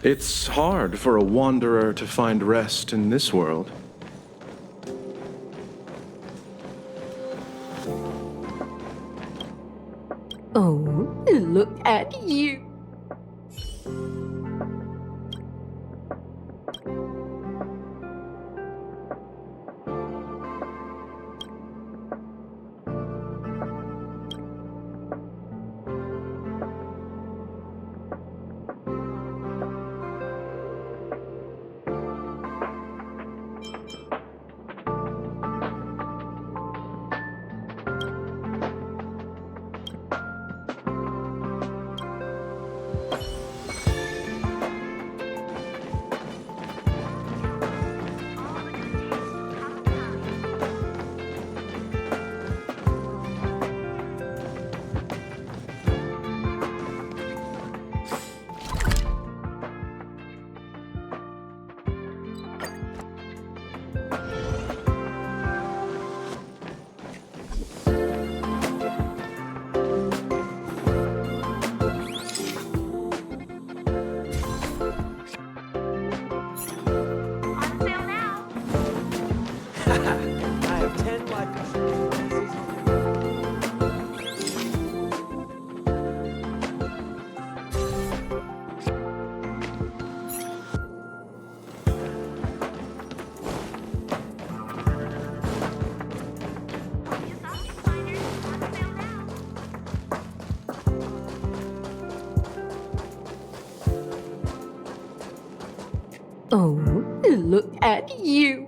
It's hard for a wanderer to find rest in this world. Oh, look at you. I have 10 life insurance. Oh, look at you.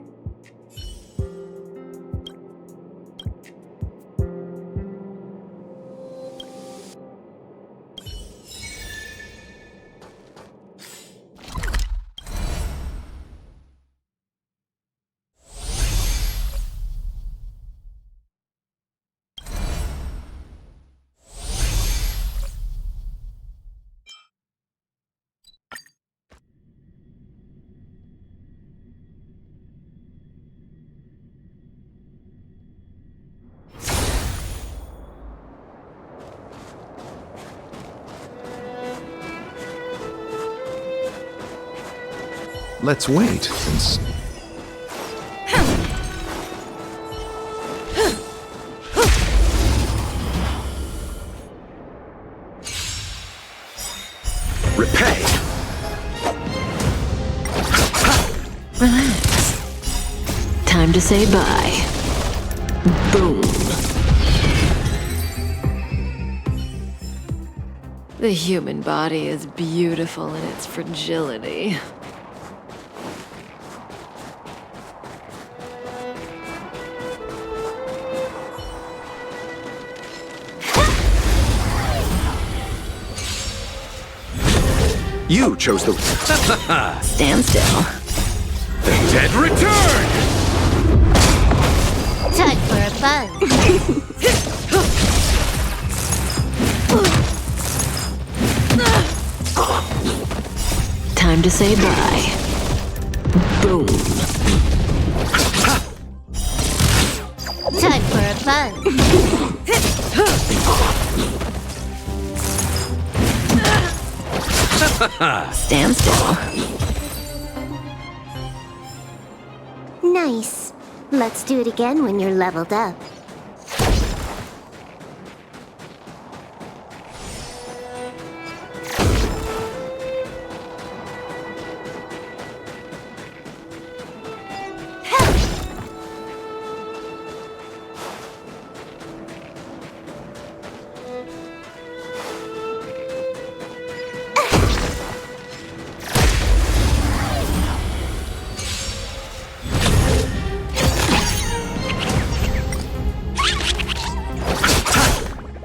Let's wait, since... Repay! Relax. Time to say bye. Boom. The human body is beautiful in its fragility. You chose the... Stand still. The dead return! Time for a fun. Time to say bye. Boom. Time for a fun. Stand still. Nice. Let's do it again when you're leveled up.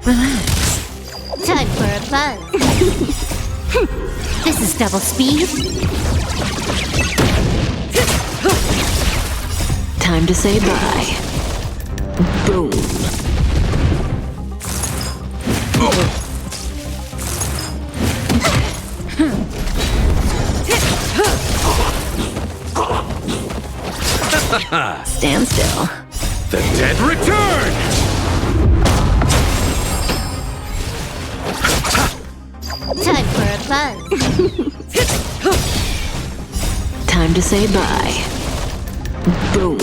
Relax. Time for a fun. This is double speed. Time to say bye. Boom. Stand still. The dead return! Time for a buzz. Time to say bye. Boom.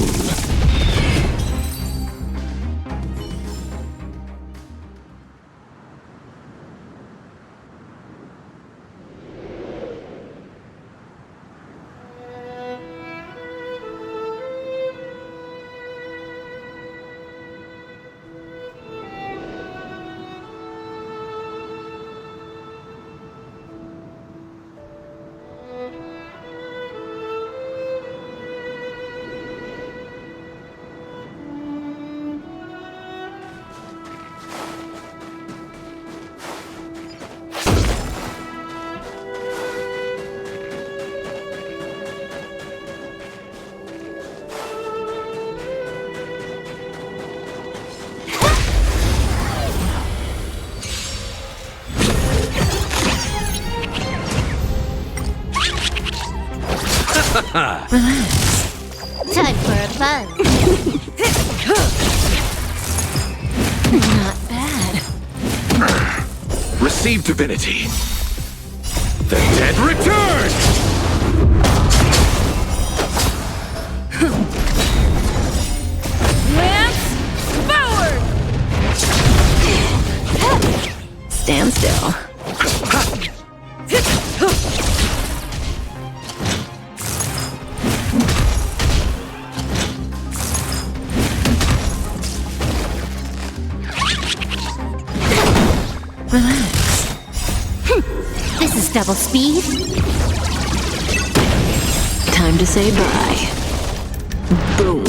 Time for a buzz. Not bad. Receive divinity. The dead return! Lance forward! Stand still. Relax. This is double speed. Time to say bye. Boom.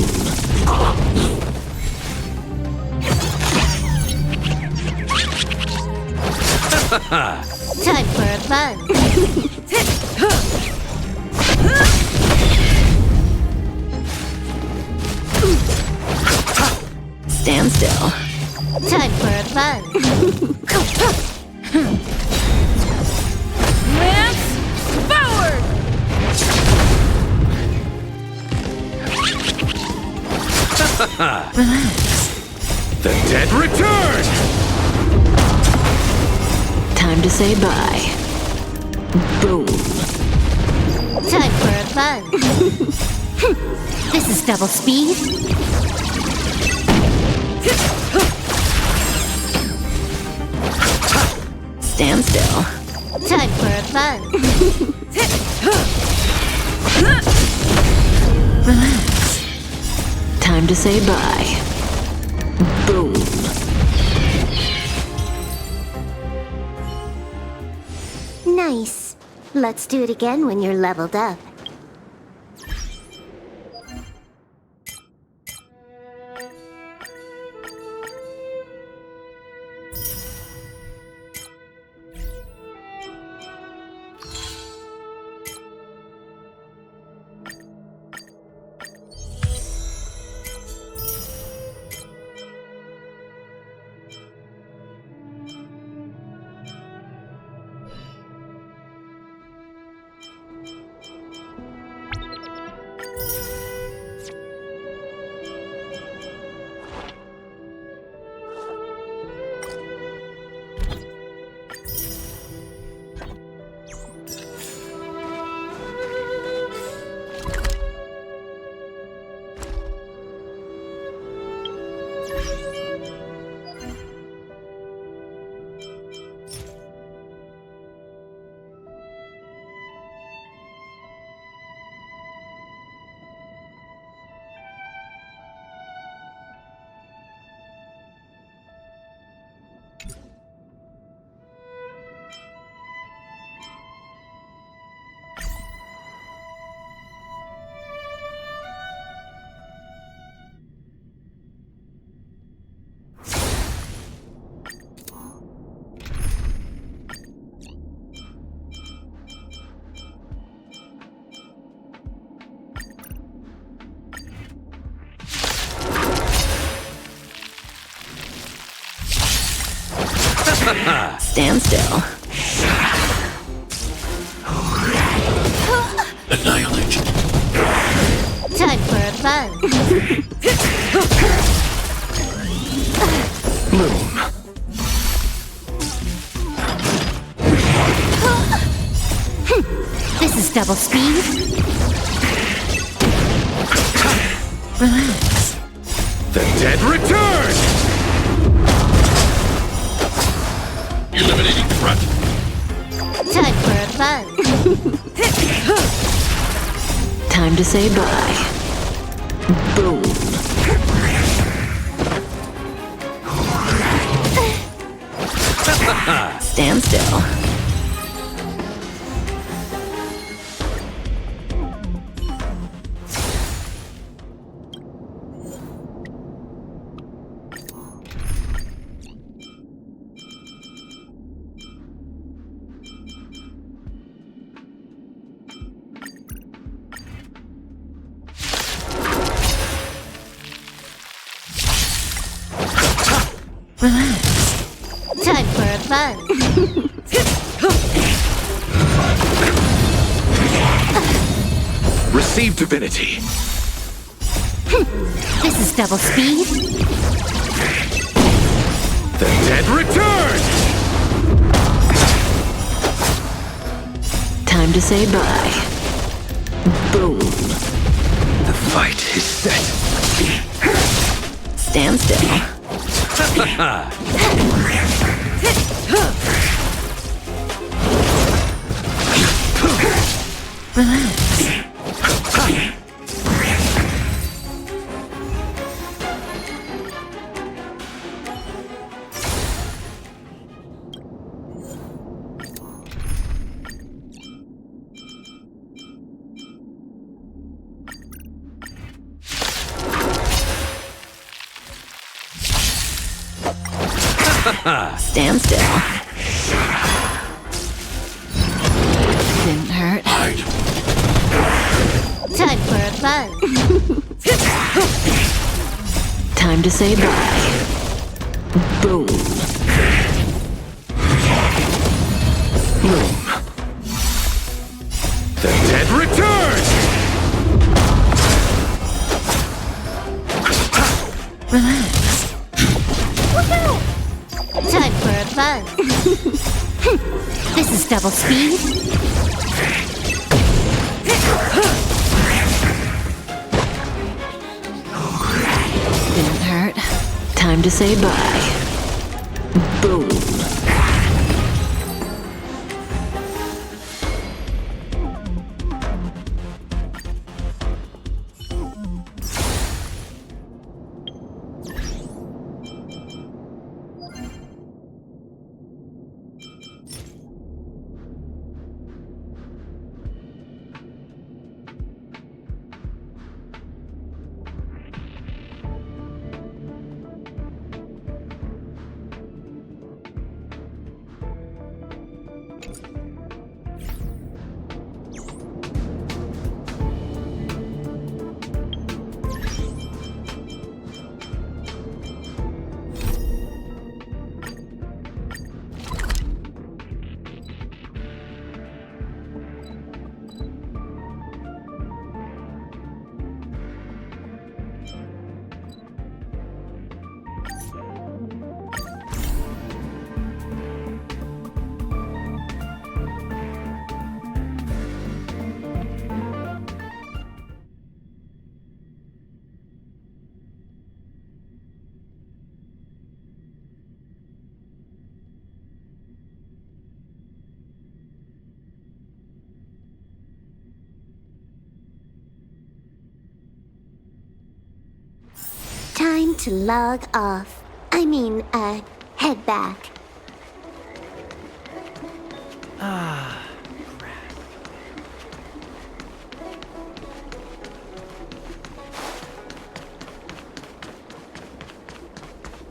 Time for a buzz. Stand still. Time for a buzz. Lance forward! Relax. The dead return! Time to say bye. Boom. Time for a buzz. This is double speed. Stand still. Time for a buzz. Relax. Time to say bye. Boom. Nice. Let's do it again when you're leveled up. Stand still. Annihilate. Time for a buzz. Boom. double speed. Relax. The dead return! Eliminating threat. Time for a fun. Time to say bye. Boom. Stand still. Relax. Time for a fun. Receive divinity. This is double speed. The dead return! Time to say bye. Boom. The fight is set. Stand still. Relax. Stand still. Didn't hurt. Time for a fun. Time to say bye. Boom. Boom. The dead return! Relax. Time for a fun. This is double speed. Didn't hurt. Time to say bye. Boom. Time to log off. I mean, head back.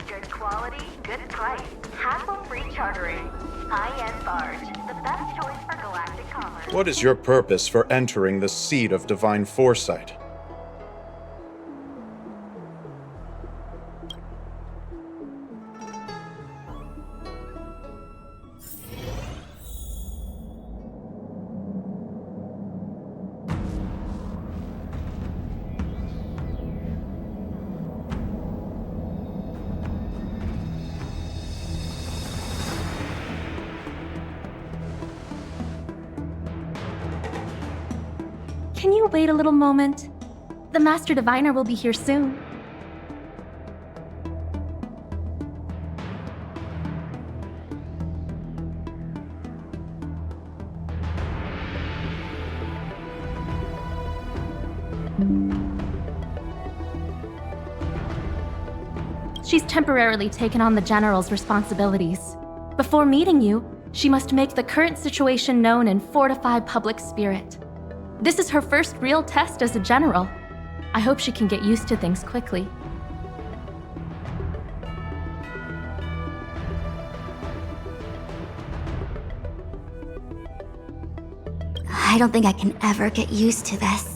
Good quality, good price. Hassle-free chartering. High-end barge. The best choice for galactic commerce. What is your purpose for entering the seat of divine foresight? Can you wait a little moment? The Master Diviner will be here soon. She's temporarily taken on the General's responsibilities. Before meeting you, she must make the current situation known and fortify public spirit. This is her first real test as a General. I hope she can get used to things quickly. I don't think I can ever get used to this.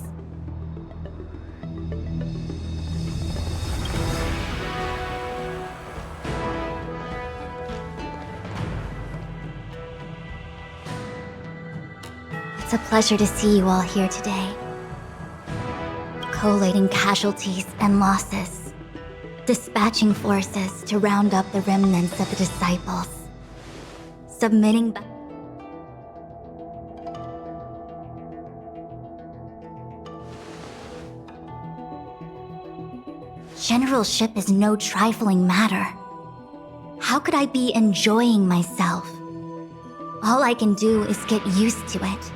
It's a pleasure to see you all here today. Collating casualties and losses. Dispatching forces to round up the remnants of the disciples. Submitting back. Generalship is no trifling matter. How could I be enjoying myself? All I can do is get used to it.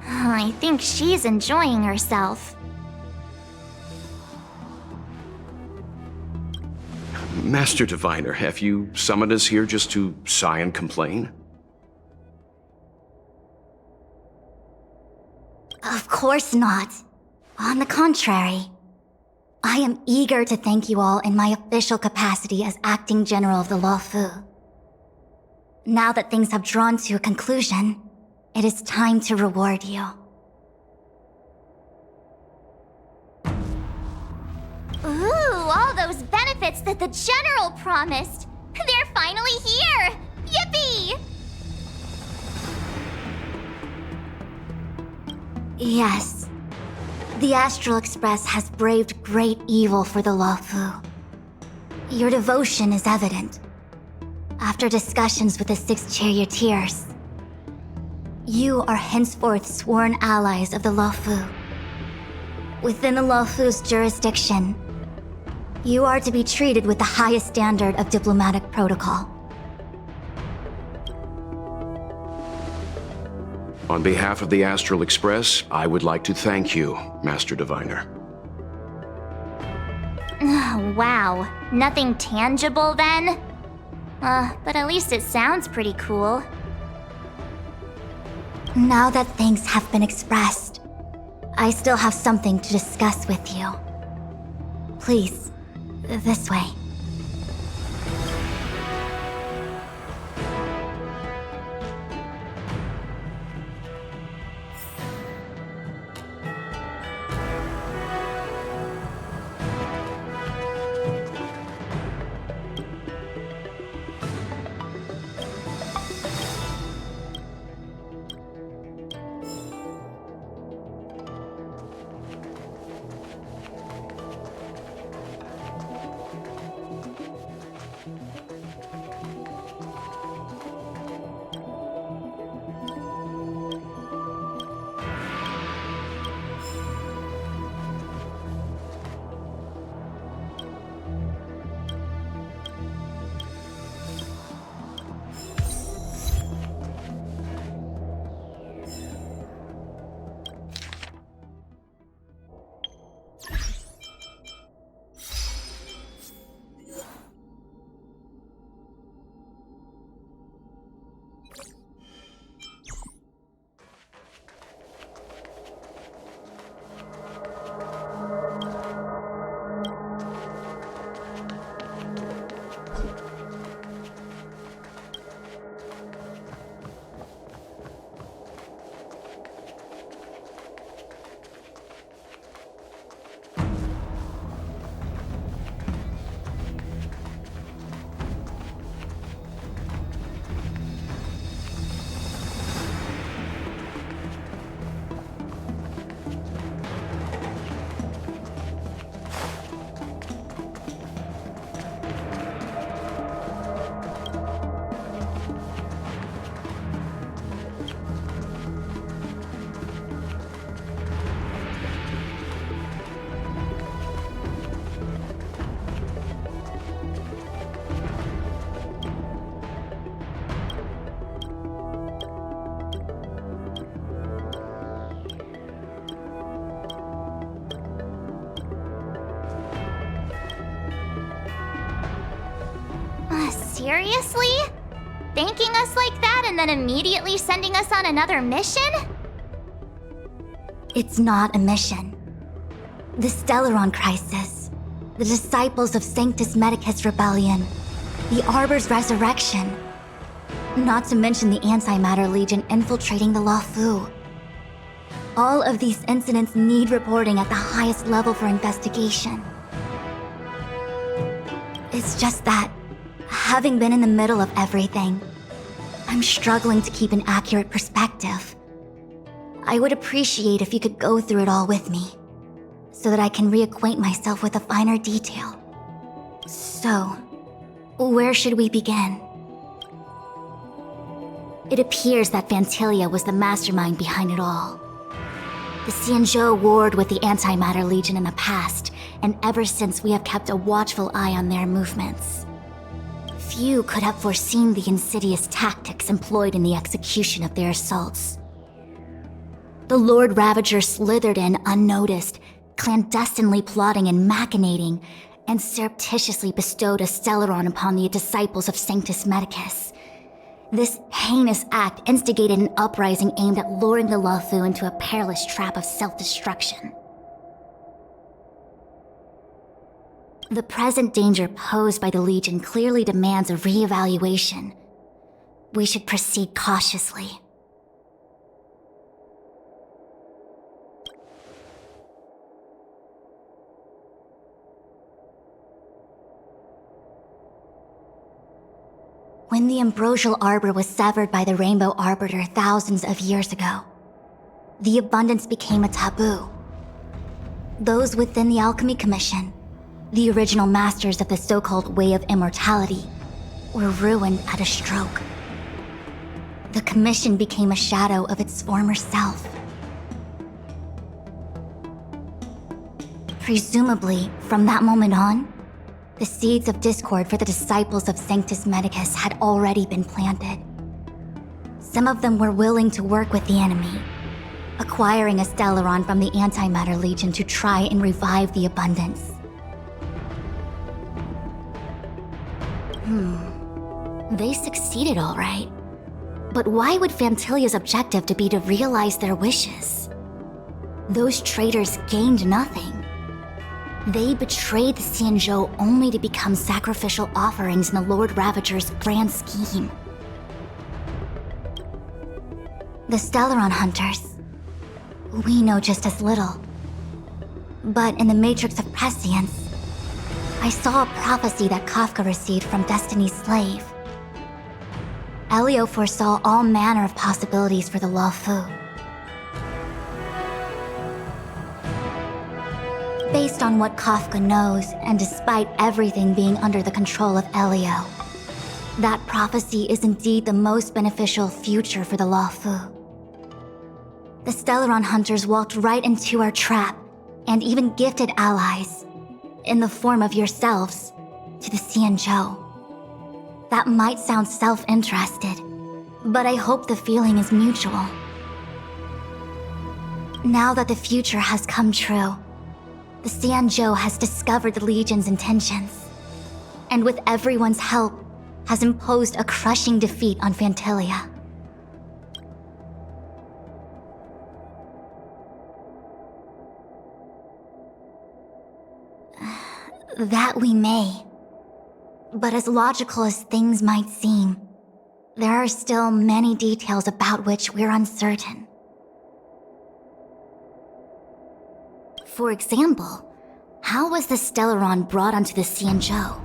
I think she's enjoying herself. Master Diviner, have you summoned us here just to sigh and complain? Of course not. On the contrary. I am eager to thank you all in my official capacity as Acting General of the Luofu. Now that things have drawn to a conclusion, it is time to reward you. Ooh, all those benefits that the General promised! They're finally here! Yippee! Yes. The Astral Express has braved great evil for the Luofu. Your devotion is evident. After discussions with the 6 charioteers, you are henceforth sworn allies of the Luofu. Within the Luofu's jurisdiction, you are to be treated with the highest standard of diplomatic protocol. On behalf of the Astral Express, I would like to thank you, Master Diviner. Wow, nothing tangible then? But at least it sounds pretty cool. Now that thanks have been expressed, I still have something to discuss with you. Please, this way. Seriously? Thanking us like that and then immediately sending us on another mission? It's not a mission. The Stellaron Crisis, the Disciples of Sanctus Medicus Rebellion, the Arbor's resurrection, not to mention the Antimatter Legion infiltrating the Luofu. All of these incidents need reporting at the highest level for investigation. It's just that, having been in the middle of everything, I'm struggling to keep an accurate perspective. I would appreciate if you could go through it all with me, so that I can reacquaint myself with a finer detail. So, where should we begin? It appears that Vantilia was the mastermind behind it all. The Xianzhou warred with the Antimatter Legion in the past, and ever since we have kept a watchful eye on their movements. Few could have foreseen the insidious tactics employed in the execution of their assaults. The Lord Ravager slithered in unnoticed, clandestinely plotting and machinating, and surreptitiously bestowed a Stellaron upon the disciples of Sanctus Medicus. This heinous act instigated an uprising aimed at luring the Luofu into a perilous trap of self-destruction. The present danger posed by the Legion clearly demands a re-evaluation. We should proceed cautiously. When the ambrosial arbor was severed by the Rainbow Arbiter thousands of years ago, the abundance became a taboo. Those within the Alchemy Commission, the original masters of the so-called Way of Immortality, were ruined at a stroke. The Commission became a shadow of its former self. Presumably, from that moment on, the seeds of discord for the disciples of Sanctus Medicus had already been planted. Some of them were willing to work with the enemy, acquiring a Stellaron from the Antimatter Legion to try and revive the abundance. They succeeded all right. But why would Fantilia's objective to be to realize their wishes? Those traitors gained nothing. They betrayed the Xianzhou only to become sacrificial offerings in the Lord Ravager's grand scheme. The Stellaron Hunters, we know just as little. But in the Matrix of Prescience, I saw a prophecy that Kafka received from Destiny's slave. Elio foresaw all manner of possibilities for the Luofu. Based on what Kafka knows, and despite everything being under the control of Elio, that prophecy is indeed the most beneficial future for the Luofu. The Stellaron Hunters walked right into our trap, and even gifted allies, in the form of yourselves, to the Xianzhou. That might sound self-interested, but I hope the feeling is mutual. Now that the future has come true, the Xianzhou has discovered the Legion's intentions, and with everyone's help, has imposed a crushing defeat on Fantilia. That we may. But as logical as things might seem, there are still many details about which we're uncertain. For example, how was the Stellaron brought onto the Xianzhou?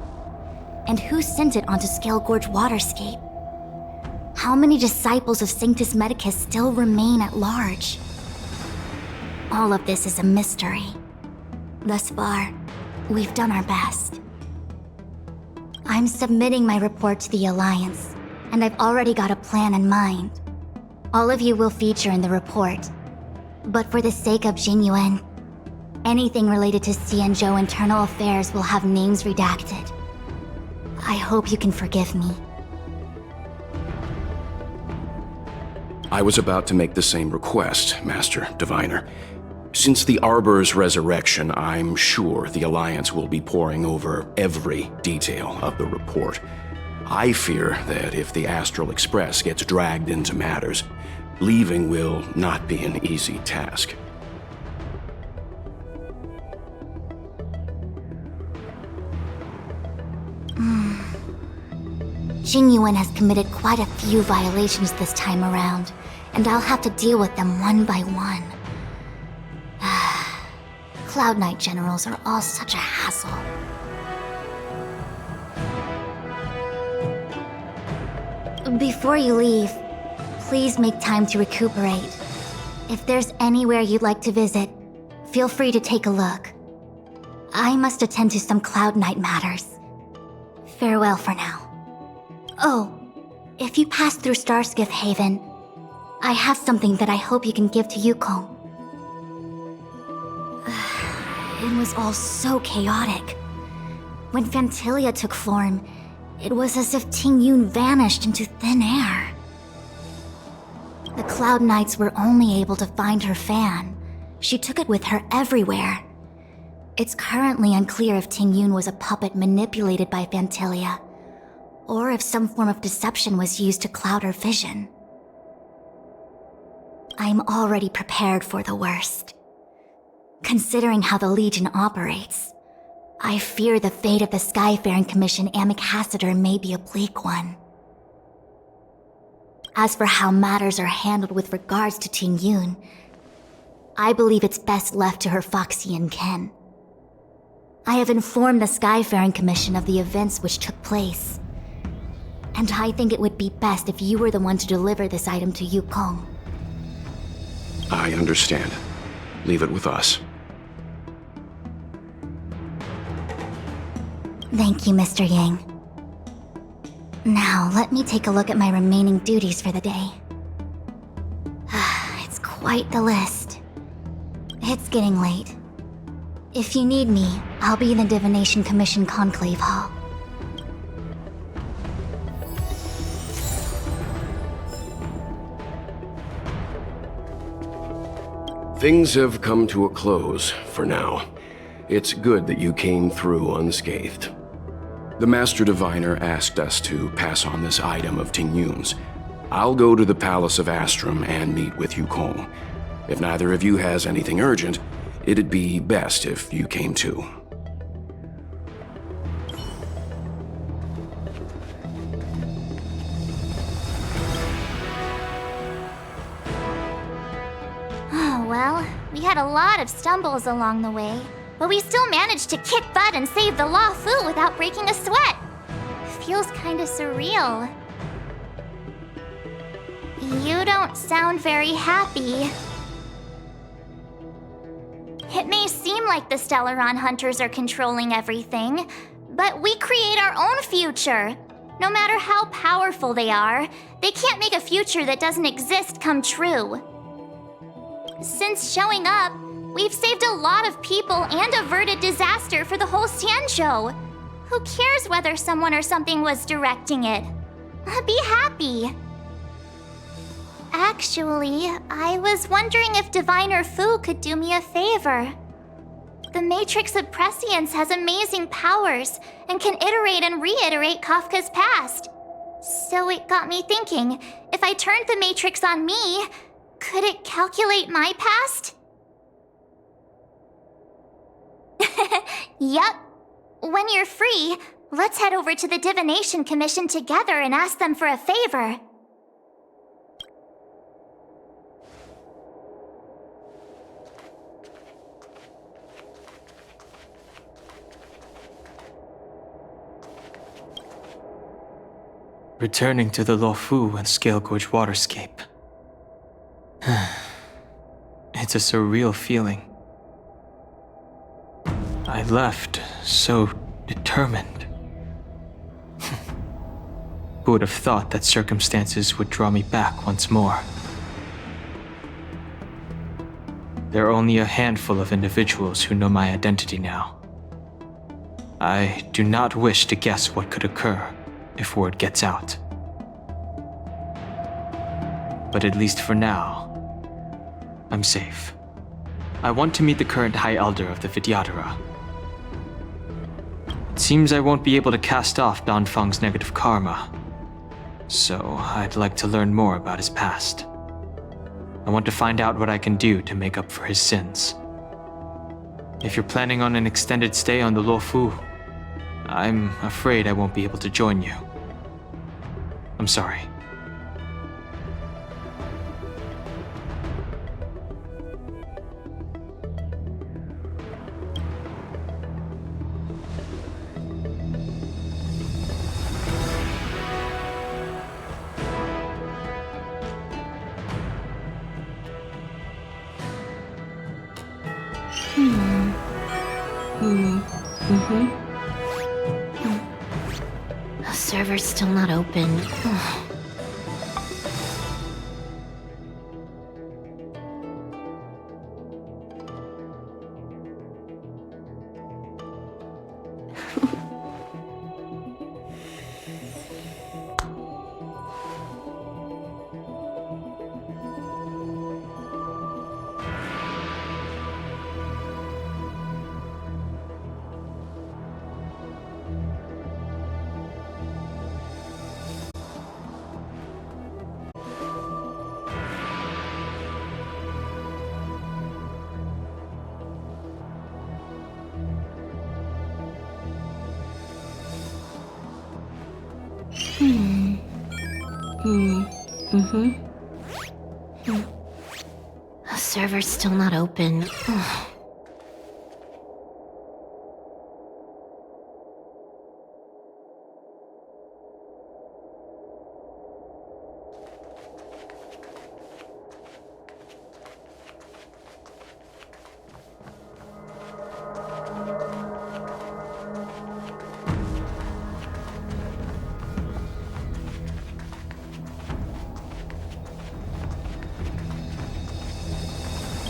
And who sent it onto Scale Gorge Waterscape? How many disciples of Sanctus Medicus still remain at large? All of this is a mystery. Thus far, we've done our best. I'm submitting my report to the Alliance, and I've already got a plan in mind. All of you will feature in the report, but for the sake of Jinyuan, anything related to Xianzhou internal affairs will have names redacted. I hope you can forgive me. I was about to make the same request, Master Diviner. Since the Arbor's resurrection, I'm sure the Alliance will be poring over every detail of the report. I fear that if the Astral Express gets dragged into matters, leaving will not be an easy task. Jingyuan has committed quite a few violations this time around, and I'll have to deal with them one by one. Cloud Knight generals are all such a hassle. Before you leave, please make time to recuperate. If there's anywhere you'd like to visit, feel free to take a look. I must attend to some Cloud Knight matters. Farewell for now. Oh, if you pass through Starskiff Haven, I have something that I hope you can give to Yukong. It was all so chaotic. When Phantilia took form, it was as if Ting Yun vanished into thin air. The Cloud Knights were only able to find her fan. She took it with her everywhere. It's currently unclear if Ting Yun was a puppet manipulated by Phantilia, or if some form of deception was used to cloud her vision. I'm already prepared for the worst. Considering how the Legion operates, I fear the fate of the Skyfaring Commission Ambassador may be a bleak one. As for how matters are handled with regards to Ting Yun, I believe it's best left to her Foxian ken. I have informed the Skyfaring Commission of the events which took place, and I think it would be best if you were the one to deliver this item to Yukong. I understand. Leave it with us. Thank you, Mr. Yang. Now, let me take a look at my remaining duties for the day. It's quite the list. It's getting late. If you need me, I'll be in the Divination Commission Conclave Hall. Things have come to a close for now. It's good that you came through unscathed. The Master Diviner asked us to pass on this item of Ting Yun's. I'll go to the Palace of Astrum and meet with Yukong. If neither of you has anything urgent, it'd be best if you came too. Oh, well, we had a lot of stumbles along the way, but we still managed to kick butt and save the Law Fu without breaking a sweat. Feels kinda surreal. You don't sound very happy. It may seem like the Stellaron Hunters are controlling everything, but we create our own future. No matter how powerful they are, they can't make a future that doesn't exist come true. Since showing up, we've saved a lot of people and averted disaster for the whole Xianzhou. Who cares whether someone or something was directing it? Be happy. Actually, I was wondering if Diviner Fu could do me a favor. The Matrix of Prescience has amazing powers and can iterate and reiterate Kafka's past. So it got me thinking, if I turned the Matrix on me, could it calculate my past? Yup. When you're free, let's head over to the Divination Commission together and ask them for a favor. Returning to the Luofu and Scale Gorge waterscape. It's a surreal feeling. I left so determined. Who would have thought that circumstances would draw me back once more? There are only a handful of individuals who know my identity now. I do not wish to guess what could occur if word gets out. But at least for now, I'm safe. I want to meet the current High Elder of the Vidyadhara. It seems I won't be able to cast off Danfeng's negative karma. So, I'd like to learn more about his past. I want to find out what I can do to make up for his sins. If you're planning on an extended stay on the Luofu, I'm afraid I won't be able to join you. I'm sorry. The server's still not open. The server's still not open.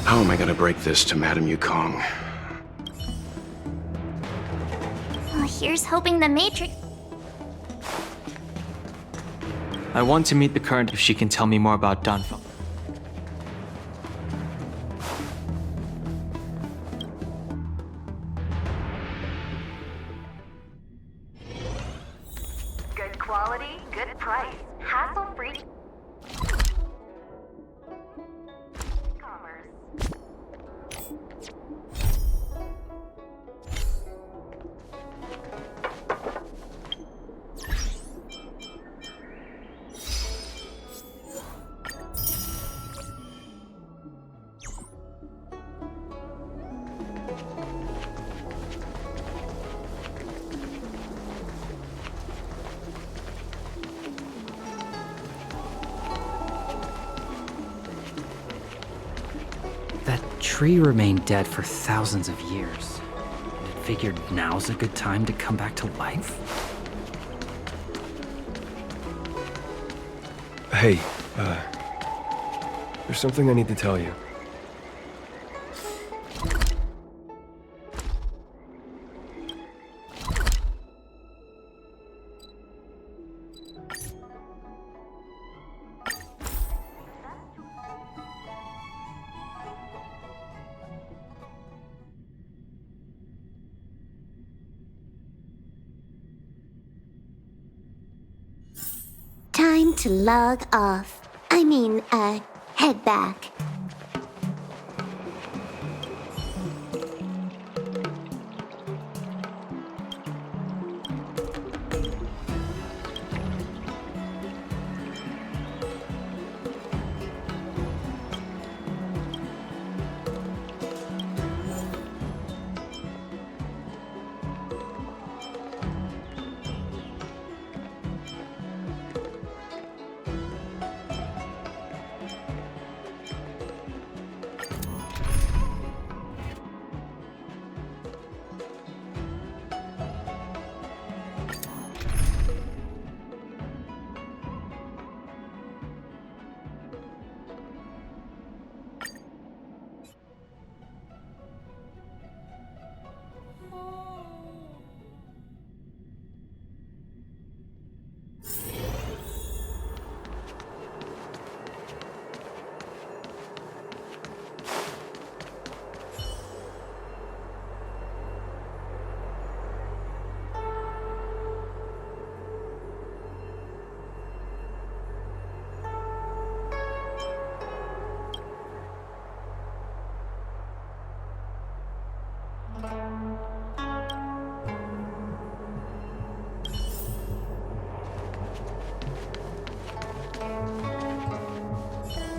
How am I gonna break this to Madame Yukong? Well, here's hoping the Matrix. I want to meet the current if she can tell me more about Danfeng. Good quality, good price. Hassle-free commerce. That tree remained dead for thousands of years. And it figured now's a good time to come back to life? Hey, there's something I need to tell you. Time to log off. Head back.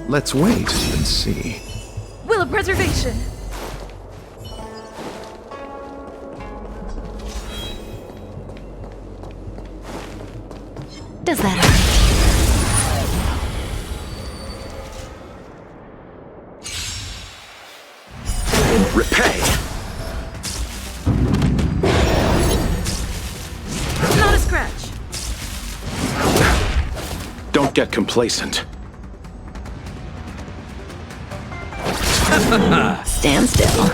Let's wait and see. Will of preservation! Does that hurt? Repay! Not a scratch. Don't get complacent. Stand still.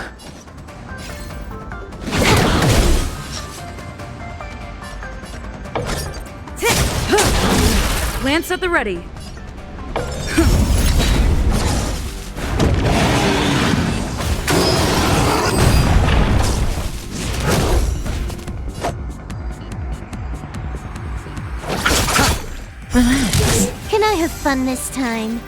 Lance at the ready. Relax. Can I have fun this time?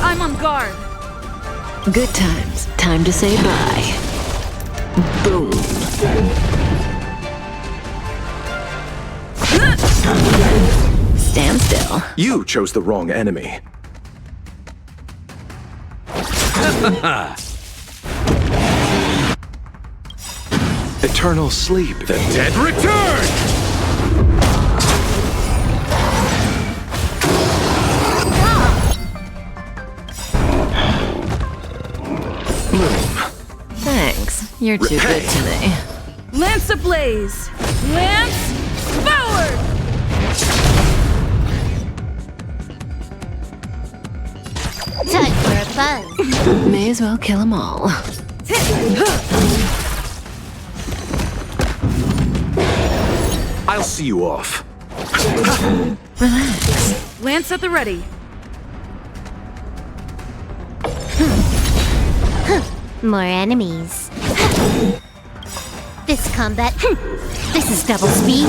I'm on guard. Good times. Time to say bye. Boom. Stand still. You chose the wrong enemy. Eternal sleep. The dead return! Thanks. You're too Repay. good today. Lance ablaze. Lance forward! Time for a buzz. May as well kill them all. I'll see you off. Relax. Lance at the ready. More enemies. This combat. This is double speed.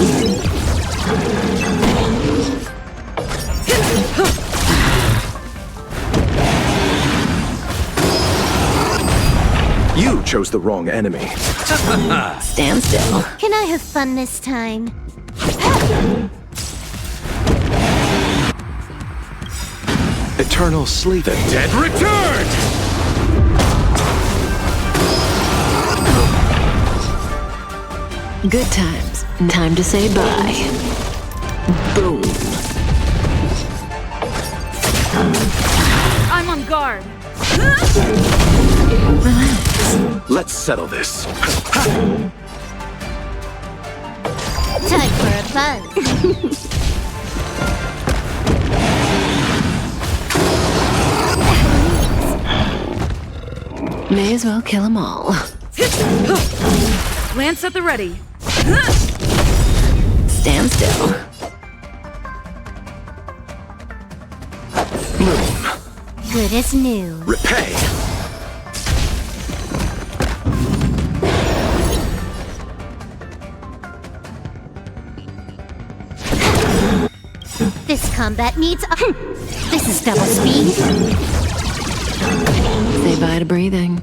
You chose the wrong enemy. Stand still. Can I have fun this time? Eternal sleep. The dead return! Good times. Time to say bye. Boom. I'm on guard. Relax. Let's settle this. Time for a buzz. May as well kill them all. Lance at the ready. Stand still. Good as new. Repay. This combat needs a. This is double speed. Say bye to breathing.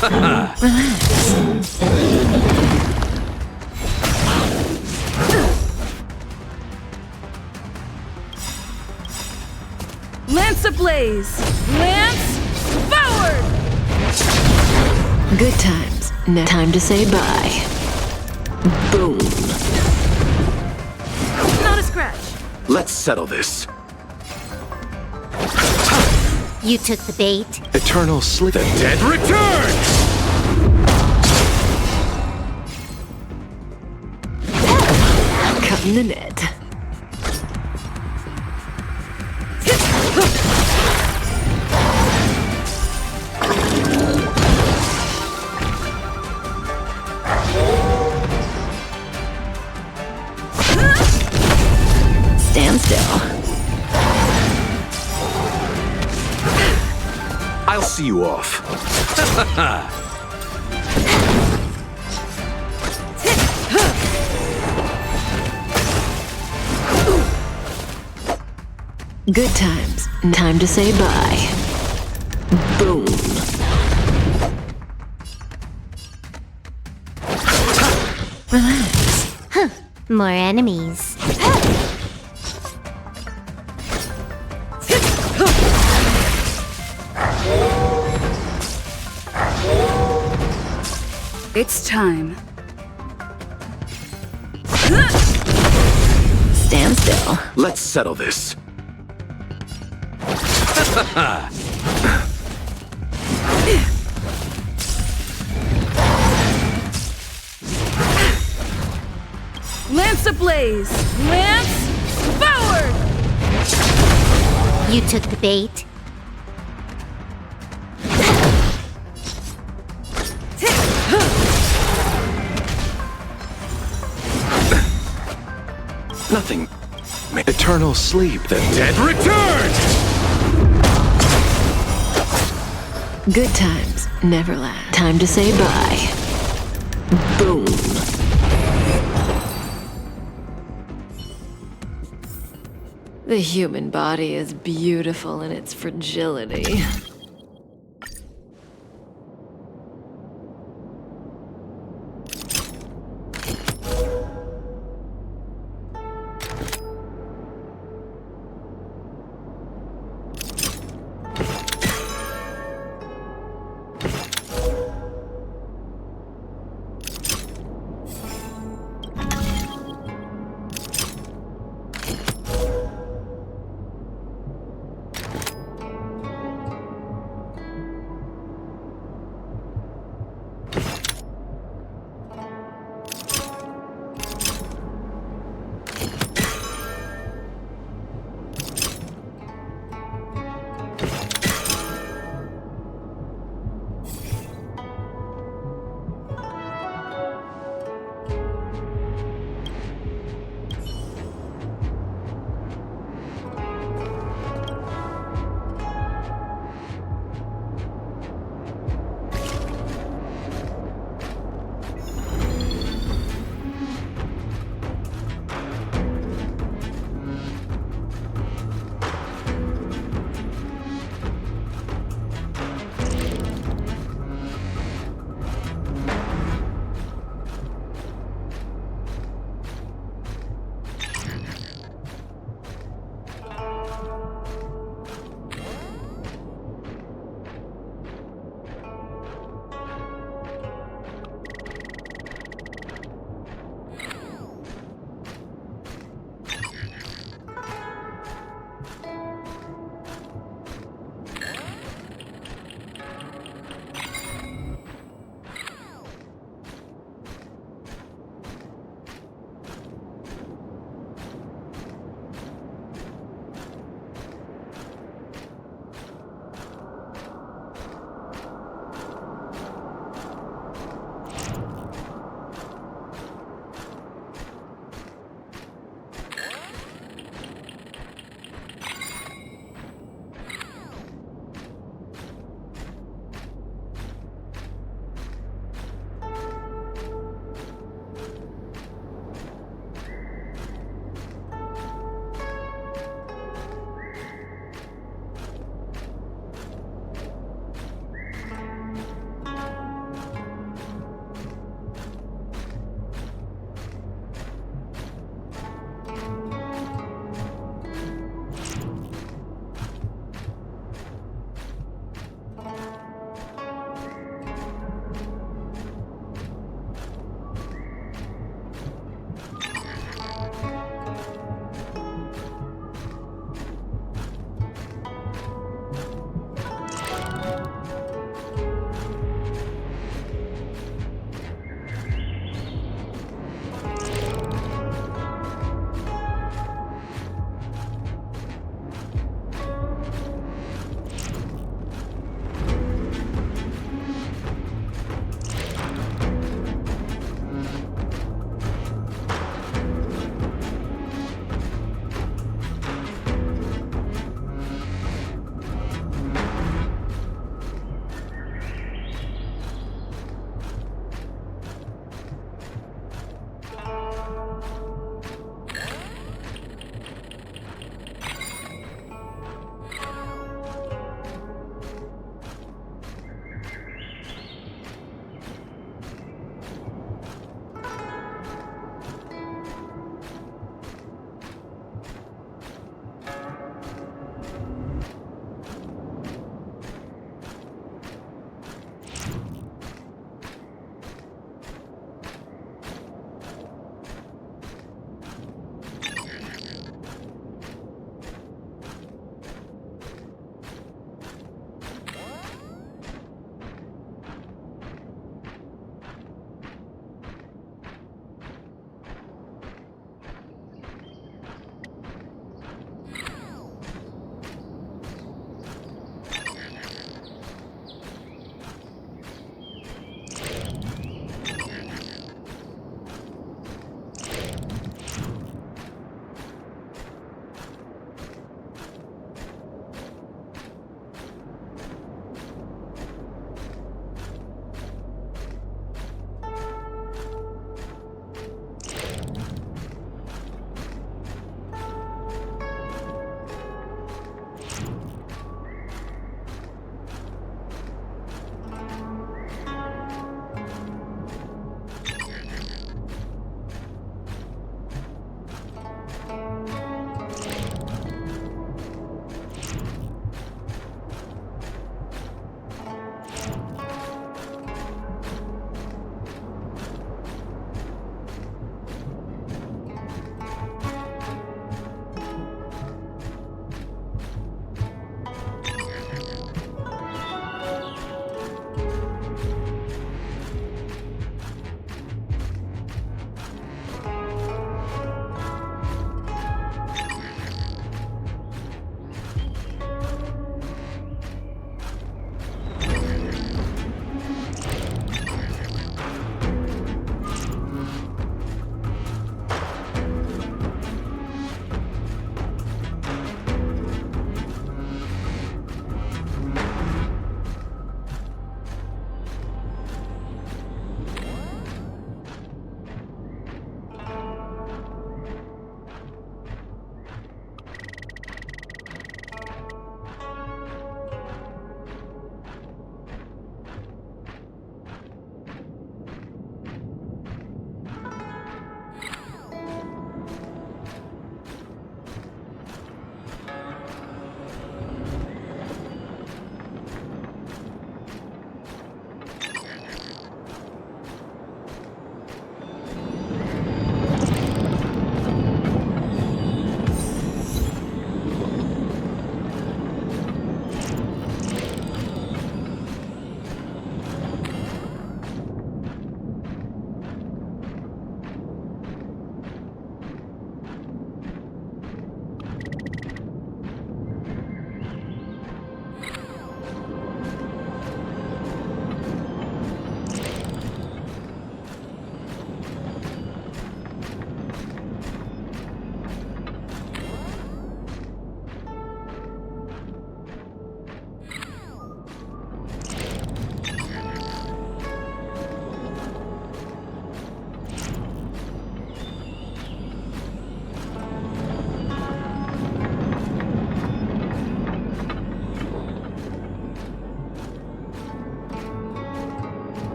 Relax. Lance ablaze. Lance forward! Good times. Now time to say bye. Boom. Not a scratch. Let's settle this. You took the bait. Eternal sleep. The dead return! Cutting the net. Stand still. I'll see you off. Good times. Time to say bye. Boom. Relax. More enemies. It's time. Stand still. Let's settle this. Lance ablaze! Lance forward! You took the bait. Nothing. Eternal sleep. The dead return! Good times never last. Time to say bye. Boom. The human body is beautiful in its fragility.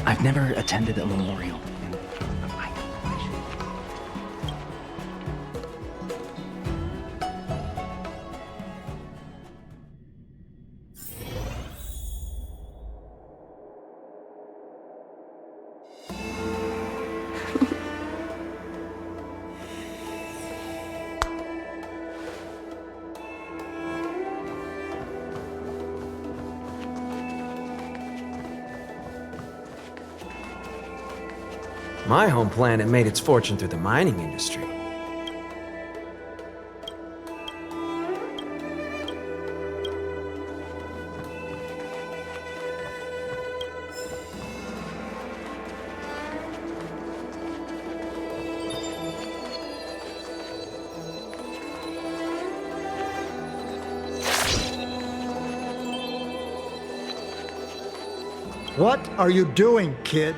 I've never attended a memorial. My home planet made its fortune through the mining industry. What are you doing, kid?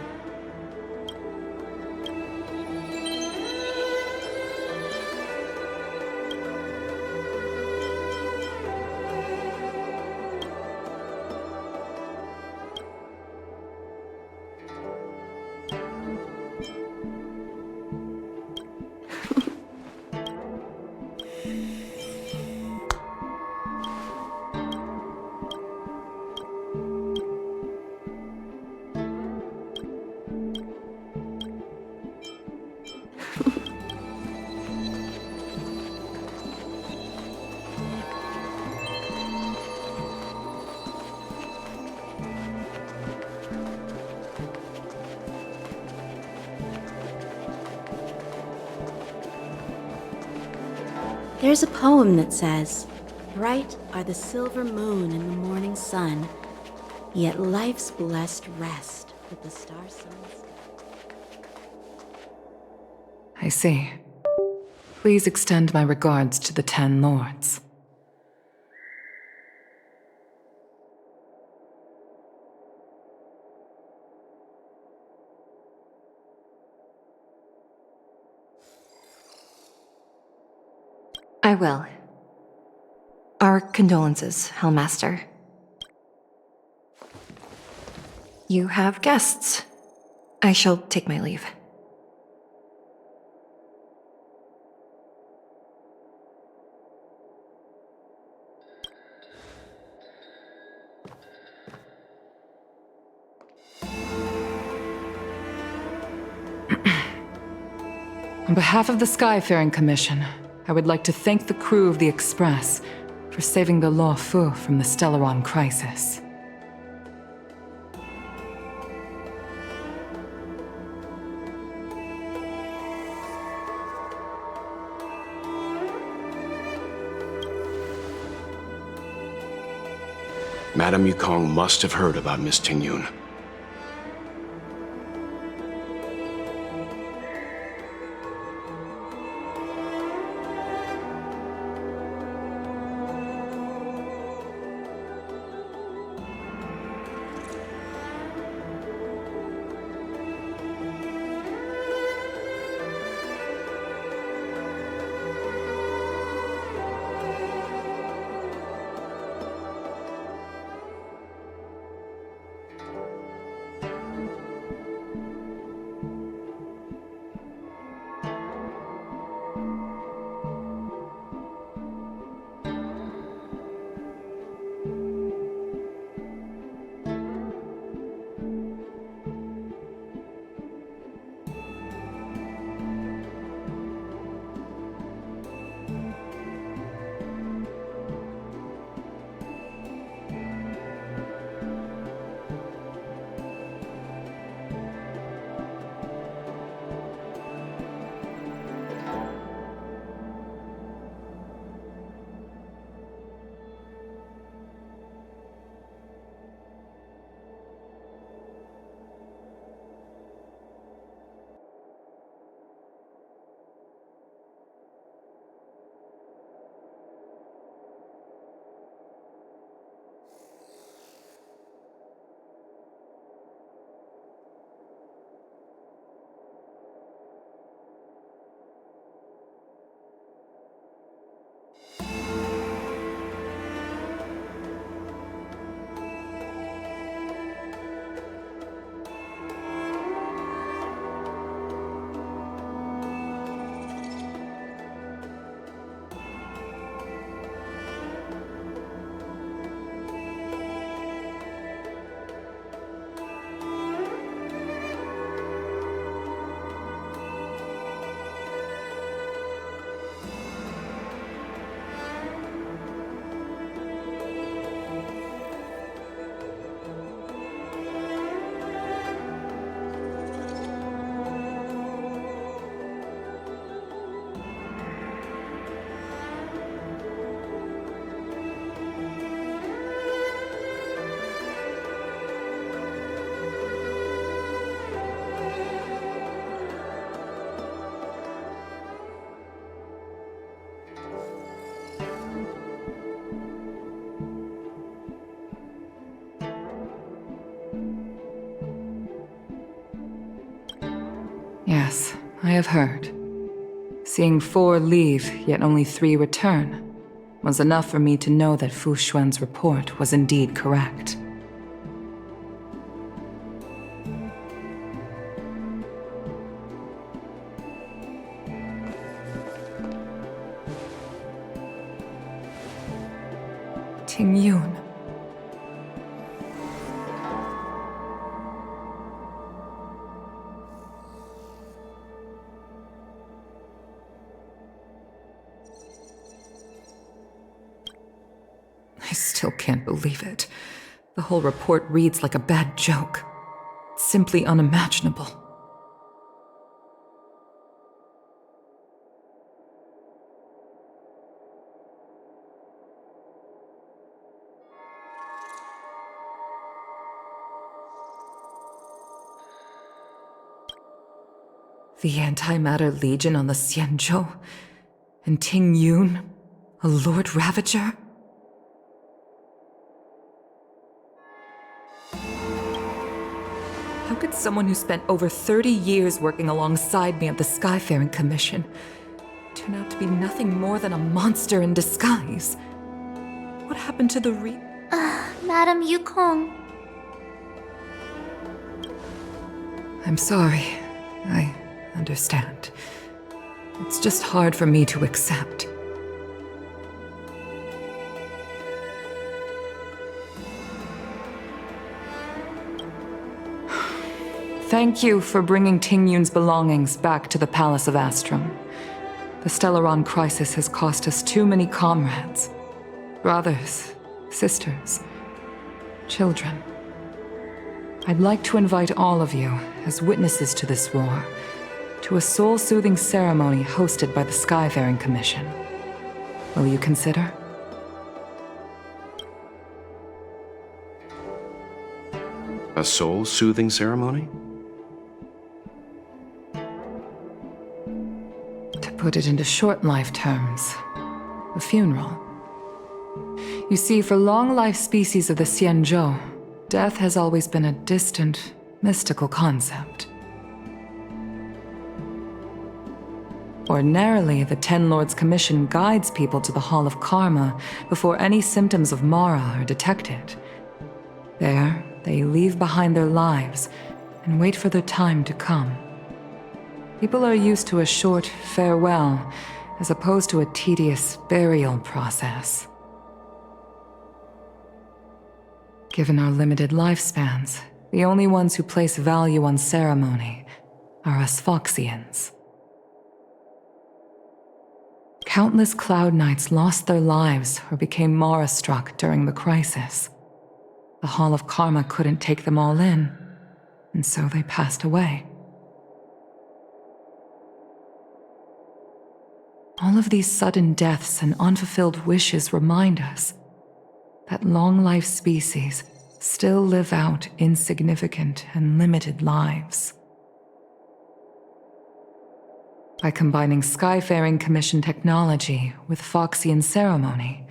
There's a poem that says, "Bright are the silver moon and the morning sun, yet life's blessed rest with the star-sun's." I see. Please extend my regards to the 10 lords. I will. Our condolences, Hellmaster. You have guests. I shall take my leave. On behalf of the Skyfaring Commission, I would like to thank the crew of the Express for saving the Law Fu from the Stellaron crisis. Madame Yukong must have heard about Miss Tingyun. Yes, I have heard. Seeing 4 leave, yet only 3 return, was enough for me to know that Fu Xuan's report was indeed correct. Ting Yun. I still can't believe it. The whole report reads like a bad joke. It's simply unimaginable. The Antimatter Legion on the Xianzhou, and Ting Yun, a Lord Ravager? How could someone who spent over 30 years working alongside me at the Skyfaring Commission turn out to be nothing more than a monster in disguise? What happened to the Madam Yukong. I'm sorry. I understand. It's just hard for me to accept. Thank you for bringing Ting Yun's belongings back to the Palace of Astrum. The Stellaron crisis has cost us too many comrades. Brothers, sisters, children. I'd like to invite all of you, as witnesses to this war, to a soul-soothing ceremony hosted by the Skyfaring Commission. Will you consider? A soul-soothing ceremony? To put it into short life terms, a funeral. You see, for long-life species of the Xianzhou, death has always been a distant, mystical concept. Ordinarily, the Ten Lords Commission guides people to the Hall of Karma before any symptoms of Mara are detected. There, they leave behind their lives and wait for their time to come. People are used to a short farewell as opposed to a tedious burial process. Given our limited lifespans, the only ones who place value on ceremony are us Foxians. Countless Cloud Knights lost their lives or became Mara-struck during the crisis. The Hall of Karma couldn't take them all in, and so they passed away. All of these sudden deaths and unfulfilled wishes remind us that long-life species still live out insignificant and limited lives. By combining Skyfaring Commission technology with Foxian ceremony,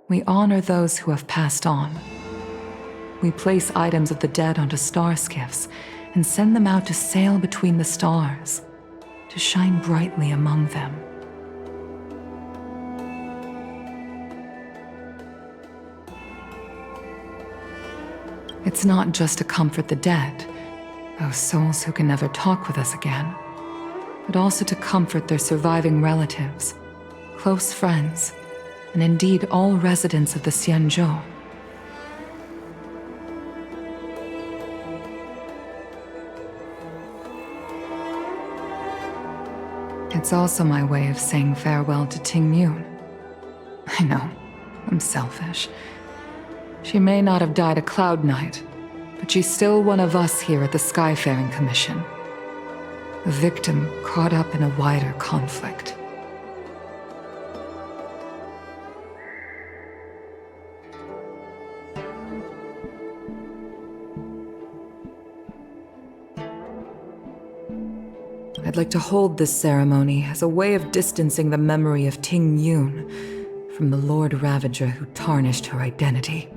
we honor those who have passed on. We place items of the dead onto star skiffs and send them out to sail between the stars, to shine brightly among them. It's not just to comfort the dead, those souls who can never talk with us again, but also to comfort their surviving relatives, close friends, and indeed all residents of the Xianzhou. It's also my way of saying farewell to Ting Yun. I know, I'm selfish. She may not have died a Cloud Knight, but she's still one of us here at the Skyfaring Commission. A victim caught up in a wider conflict. I'd like to hold this ceremony as a way of distancing the memory of Ting Yun from the Lord Ravager who tarnished her identity.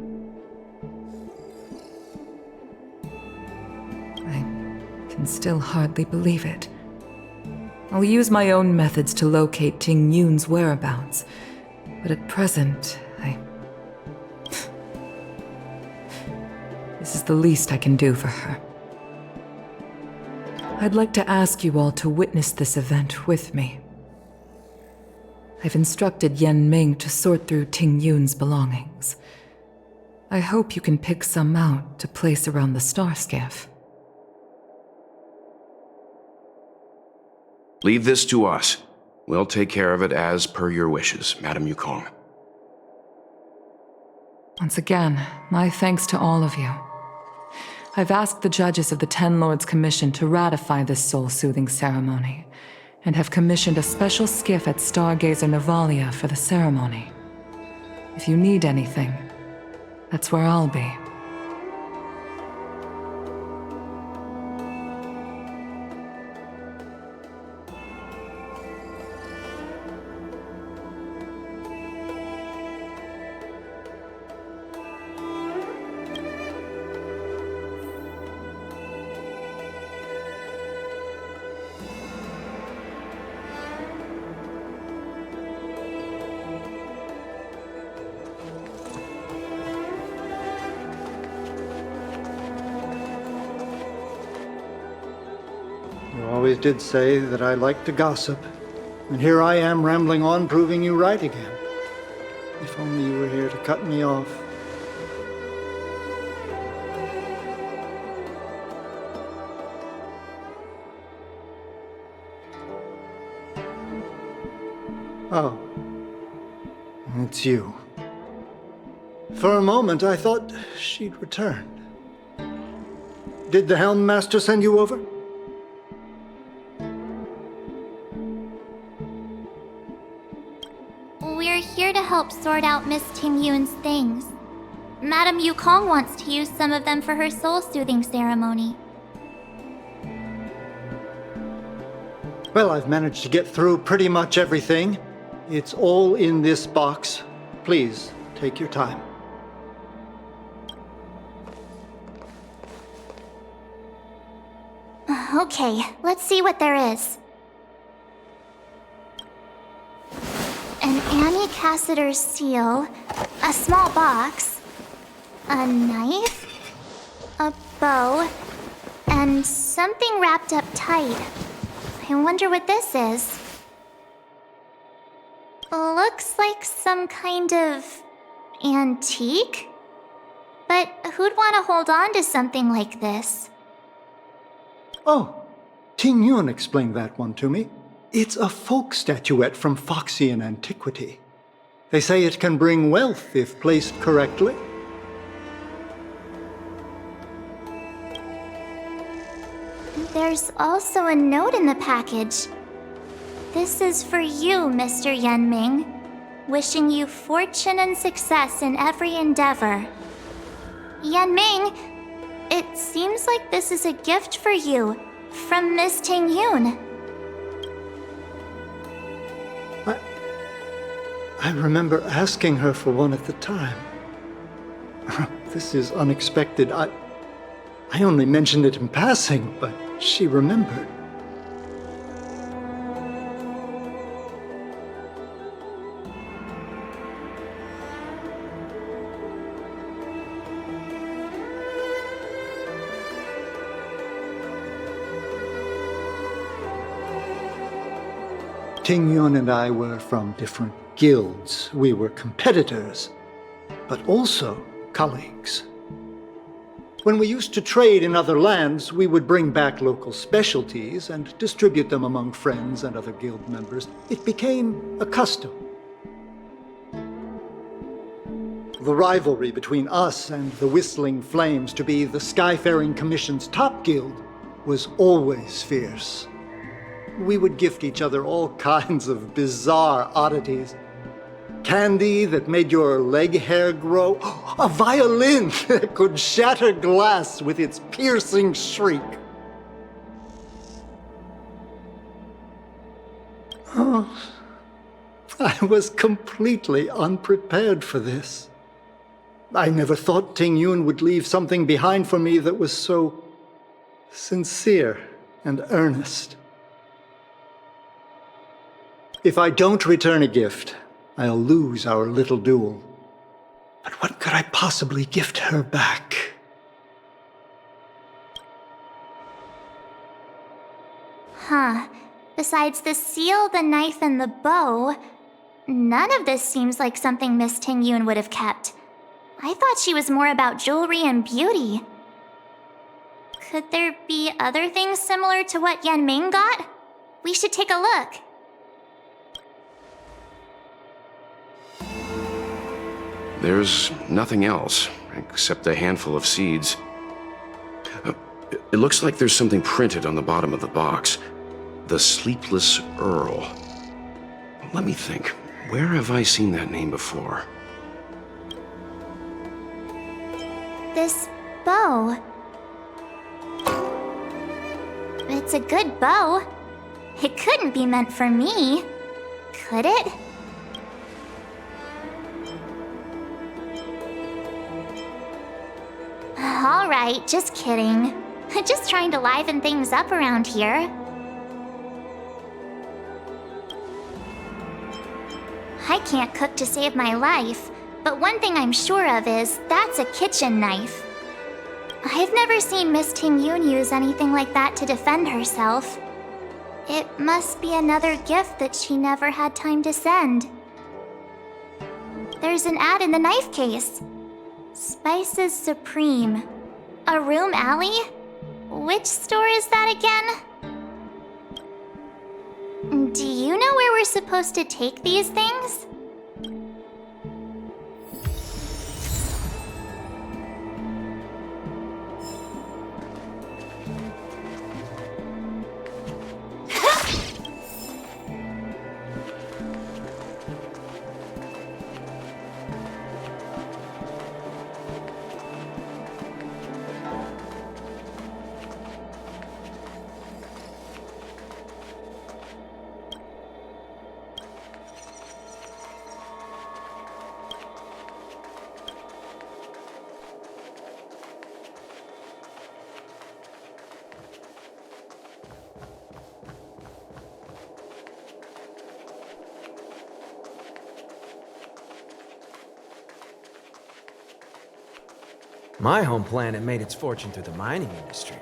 I can still hardly believe it. I'll use my own methods to locate Ting Yun's whereabouts, but at present, This is the least I can do for her. I'd like to ask you all to witness this event with me. I've instructed Yan Ming to sort through Ting Yun's belongings. I hope you can pick some out to place around the star skiff. Leave this to us. We'll take care of it as per your wishes, Madame Yukong. Once again, my thanks to all of you. I've asked the judges of the Ten Lords Commission to ratify this soul-soothing ceremony, and have commissioned a special skiff at Stargazer Navalia for the ceremony. If you need anything, that's where I'll be. You always did say that I like to gossip, and here I am rambling on, proving you right again. If only you were here to cut me off. Oh, it's you. For a moment, I thought she'd returned. Did the Helm Master send you over? We're here to help sort out Miss Ting Yun's things. Madame Yukong wants to use some of them for her soul-soothing ceremony. Well, I've managed to get through pretty much everything. It's all in this box. Please, take your time. Okay, let's see what there is. An Annie Cassiter's seal, a small box, a knife, a bow, and something wrapped up tight. I wonder what this is. Looks like some kind of antique? But who'd want to hold on to something like this? Oh, Ting Yun explained that one to me. It's a folk statuette from Foxian antiquity. They say it can bring wealth if placed correctly. There's also a note in the package. This is for you, Mr. Yan Ming. Wishing you fortune and success in every endeavor. Yan Ming, it seems like this is a gift for you from Miss Ting Yun. I remember asking her for one at the time. This is unexpected. I only mentioned it in passing, but she remembered. Ting Yun and I were from different guilds. We were competitors, but also colleagues. When we used to trade in other lands, we would bring back local specialties and distribute them among friends and other guild members. It became a custom. The rivalry between us and the Whistling Flames to be the Skyfaring Commission's top guild was always fierce. We would gift each other all kinds of bizarre oddities. Candy that made your leg hair grow. A violin that could shatter glass with its piercing shriek. Oh, I was completely unprepared for this. I never thought Ting Yun would leave something behind for me that was so sincere and earnest. If I don't return a gift, I'll lose our little duel. But what could I possibly gift her back? Huh. Besides the seal, the knife, and the bow, none of this seems like something Miss Tingyun would have kept. I thought she was more about jewelry and beauty. Could there be other things similar to what Yan Ming got? We should take a look. There's nothing else, except a handful of seeds. It looks like there's something printed on the bottom of the box. The Sleepless Earl. Let me think. Where have I seen that name before? This bow. It's a good bow. It couldn't be meant for me, could it? All right, just kidding. Just trying to liven things up around here. I can't cook to save my life, but one thing I'm sure of is that's a kitchen knife. I've never seen Miss Tingyun use anything like that to defend herself. It must be another gift that she never had time to send. There's an ad in the knife case. Spices Supreme. A room alley? Which store is that again? Do you know where we're supposed to take these things? My home planet made its fortune through the mining industry.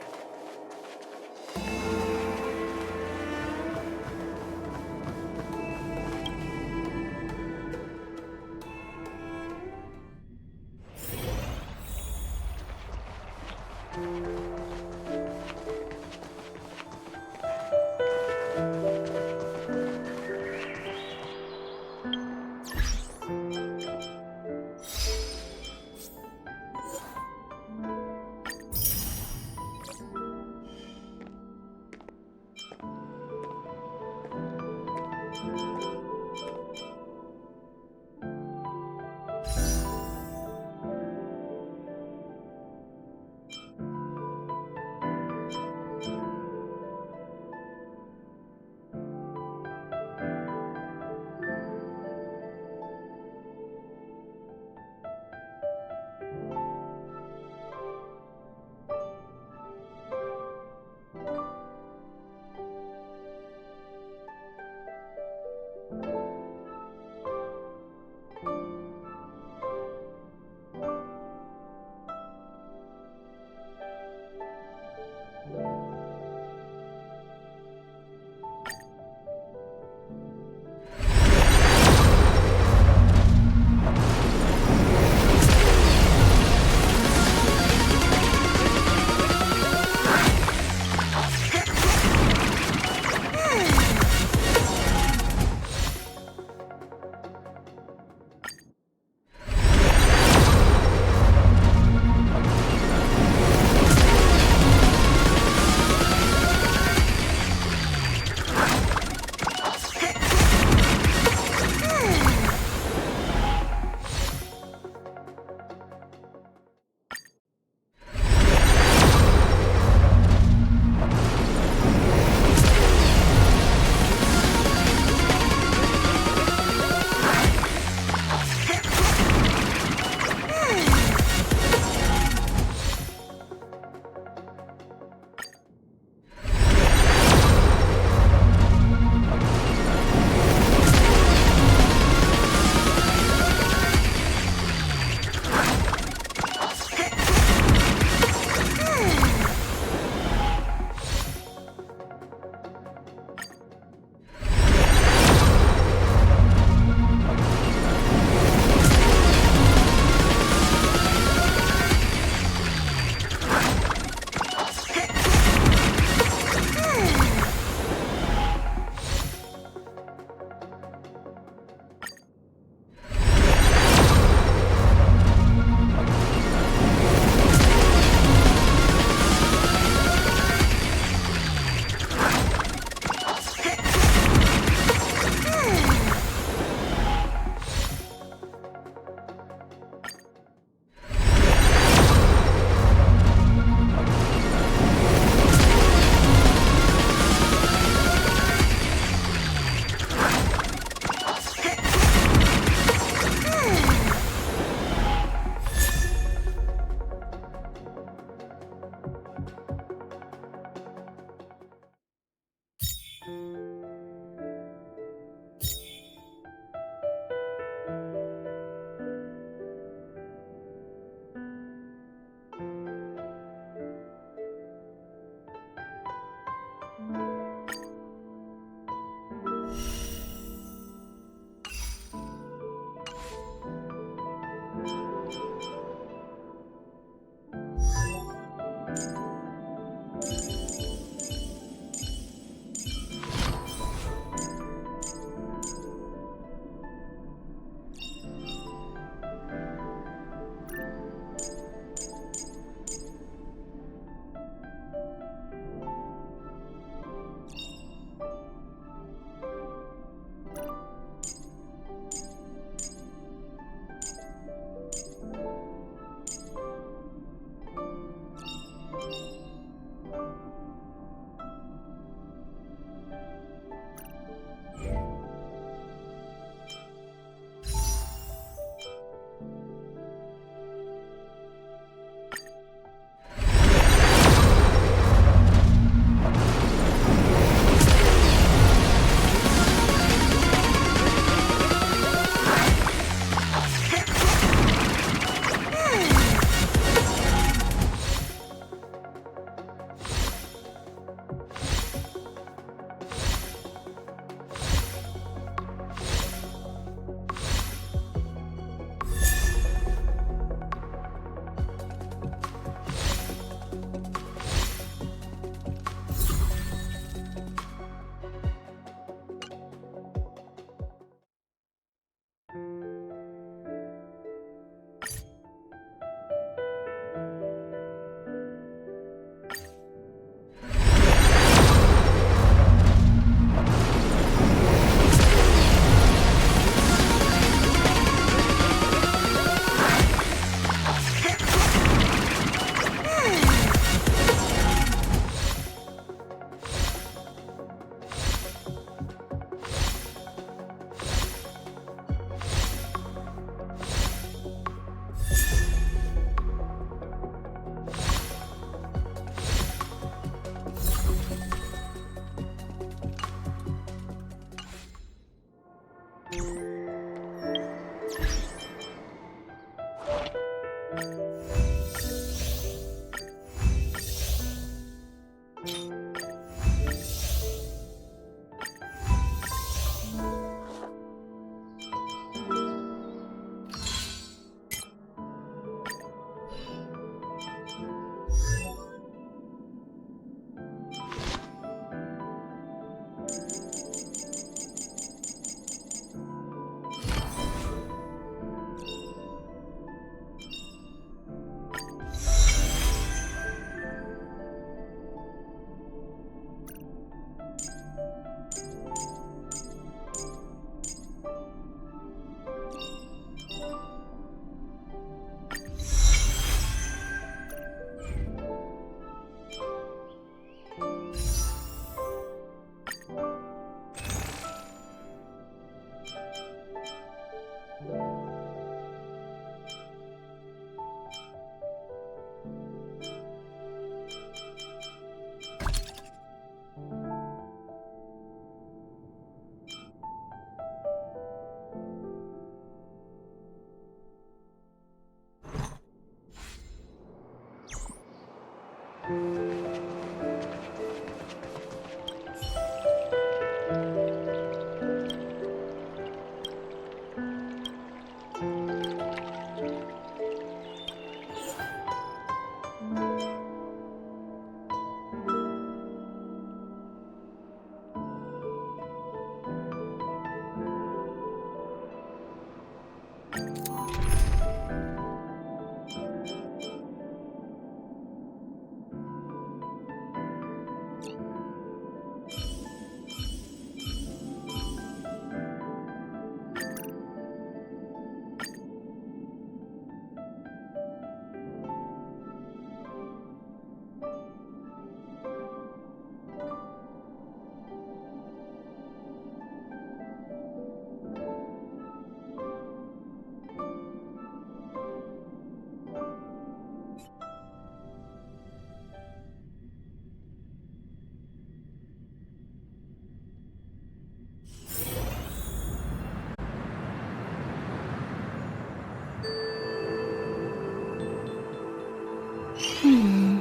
Relax.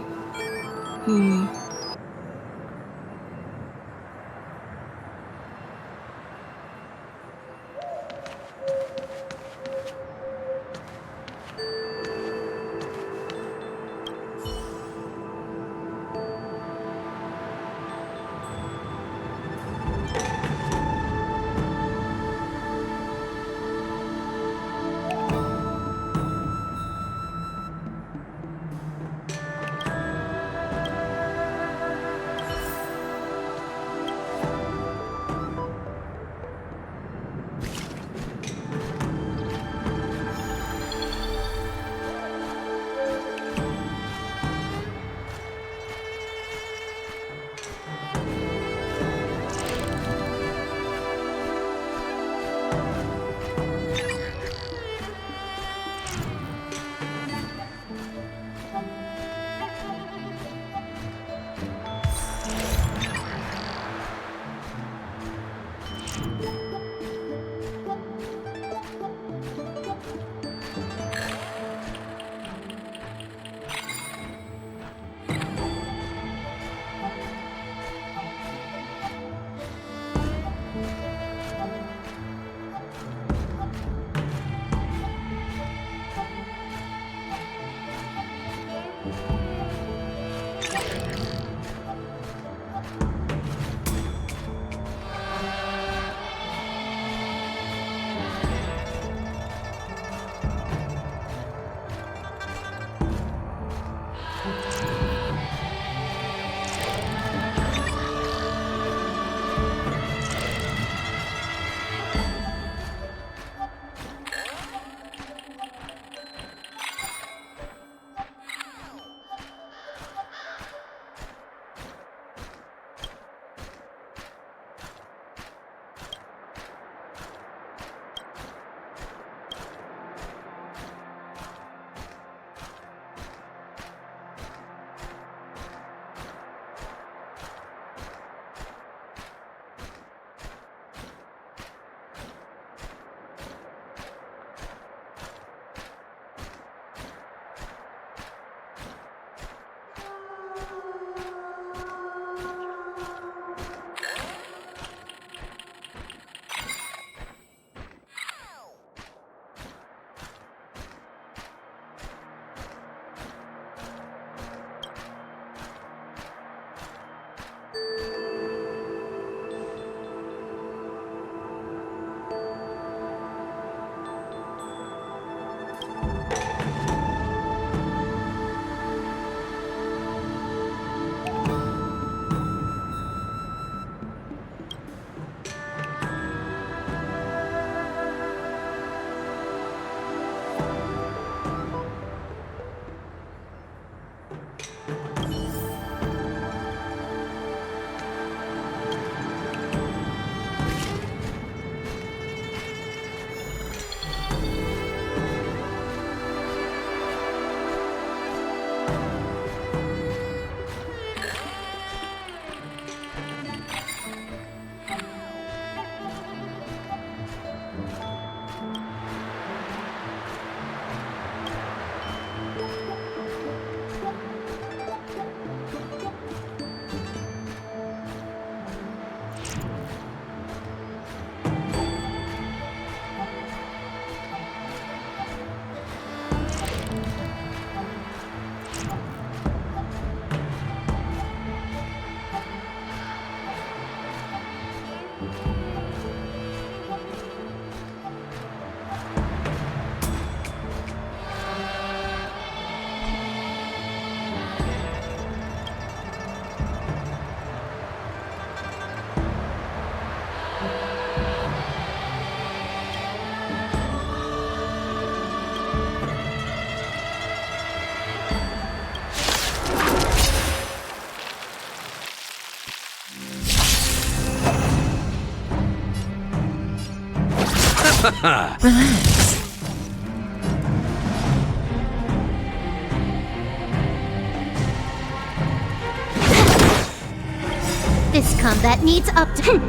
This combat needs up to...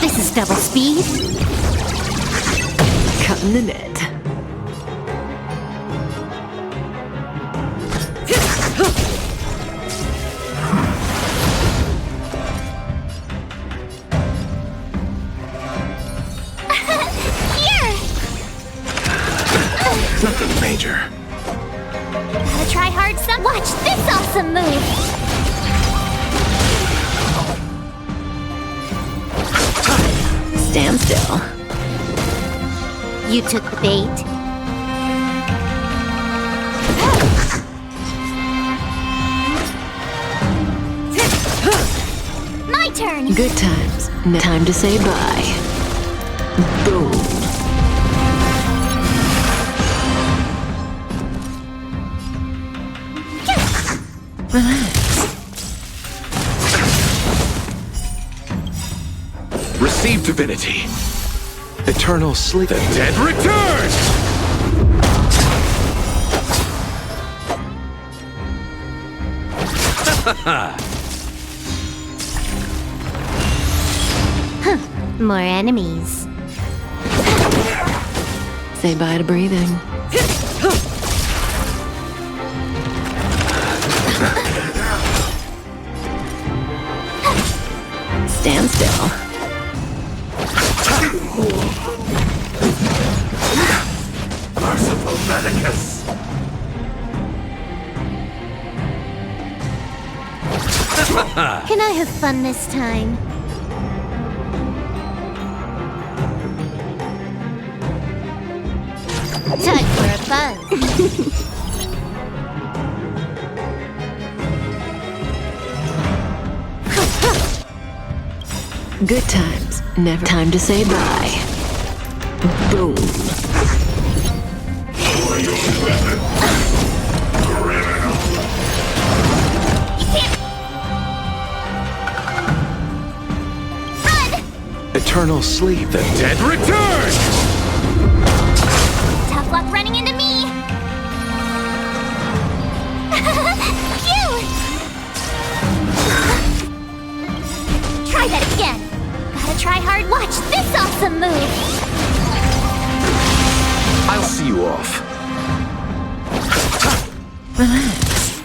This is double speed. Cutting the net. hard, son. Watch this awesome move. Stand still. You took the bait. My turn. Good times. Time to say bye. Boom. Relax. Receive divinity. Eternal sleep. The dead returns! More enemies. Say bye to breathing. Stand still. Merciful Medicus. Can I have fun this time? Time for a buzz. Good times. Never time to say bye. Boom. Eternal sleep. The dead returns! Tough luck running into me. Phew! Try that again. Gotta try hard. Watch this awesome move. I'll see you off. Relax.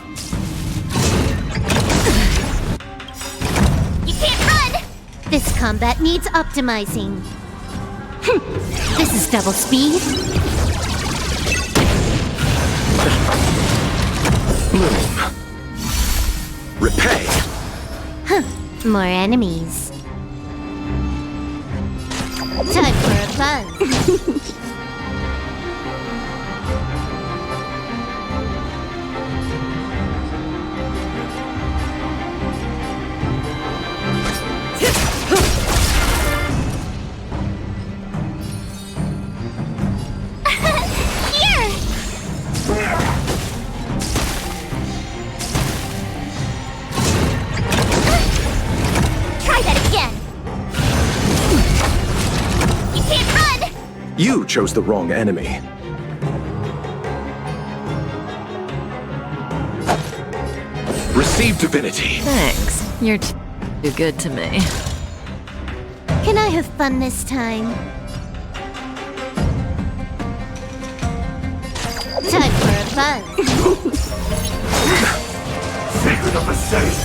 You can't run! This combat needs optimizing. This is double speed. Bloom. Repay. More enemies. Time for a buzz. You chose the wrong enemy. Receive divinity. Thanks. You're too good to me. Can I have fun this time? Time for a buzz. Secret of the safe.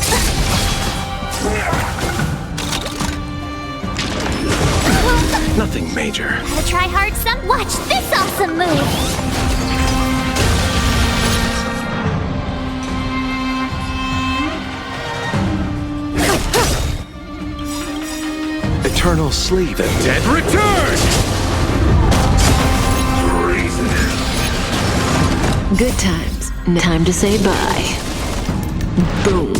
Nothing major. Gotta try hard, son. Watch this awesome move. Eternal sleep. The dead return! Good times. Time to say bye. Boom.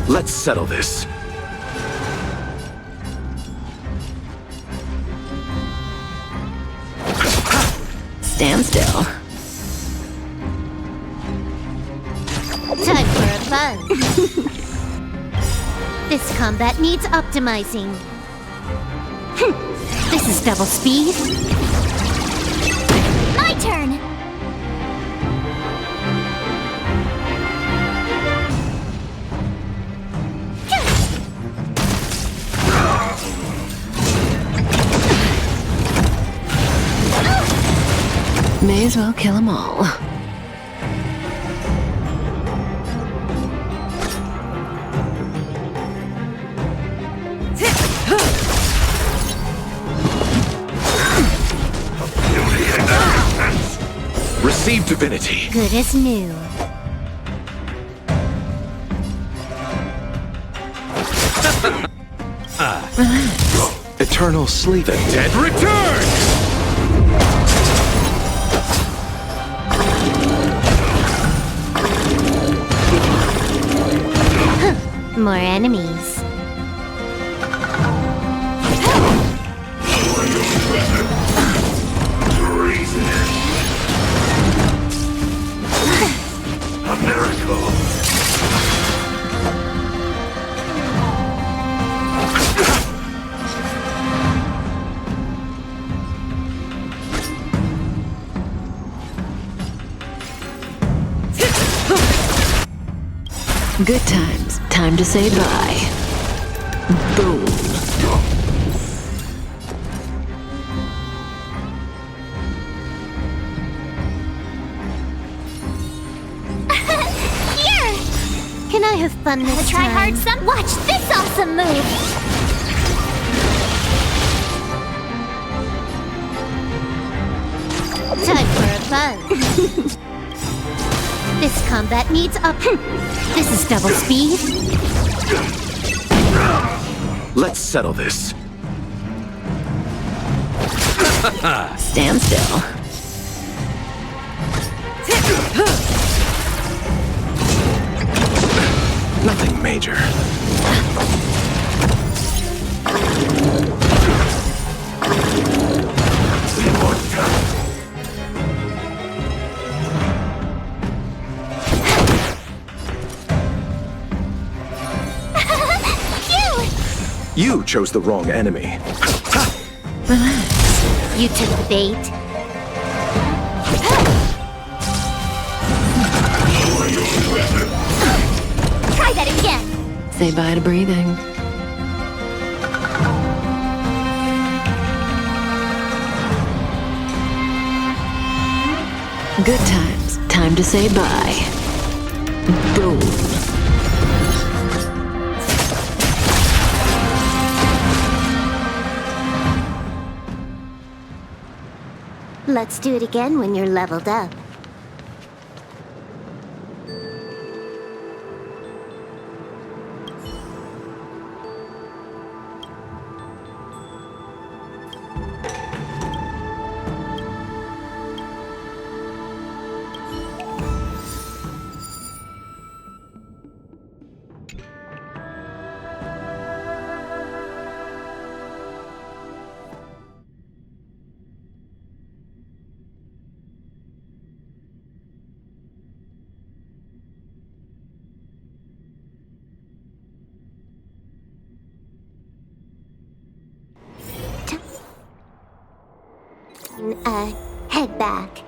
Let's settle this. Stand still. Time for a buzz. This combat needs optimizing. This is double speed. My turn! May as well kill them all. Receive divinity. Good as new. Eternal sleep. The dead return! More enemies. A miracle. Good times. Time to say bye. Boom. Here! Can I have fun this Try time? hard some. Watch this awesome move! Time for a buzz. This combat needs up. This is double speed. Let's settle this. Stand still. Nothing major. You chose the wrong enemy. Relax. You took the bait. Try that again! Say bye to breathing. Good times. Time to say bye. Boom. Let's do it again when you're leveled up. Head back.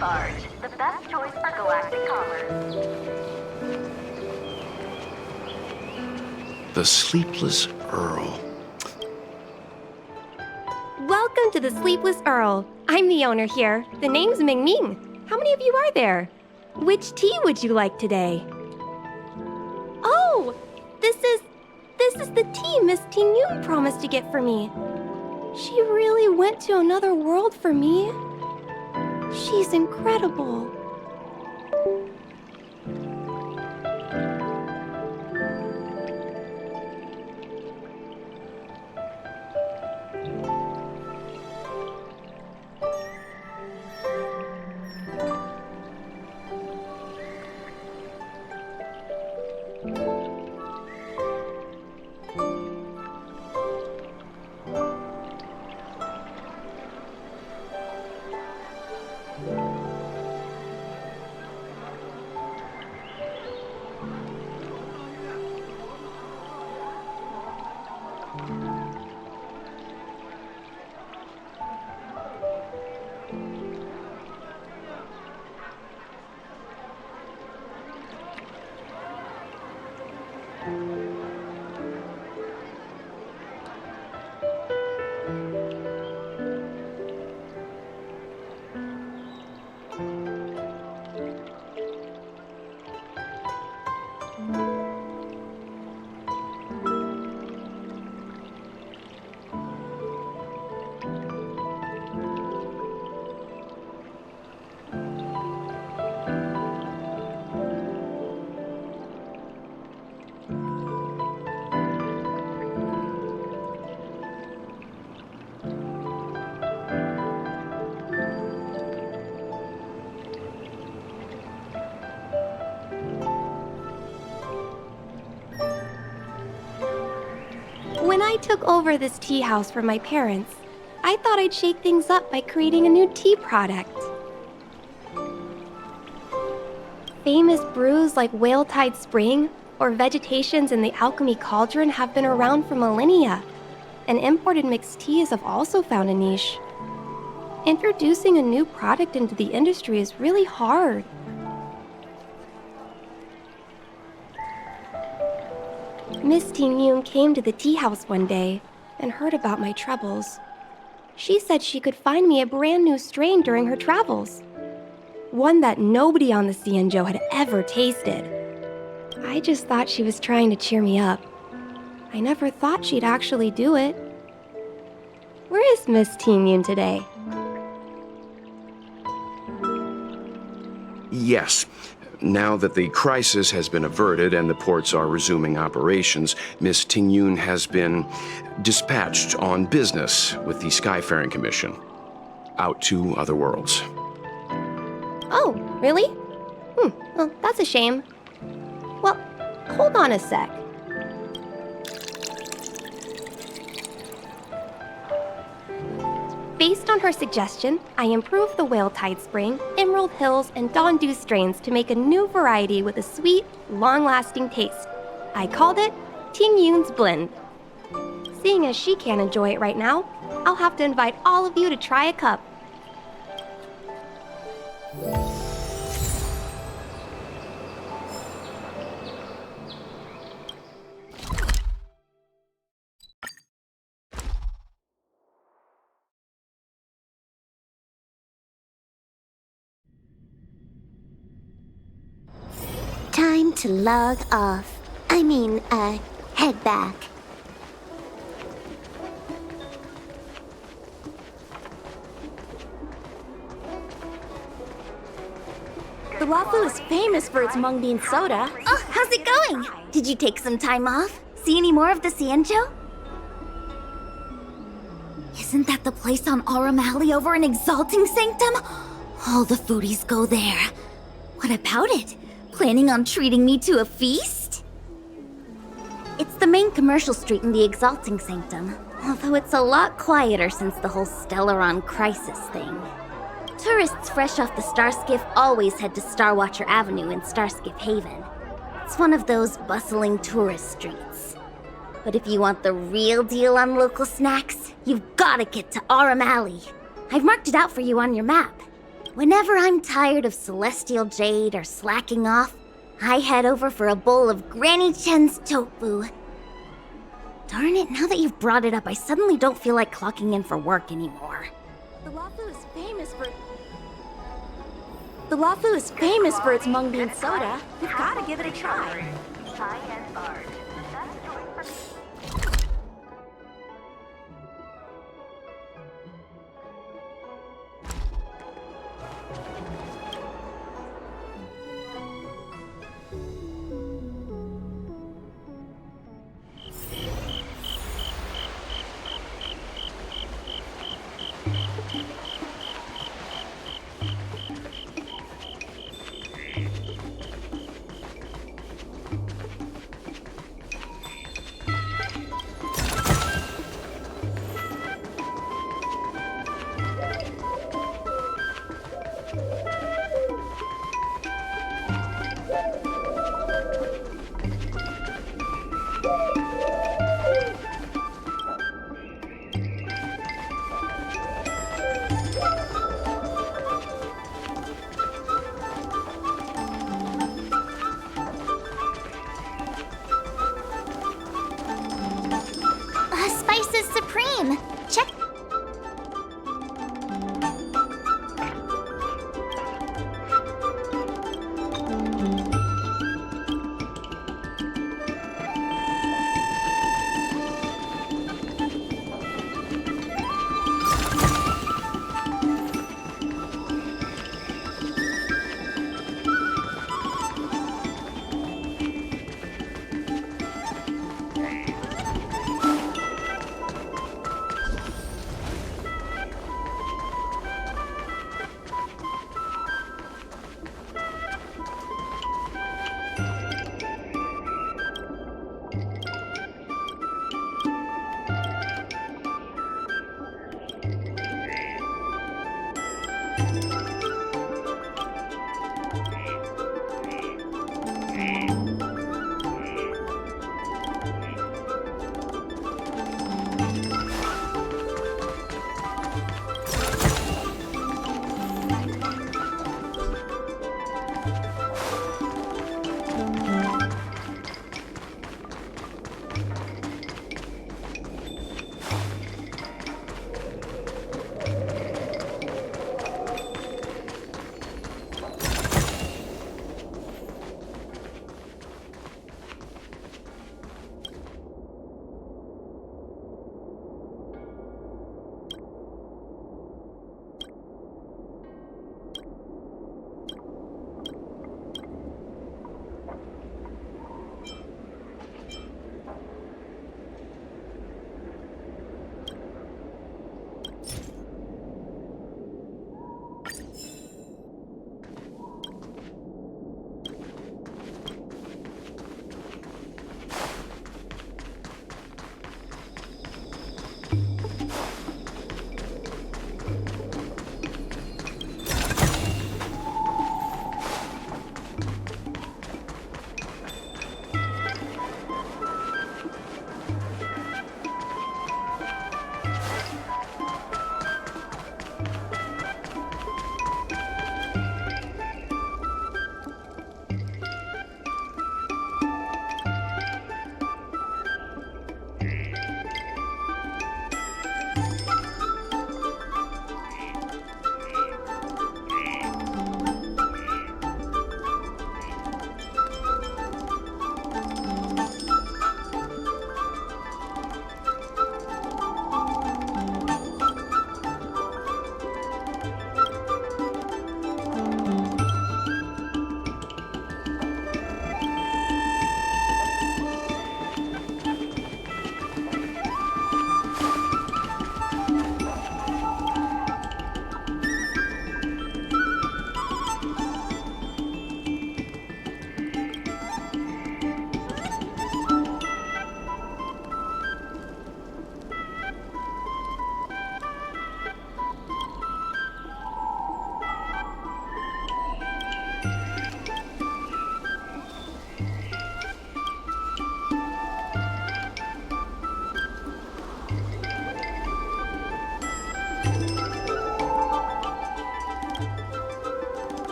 Barge, the best choice for galactic commerce. The Sleepless Earl. Welcome to the Sleepless Earl. I'm the owner here. The name's Ming Ming. How many of you are there? Which tea would you like today? Oh, this This is the tea Miss Tingyun promised to get for me. She really went to another world for me. She's incredible. When I took over this tea house from my parents, I thought I'd shake things up by creating a new tea product. Famous brews like Whale Tide Spring or vegetations in the Alchemy Cauldron have been around for millennia, and imported mixed teas have also found a niche. Introducing a new product into the industry is really hard. Miss Tingyun came to the tea house one day and heard about my troubles. She said she could find me a brand new strain during her travels. One that nobody on the Xianzhou had ever tasted. I just thought she was trying to cheer me up. I never thought she'd actually do it. Where is Miss Tingyun today? Yes. Now that the crisis has been averted and the ports are resuming operations, Miss Tingyun has been dispatched on business with the Skyfaring Commission, out to other worlds. Oh, really? Well, that's a shame. Well, hold on a sec. Based on her suggestion, I improved the Whale Tide Spring, Emerald Hills, and Dawn Dew strains to make a new variety with a sweet, long-lasting taste. I called it Tingyun's Blend. Seeing as she can't enjoy it right now, I'll have to invite all of you to try a cup. Time to log off. Head back. The Wafu is famous for its mung bean soda. Oh, how's it going? Did you take some time off? See any more of the Xianzhou? Isn't that the place on Aurum Alley over in Exalting Sanctum? All the foodies go there. What about it? Planning on treating me to a feast? It's the main commercial street in the Exalting Sanctum, although it's a lot quieter since the whole Stellaron crisis thing. Tourists fresh off the Starskiff always head to Starwatcher Avenue in Starskiff Haven. It's one of those bustling tourist streets. But if you want the real deal on local snacks, you've gotta get to Aurum Alley. I've marked it out for you on your map. Whenever I'm tired of Celestial Jade or slacking off, I head over for a bowl of Granny Chen's tofu. Darn it, now that you've brought it up, I suddenly don't feel like clocking in for work anymore. The Wafu is famous for its mung bean soda. You've got to give it a try.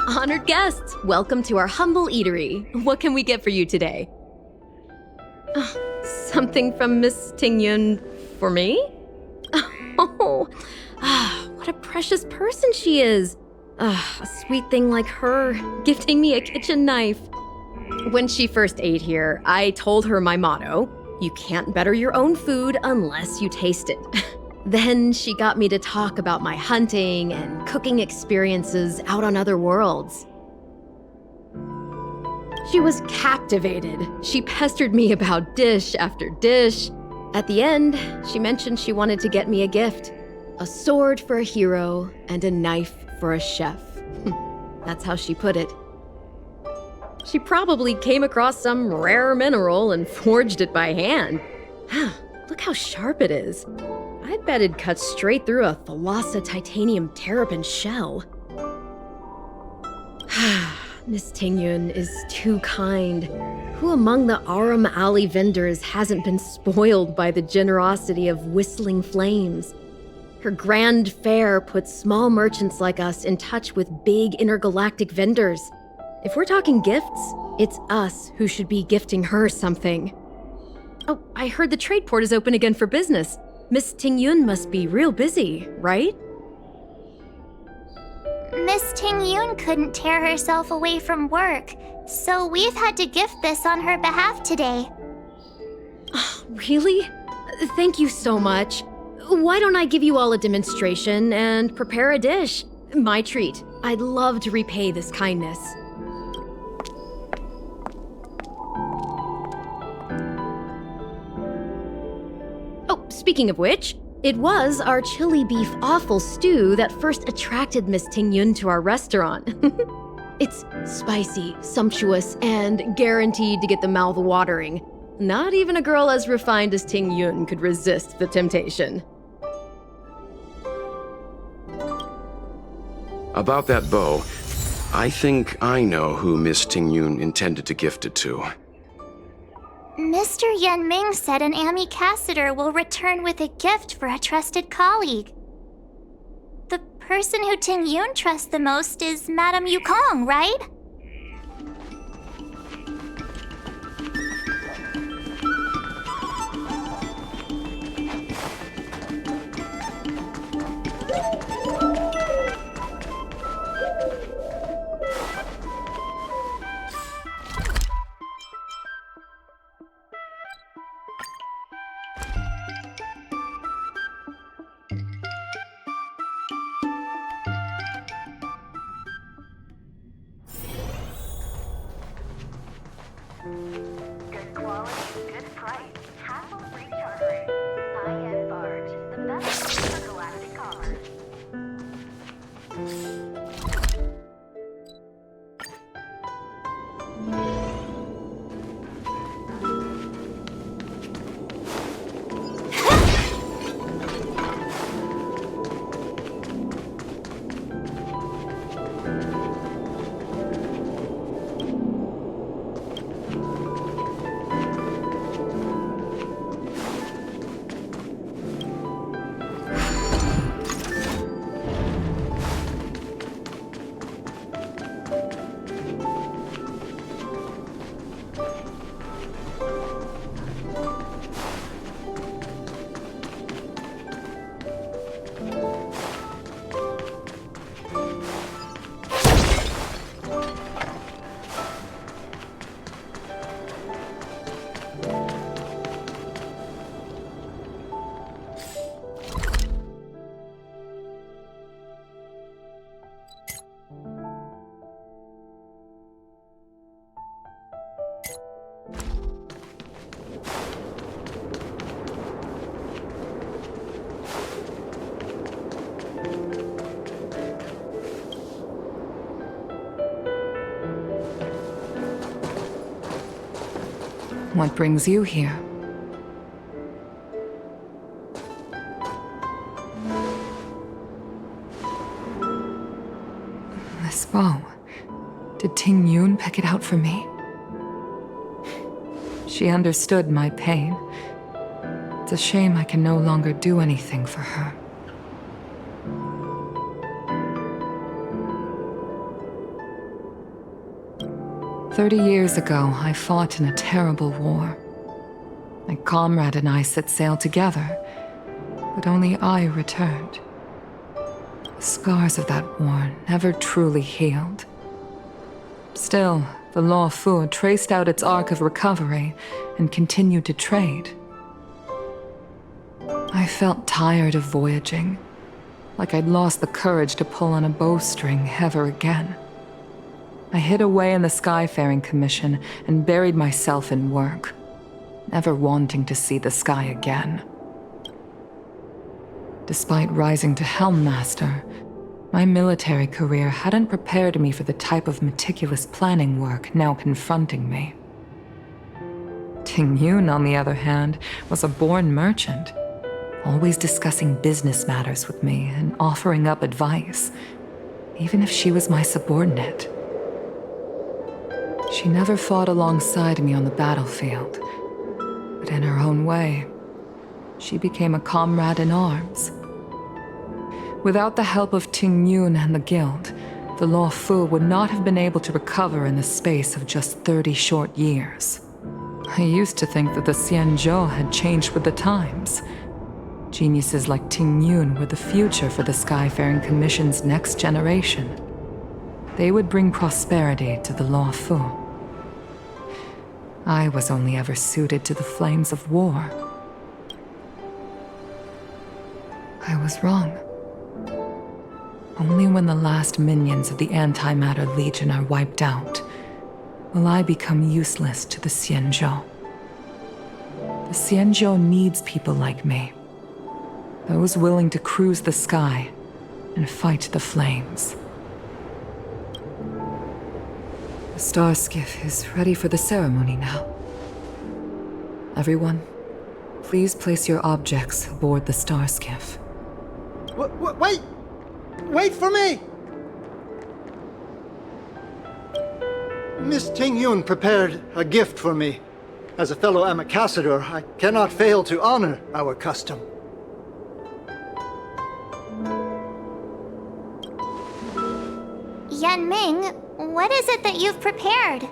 Honored guests, welcome to our humble eatery. What can we get for you today? Something from Miss Tingyun for me? Oh, what a precious person she is. A sweet thing like her, gifting me a kitchen knife. When she first ate here, I told her my motto, you can't better your own food unless you taste it. Then she got me to talk about my hunting and cooking experiences out on other worlds. She was captivated. She pestered me about dish after dish. At the end, she mentioned she wanted to get me a gift. A sword for a hero and a knife for a chef. That's how she put it. She probably came across some rare mineral and forged it by hand. Look how sharp it is. I bet it'd cut straight through a Thalassa titanium terrapin shell. Miss Tingyun is too kind. Who among the Aram Alley vendors hasn't been spoiled by the generosity of Whistling Flames? Her grand fare puts small merchants like us in touch with big intergalactic vendors. If we're talking gifts, it's us who should be gifting her something. Oh, I heard the trade port is open again for business. Miss Tingyun must be real busy, right? Miss Tingyun couldn't tear herself away from work, so we've had to gift this on her behalf today. Really? Thank you so much. Why don't I give you all a demonstration and prepare a dish? My treat. I'd love to repay this kindness. Oh, speaking of which, it was our chili beef offal stew that first attracted Miss Tingyun to our restaurant. It's spicy, sumptuous, and guaranteed to get the mouth watering. Not even a girl as refined as Tingyun could resist the temptation. About that bow, I think I know who Miss Tingyun intended to gift it to. Mr. Yan Ming said an ambassador will return with a gift for a trusted colleague. The person who Tingyun trusts the most is Madame Yukong, right? What brings you here? This bow. Did Ting Yun pick it out for me? She understood my pain. It's a shame I can no longer do anything for her. "30 years ago, I fought in a terrible war. My comrade and I set sail together, but only I returned. The scars of that war never truly healed. Still, the Law Fu traced out its arc of recovery and continued to trade. I felt tired of voyaging, like I'd lost the courage to pull on a bowstring ever again. I hid away in the Skyfaring Commission and buried myself in work, never wanting to see the sky again. Despite rising to Helm Master, my military career hadn't prepared me for the type of meticulous planning work now confronting me. Ting Yun, on the other hand, was a born merchant, always discussing business matters with me and offering up advice, even if she was my subordinate. She never fought alongside me on the battlefield, but in her own way, she became a comrade in arms. Without the help of Ting Yun and the Guild, the Law Fu would not have been able to recover in the space of just 30 short years. I used to think that the Xianzhou had changed with the times. Geniuses like Ting Yun were the future for the Skyfaring Commission's next generation. They would bring prosperity to the Law Fu. I was only ever suited to the flames of war. I was wrong. Only when the last minions of the Antimatter Legion are wiped out will I become useless to the Xianzhou. The Xianzhou needs people like me. Those willing to cruise the sky and fight the flames. The star skiff is ready for the ceremony now. Everyone, please place your objects aboard the star skiff. Wait! Wait for me! Miss Ting Yun prepared a gift for me. As a fellow ambassador, I cannot fail to honor our custom. Yan Ming, what is it that you've prepared?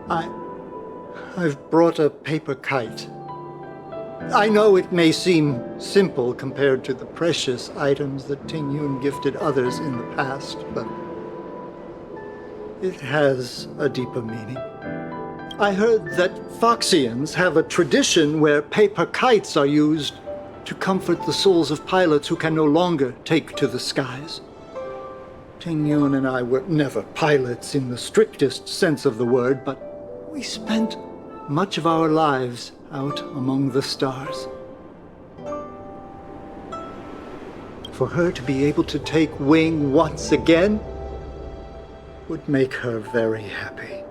I've brought a paper kite. I know it may seem simple compared to the precious items that Ting Yun gifted others in the past, but it has a deeper meaning. I heard that Foxians have a tradition where paper kites are used to comfort the souls of pilots who can no longer take to the skies. Ting Yun and I were never pilots in the strictest sense of the word, but we spent much of our lives out among the stars. For her to be able to take wing once again would make her very happy.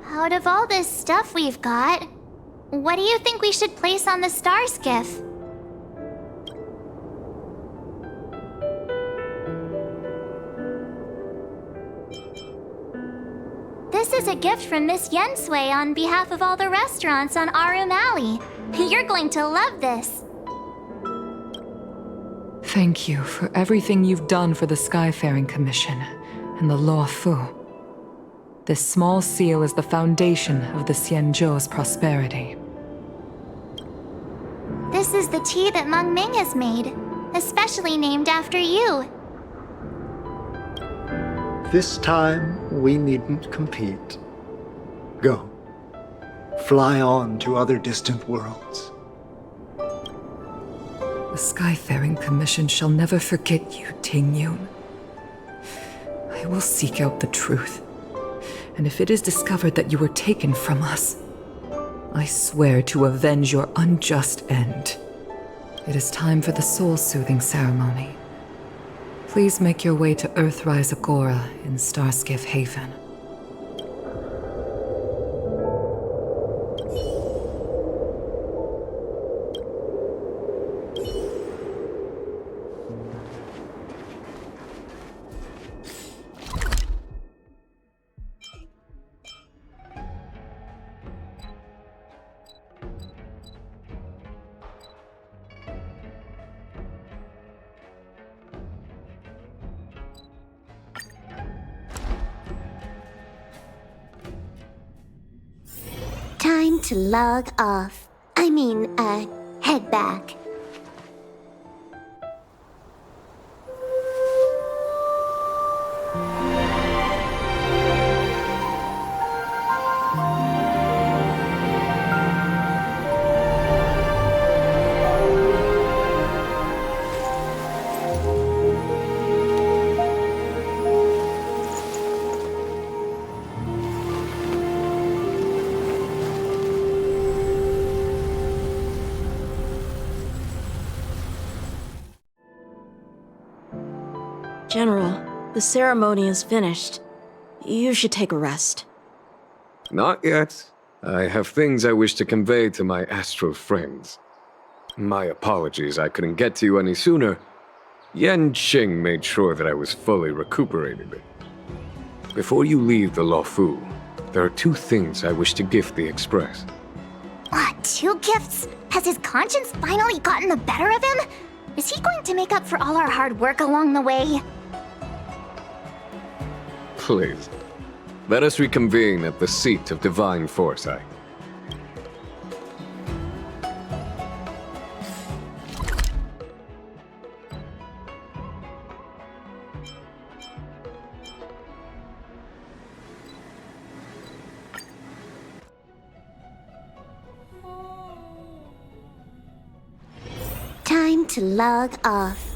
Out of all this stuff we've got, what do you think we should place on the star skiff? This is a gift from Miss Yensui on behalf of all the restaurants on Arum Alley. You're going to love this. Thank you for everything you've done for the Skyfaring Commission and the Law Fu. This small seal is the foundation of the Xianzhou's prosperity. This is the tea that Meng Ming has made, especially named after you. This time, we needn't compete. Go. Fly on to other distant worlds. The Skyfaring Commission shall never forget you, Ting Yun. I will seek out the truth. And if it is discovered that you were taken from us, I swear to avenge your unjust end. It is time for the soul-soothing ceremony. Please make your way to Earthrise Agora in Starskiff Haven. Time to log off. Head back. General, the ceremony is finished. You should take a rest. Not yet. I have things I wish to convey to my astral friends. My apologies I couldn't get to you any sooner. Yen Qing made sure that I was fully recuperated. Before you leave the Luofu, there are 2 things I wish to gift the Express. What, 2 gifts? Has his conscience finally gotten the better of him? Is he going to make up for all our hard work along the way? Please, let us reconvene at the seat of divine foresight. Time to log off.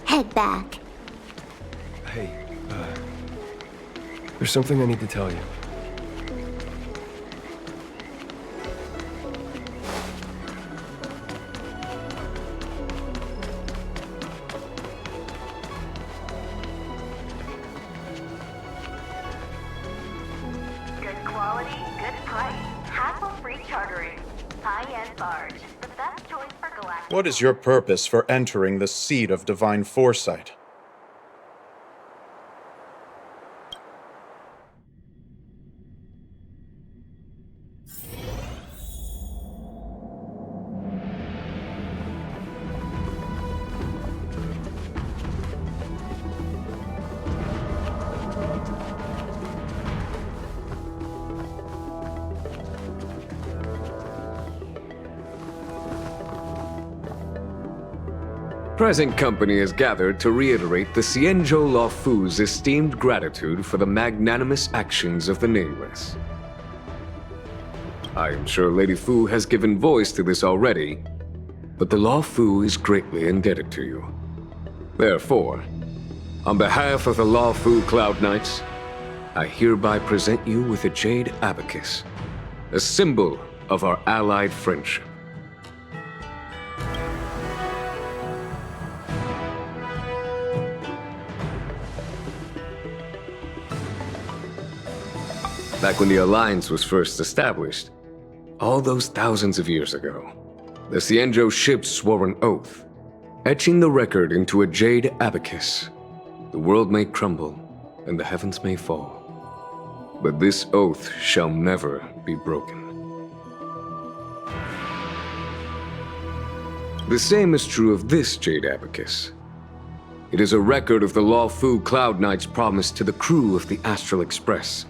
Head back. Hey, there's something I need to tell you. Good quality, good price. Hassle-free chartering. High-end barge. The best choice for galactic. What is your purpose for entering the seat of divine foresight? Present company is gathered to reiterate the Xianzhou Luofu's esteemed gratitude for the magnanimous actions of the Nameless. I am sure Lady Fu has given voice to this already, but the Luofu is greatly indebted to you. Therefore, on behalf of the Luofu Cloud Knights, I hereby present you with a Jade Abacus, a symbol of our allied friendship. Back when the Alliance was first established, all those thousands of years ago, the Xianzhou ships swore an oath, etching the record into a Jade Abacus. The world may crumble, and the heavens may fall, but this oath shall never be broken. The same is true of this Jade Abacus. It is a record of the Luofu Cloud Knight's promise to the crew of the Astral Express.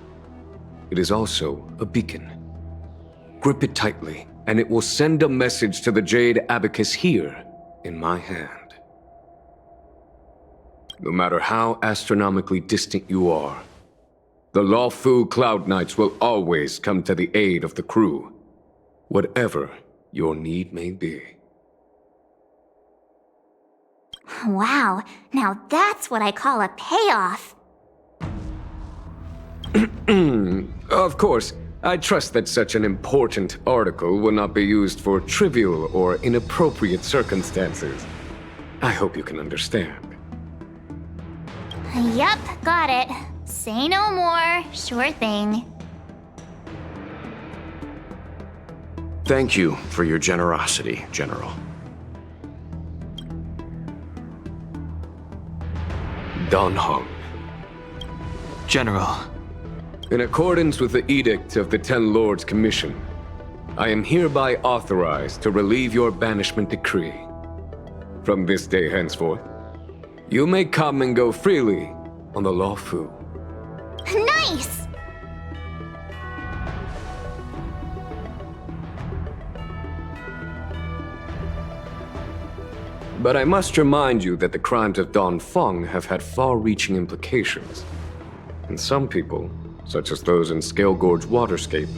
It is also a beacon. Grip it tightly, and it will send a message to the Jade Abacus here, in my hand. No matter how astronomically distant you are, the Luofu Cloud Knights will always come to the aid of the crew, whatever your need may be. Wow, now that's what I call a payoff. Of course, I trust that such an important article will not be used for trivial or inappropriate circumstances. I hope you can understand. Yep, got it. Say no more. Sure thing. Thank you for your generosity, General. Dan Heng. General. In accordance with the Edict of the Ten Lords Commission, I am hereby authorized to relieve your banishment decree. From this day henceforth, you may come and go freely on the Luofu. Nice! But I must remind you that the crimes of Dongfeng have had far-reaching implications. And some people, such as those in Scale Gorge Waterscape,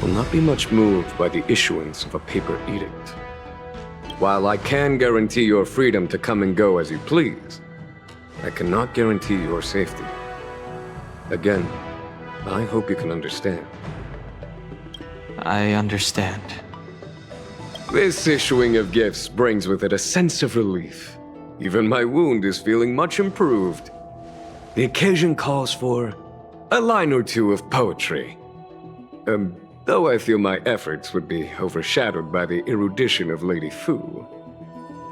will not be much moved by the issuance of a paper edict. While I can guarantee your freedom to come and go as you please, I cannot guarantee your safety. Again, I hope you can understand. I understand. This issuing of gifts brings with it a sense of relief. Even my wound is feeling much improved. The occasion calls for a line or two of poetry. Though I feel my efforts would be overshadowed by the erudition of Lady Fu.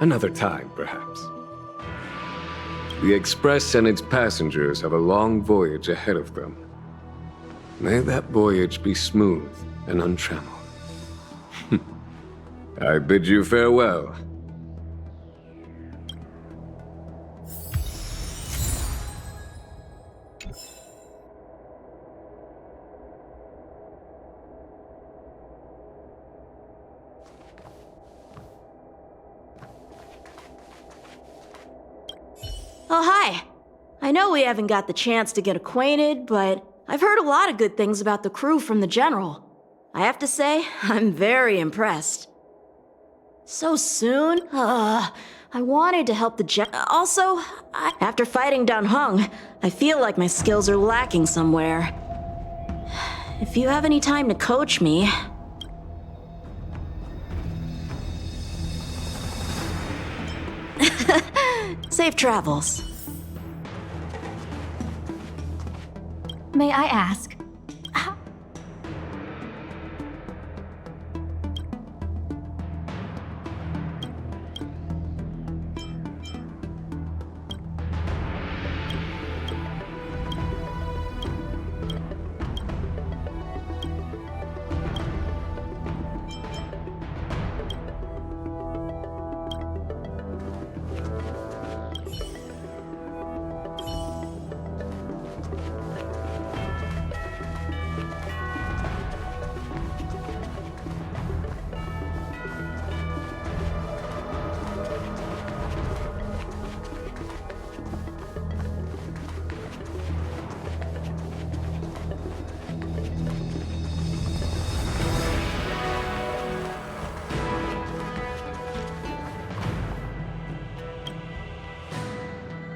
Another time, perhaps. The Express and its passengers have a long voyage ahead of them. May that voyage be smooth and untrammeled. I bid you farewell. Oh, hi. I know we haven't got the chance to get acquainted, but I've heard a lot of good things about the crew from the General. I have to say, I'm very impressed. So soon? I wanted to help the Also, after fighting Dan Heng, I feel like my skills are lacking somewhere. If you have any time to coach me... Safe travels. May I ask,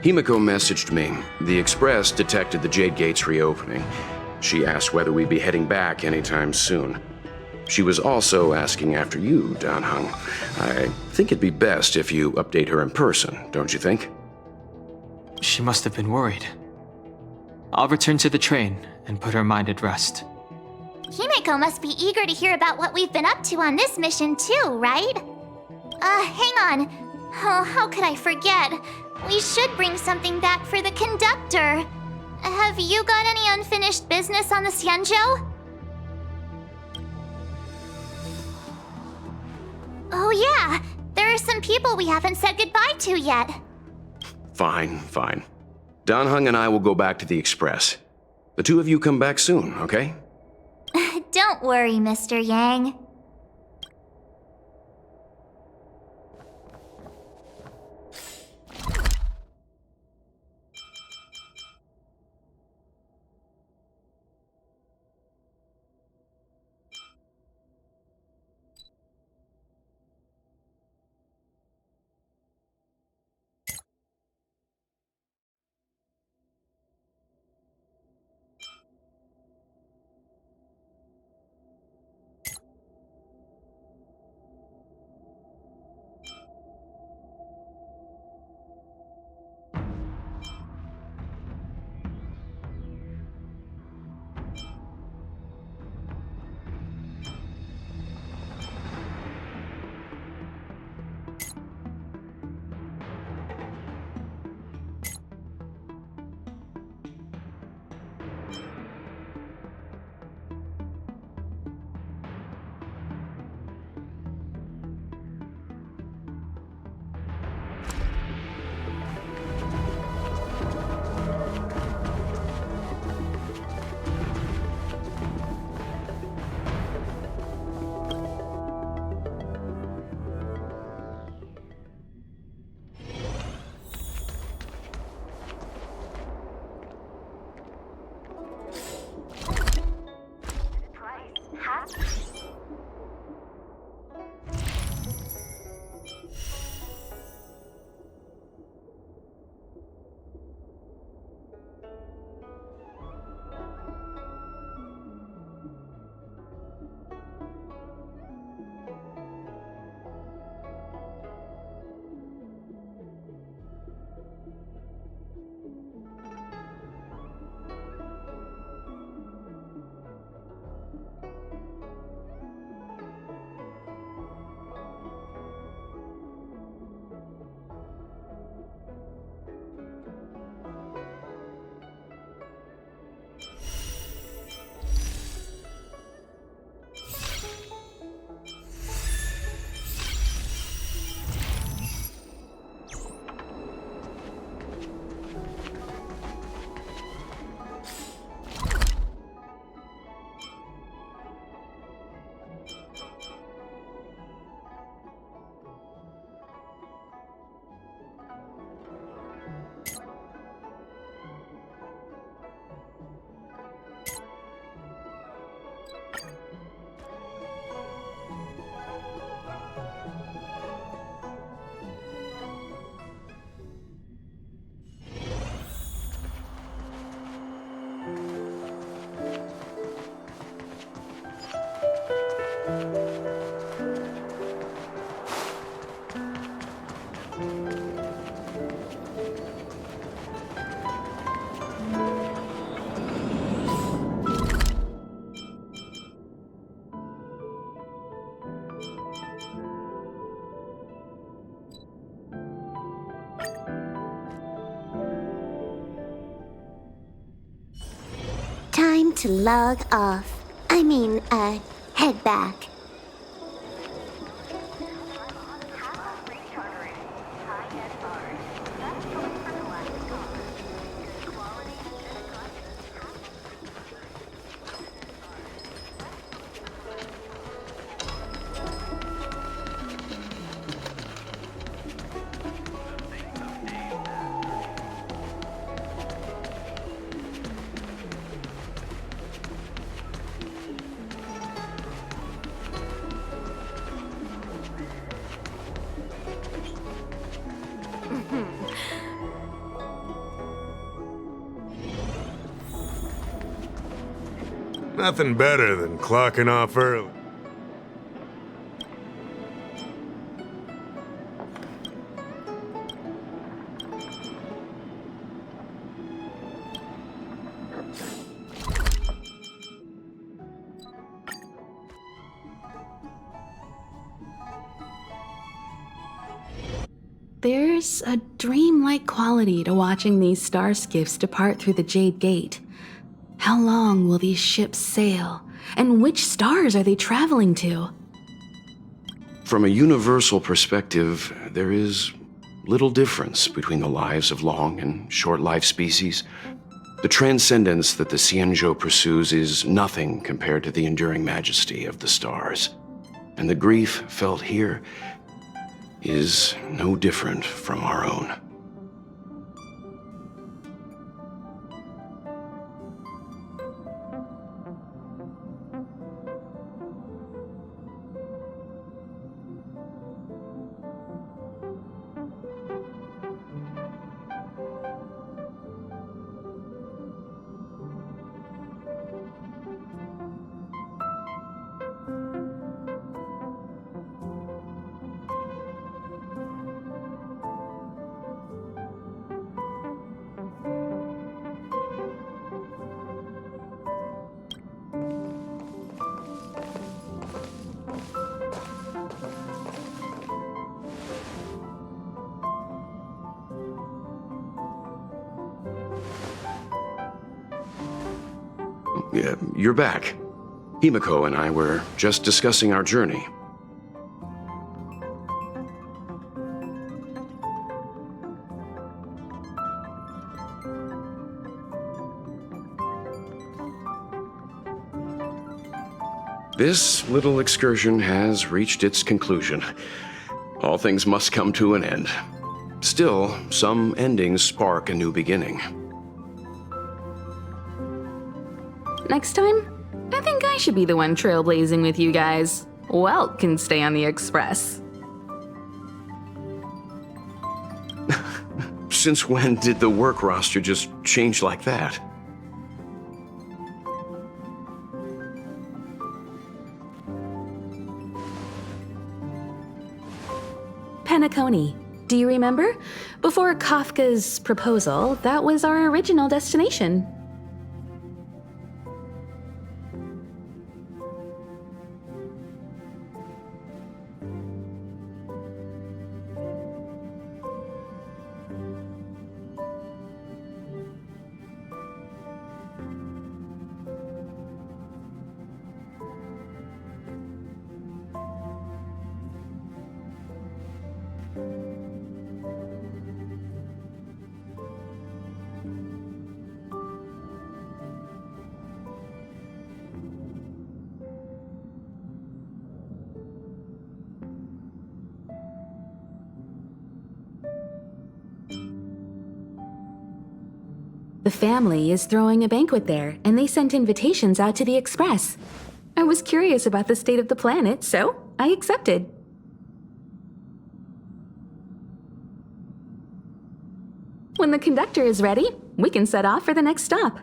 Himiko messaged me. The Express detected the Jade Gates reopening. She asked whether we'd be heading back anytime soon. She was also asking after you, Dan Heng. I think it'd be best if you update her in person, don't you think? She must have been worried. I'll return to the train and put her mind at rest. Himeko must be eager to hear about what we've been up to on this mission too, right? Hang on. Oh, how could I forget? We should bring something back for the conductor. Have you got any unfinished business on the Xianzhou? Oh yeah, there are some people we haven't said goodbye to yet. Fine, fine. Dan Heng and I will go back to the Express. The two of you come back soon, okay? Don't worry, Mr. Yang. time to log off. Head back. Nothing better than clocking off early. There's a dreamlike quality to watching these star skiffs depart through the Jade Gate. How long will these ships sail? And which stars are they traveling to? From a universal perspective, there is little difference between the lives of long and short-lived species. The transcendence that the Xianzhou pursues is nothing compared to the enduring majesty of the stars. And the grief felt here is no different from our own. You're back. Himiko and I were just discussing our journey. This little excursion has reached its conclusion. All things must come to an end. Still, some endings spark a new beginning. Next time, I think I should be the one trailblazing with you guys. Welt can stay on the Express. Since when did the work roster just change like that? Penacony. Do you remember? Before Kafka's proposal, that was our original destination. The family is throwing a banquet there, and they sent invitations out to the Express. I was curious about the state of the planet, so I accepted. When the conductor is ready, we can set off for the next stop.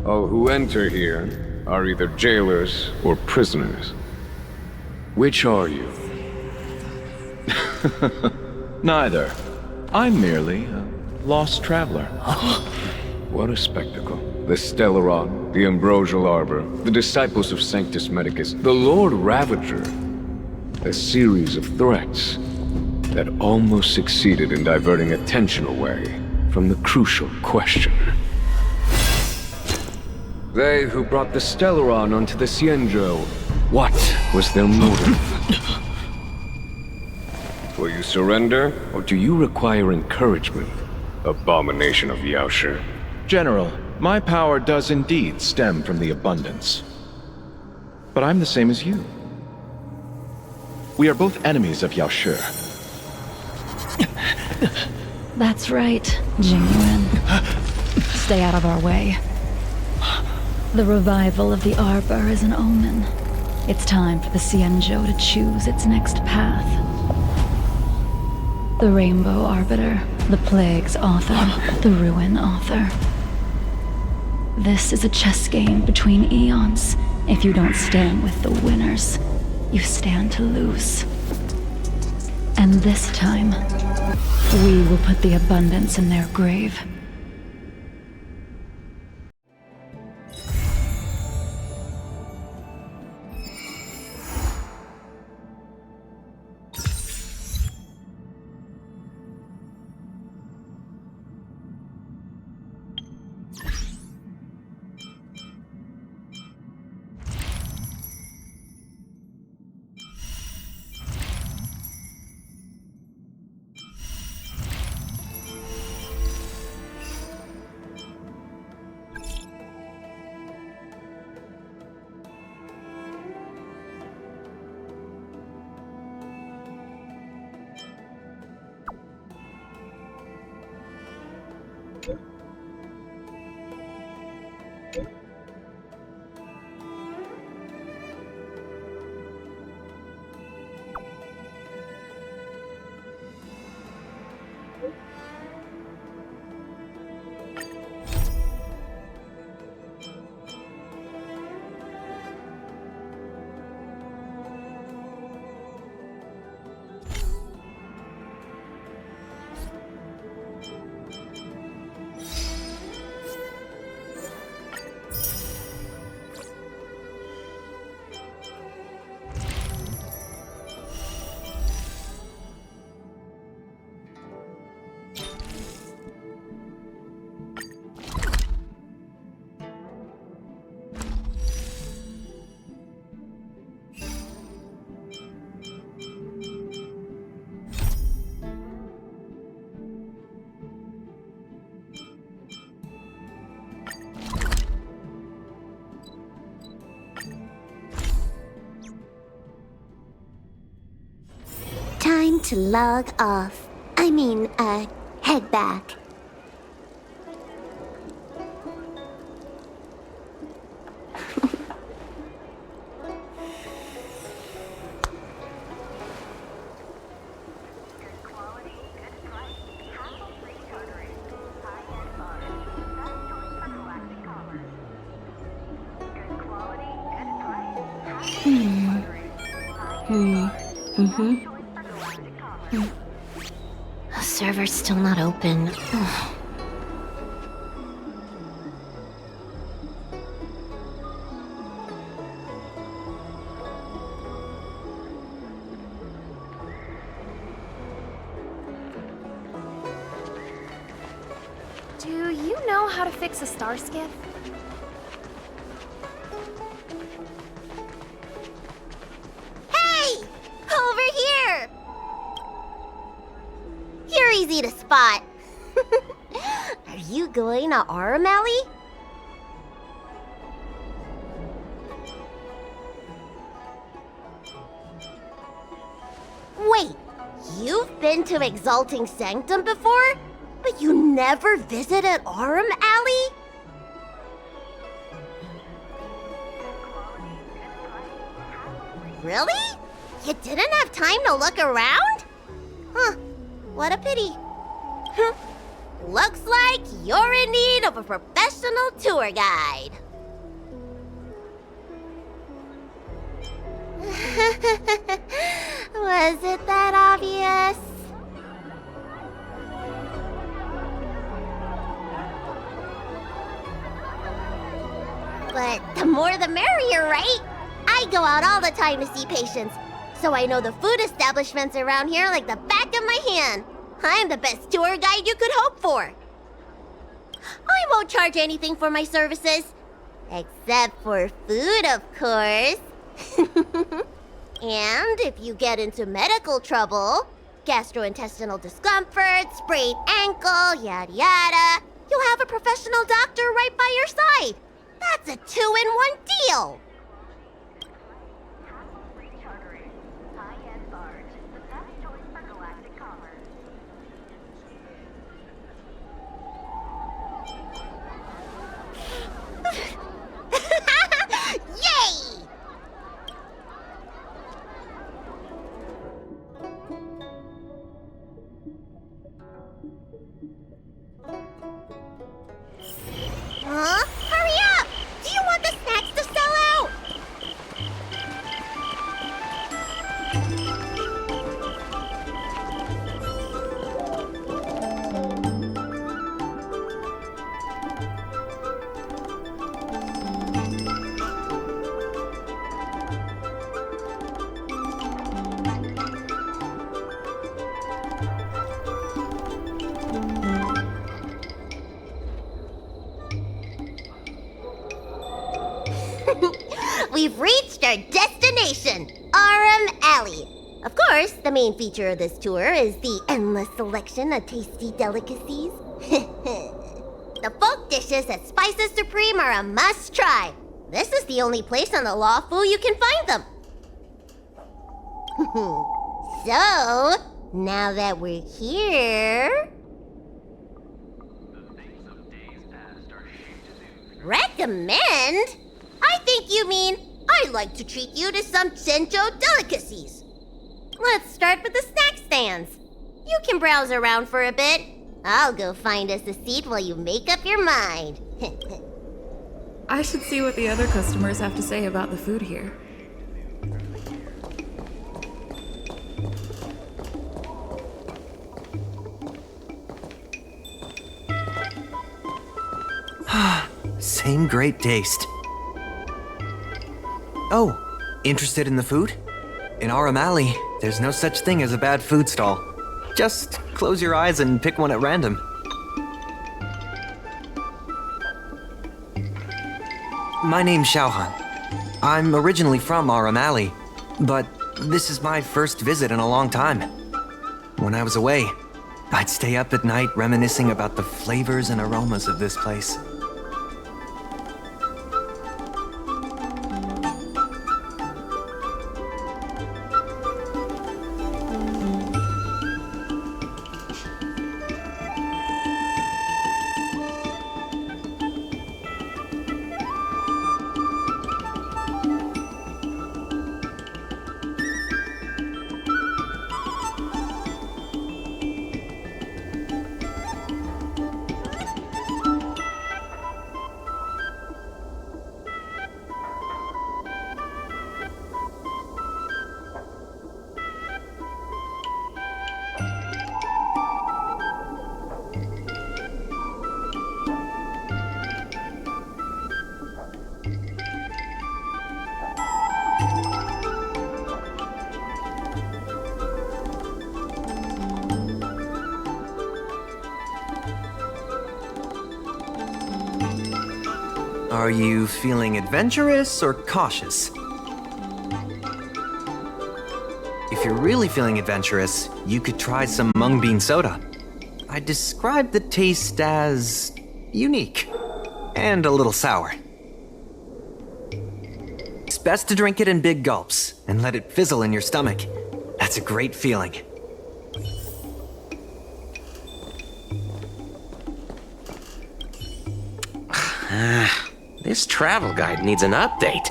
All who enter here are either jailers or prisoners. Which are you? Neither. I'm merely a lost traveler. What a spectacle. The Stellaron, the Ambrosial Arbor, the disciples of Sanctus Medicus, the Lord Ravager. A series of threats that almost succeeded in diverting attention away from the crucial question. They who brought the Stellaron onto the Cienjo, what was their motive? Will you surrender, or do you require encouragement, abomination of Yaoshi? General, my power does indeed stem from the abundance. But I'm the same as you. We are both enemies of Yaoshi. That's right, Jingyuan. Stay out of our way. The revival of the Arbor is an omen. It's time for the Cienjo to choose its next path. The Rainbow Arbiter, the Plague's author, the Ruin author. This is a chess game between eons. If you don't stand with the winners, you stand to lose. And this time, we will put the abundance in their grave. Time to log off. Head back. The server's still not open. Do you know how to fix a star skiff? Hey! Over here! You're easy to spot. Are you going to Aurum Alley? Wait, you've been to Exalting Sanctum before? But you never visited Aurum Alley? Really? You didn't have time to look around? Huh, what a pity. Looks like you're in need of a professional tour guide. Was it that obvious? But the more the merrier, right? I go out all the time to see patients, so I know the food establishments around here like the back of my hand. I'm the best tour guide you could hope for. I won't charge anything for my services. Except for food, of course. And if you get into medical trouble, gastrointestinal discomfort, sprained ankle, yada yada, you'll have a professional doctor right by your side. That's a 2-in-1 deal. High-end barge, the best choice for galactic commerce. Yay! Huh? Hurry up! Do you want the snacks to sell out? We've reached our destination, Aram Alley. Of course, the main feature of this tour is the endless selection of tasty delicacies. The folk dishes at Spices Supreme are a must-try. This is the only place on the Lawfu you can find them. So, now that we're here... Recommend? I think you mean I'd like to treat you to some Senjo delicacies. Let's start with the snack stands. You can browse around for a bit. I'll go find us a seat while you make up your mind. I should see what the other customers have to say about the food here. Same great taste. Oh, interested in the food? In Aram Alley, there's no such thing as a bad food stall. Just close your eyes and pick one at random. My name's Xiaohan. I'm originally from Aram Alley, but this is my first visit in a long time. When I was away, I'd stay up at night reminiscing about the flavors and aromas of this place. Are you feeling adventurous or cautious? If you're really feeling adventurous, you could try some mung bean soda. I'd describe the taste as unique and a little sour. It's best to drink it in big gulps and let it fizzle in your stomach. That's a great feeling. This travel guide needs an update.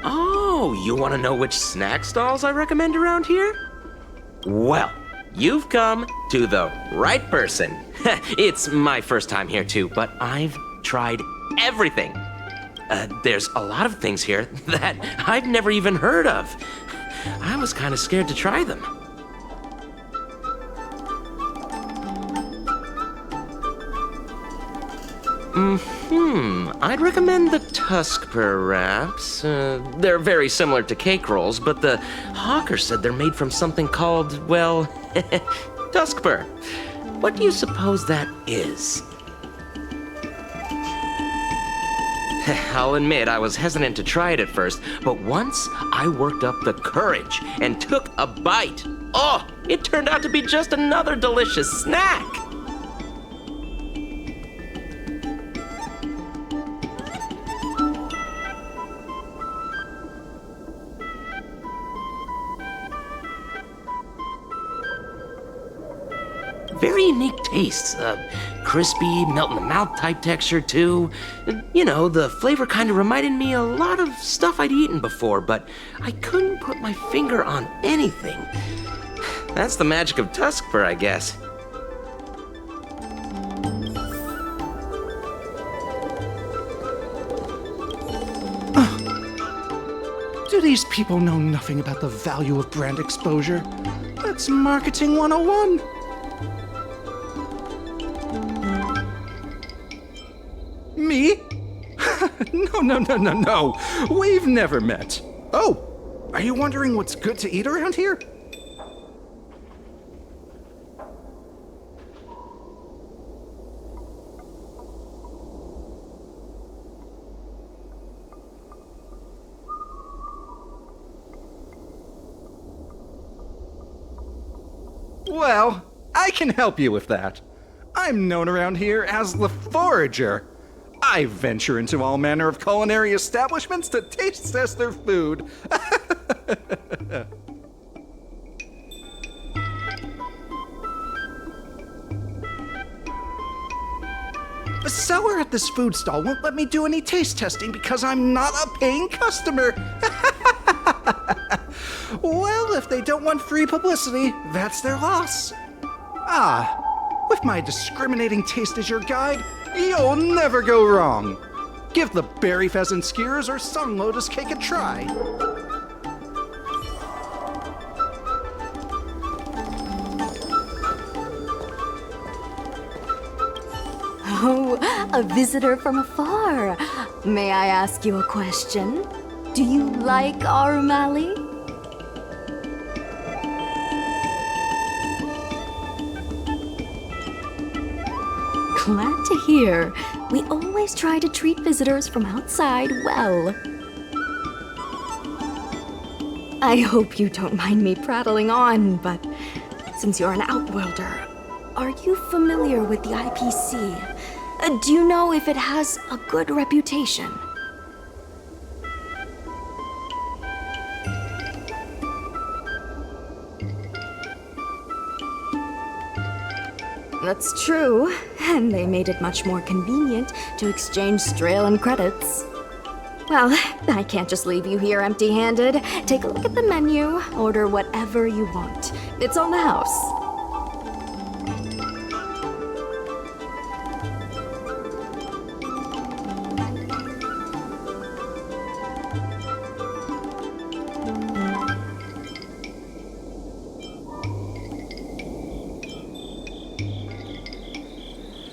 Oh, you want to know which snack stalls I recommend around here? Well, you've come to the right person. It's my first time here too, but I've tried everything. There's a lot of things here that I've never even heard of. I was kind of scared to try them. I'd recommend the tusk, perhaps. They're very similar to cake rolls, but the hawker said they're made from something called, well, tuskper. What do you suppose that is? I'll admit I was hesitant to try it at first, but once I worked up the courage and took a bite, oh, it turned out to be just another delicious snack. Very unique tastes. Crispy, melt-in-the-mouth type texture, too. You know, the flavor kind of reminded me a lot of stuff I'd eaten before, but I couldn't put my finger on anything. That's the magic of tuskper, I guess. Do these people know nothing about the value of brand exposure? That's marketing 101. Me? No. We've never met. Oh, are you wondering what's good to eat around here? Well, I can help you with that. I'm known around here as the Forager. I venture into all manner of culinary establishments to taste test their food. The seller at this food stall won't let me do any taste testing because I'm not a paying customer. Well, if they don't want free publicity, that's their loss. With my discriminating taste as your guide, you'll never go wrong. Give the berry pheasant skewers or sun lotus cake a try. Oh, a visitor from afar. May I ask you a question? Do you like our O'Malley? Glad to hear. We always try to treat visitors from outside well. I hope you don't mind me prattling on, but since you're an Outworlder, are you familiar with the IPC? Do you know if it has a good reputation? That's true, and they made it much more convenient to exchange Strelin credits. Well, I can't just leave you here empty-handed. Take a look at the menu, order whatever you want. It's on the house.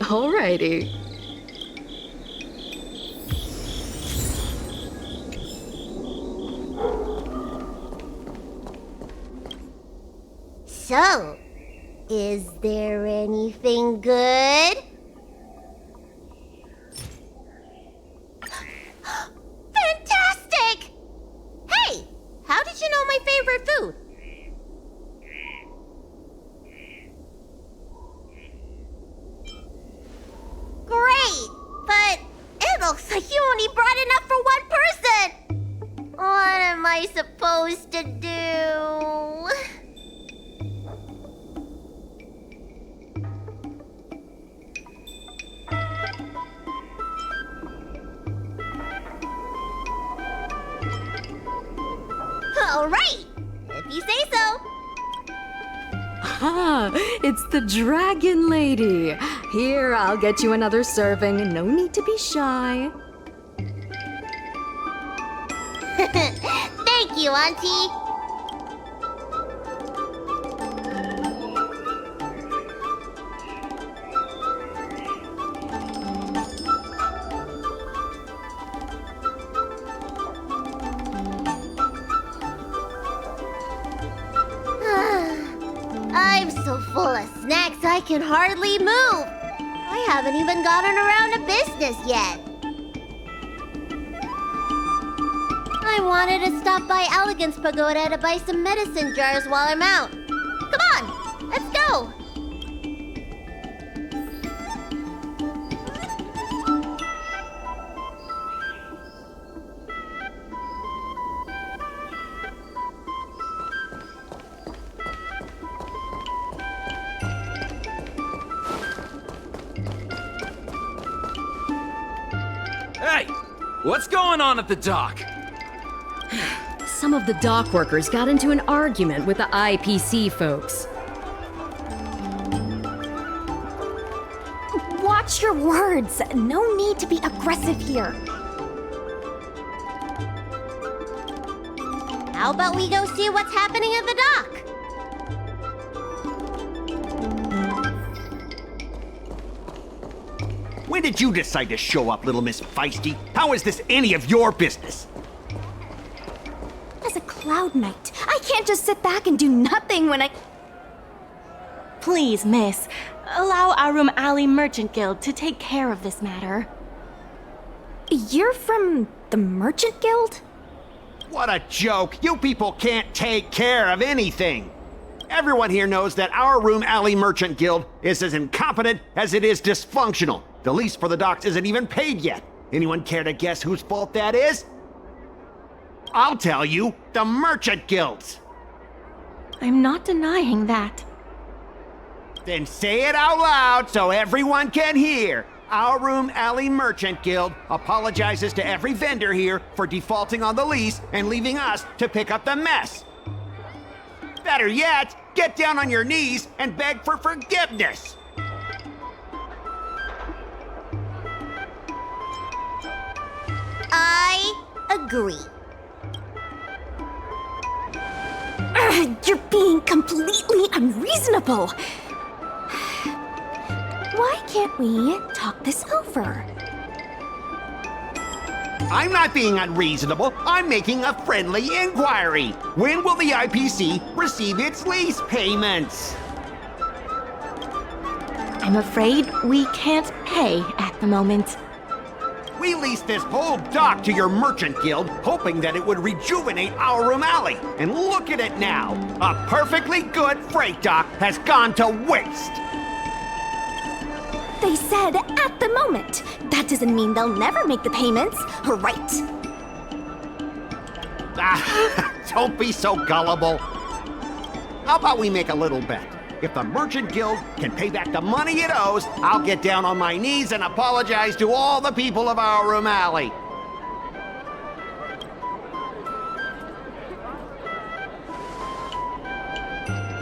Alrighty. So, is there anything good? Fantastic! Hey, how did you know my favorite food? Great, but it looks like you only brought enough for one person. What am I supposed to do? All right, if you say so. Ah, it's the Dragon Lady. Here, I'll get you another serving. No need to be shy. Thank you, Auntie. I can hardly move. I haven't even gotten around to business yet. I wanted to stop by Elegance Pagoda to buy some medicine jars while I'm out. Come on, let's go. Hey, what's going on at the dock? Some of the dock workers got into an argument with the IPC folks. Watch your words. No need to be aggressive here. How about we go see what's happening at the dock? When did you decide to show up, little Miss Feisty? How is this any of your business? As a Cloud Knight, I can't just sit back and do nothing when I... Please, miss, allow Arum Alley Merchant Guild to take care of this matter. You're from the Merchant Guild? What a joke! You people can't take care of anything! Everyone here knows that our Room Alley Merchant Guild is as incompetent as it is dysfunctional. The lease for the docks isn't even paid yet. Anyone care to guess whose fault that is? I'll tell you, the Merchant Guild's. I'm not denying that. Then say it out loud so everyone can hear. Our Room Alley Merchant Guild apologizes to every vendor here for defaulting on the lease and leaving us to pick up the mess. Better yet, get down on your knees and beg for forgiveness. I agree. You're being completely unreasonable. Why can't we talk this over? I'm not being unreasonable. I'm making a friendly inquiry. When will the IPC receive its lease payments? I'm afraid we can't pay at the moment. We leased this whole dock to your merchant guild, hoping that it would rejuvenate our Room Alley. And look at it now. A perfectly good freight dock has gone to waste. They said at the moment. That doesn't mean they'll never make the payments, right? Don't be so gullible. How about we make a little bet? If the Merchant Guild can pay back the money it owes, I'll get down on my knees and apologize to all the people of our Room Alley.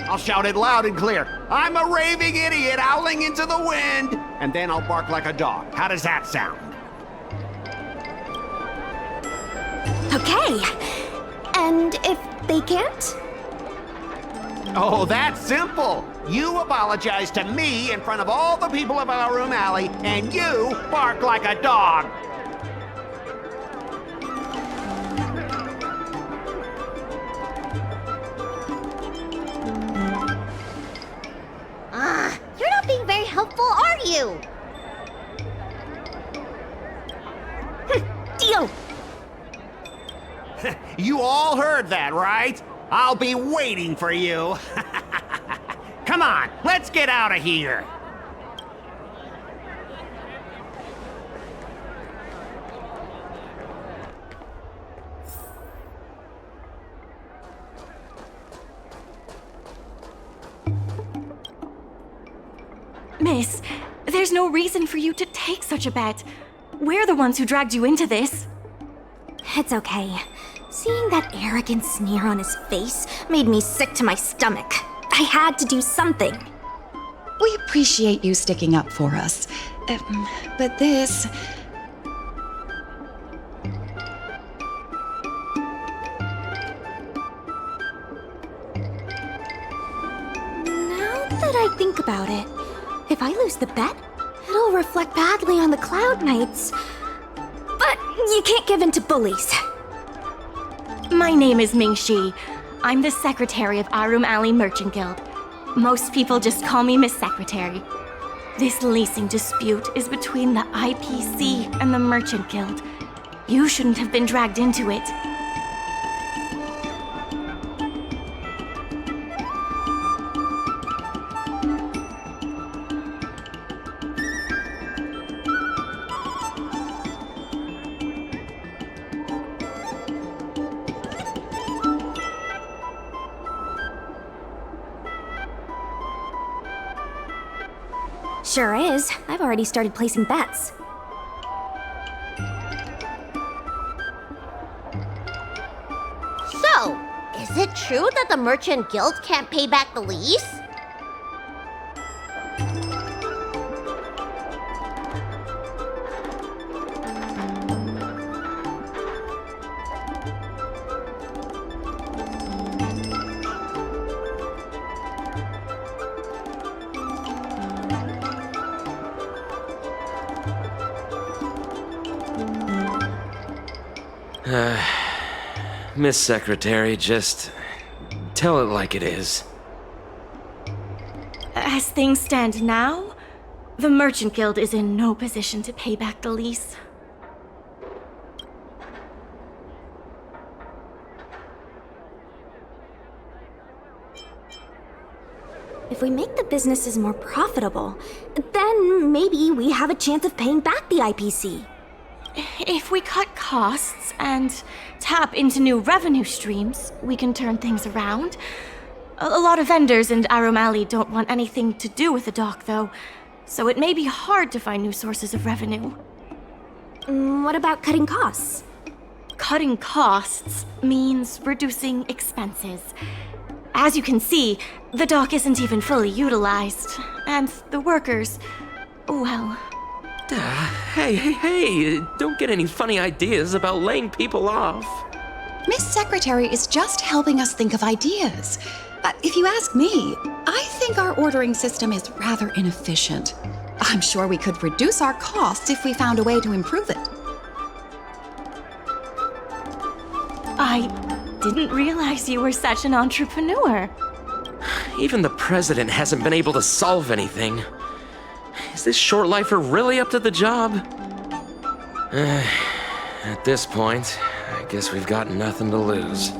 I'll shout it loud and clear. I'm a raving idiot howling into the wind. And then I'll bark like a dog. How does that sound? Okay. And if they can't? Oh, that's simple. You apologize to me in front of all the people of our Room Alley, and you bark like a dog. You're not being very helpful, are you? Deal. You all heard that, right? I'll be waiting for you. Come on, let's get out of here. Miss, there's no reason for you to take such a bet. We're the ones who dragged you into this. It's okay. Seeing that arrogant sneer on his face made me sick to my stomach. I had to do something. We appreciate you sticking up for us. But this... Now that I think about it, if I lose the bet, it'll reflect badly on the Cloud Knights. But you can't give in to bullies. My name is Ming Shi. I'm the secretary of Arum Alley Merchant Guild. Most people just call me Miss Secretary. This leasing dispute is between the IPC and the Merchant Guild. You shouldn't have been dragged into it. Sure is. I've already started placing bets. So, is it true that the Merchant Guild can't pay back the lease? Miss Secretary, just tell it like it is. As things stand now, the Merchant Guild is in no position to pay back the lease. If we make the businesses more profitable, then maybe we have a chance of paying back the IPC. If we cut costs and tap into new revenue streams, we can turn things around. A lot of vendors in Arum Alley don't want anything to do with the dock, though, so it may be hard to find new sources of revenue. What about cutting costs? Cutting costs means reducing expenses. As you can see, the dock isn't even fully utilized, and the workers, well... Hey, don't get any funny ideas about laying people off. Miss Secretary is just helping us think of ideas. If you ask me, I think our ordering system is rather inefficient. I'm sure we could reduce our costs if we found a way to improve it. I didn't realize you were such an entrepreneur. Even the president hasn't been able to solve anything. Is this short lifer really up to the job? At this point, I guess we've got nothing to lose.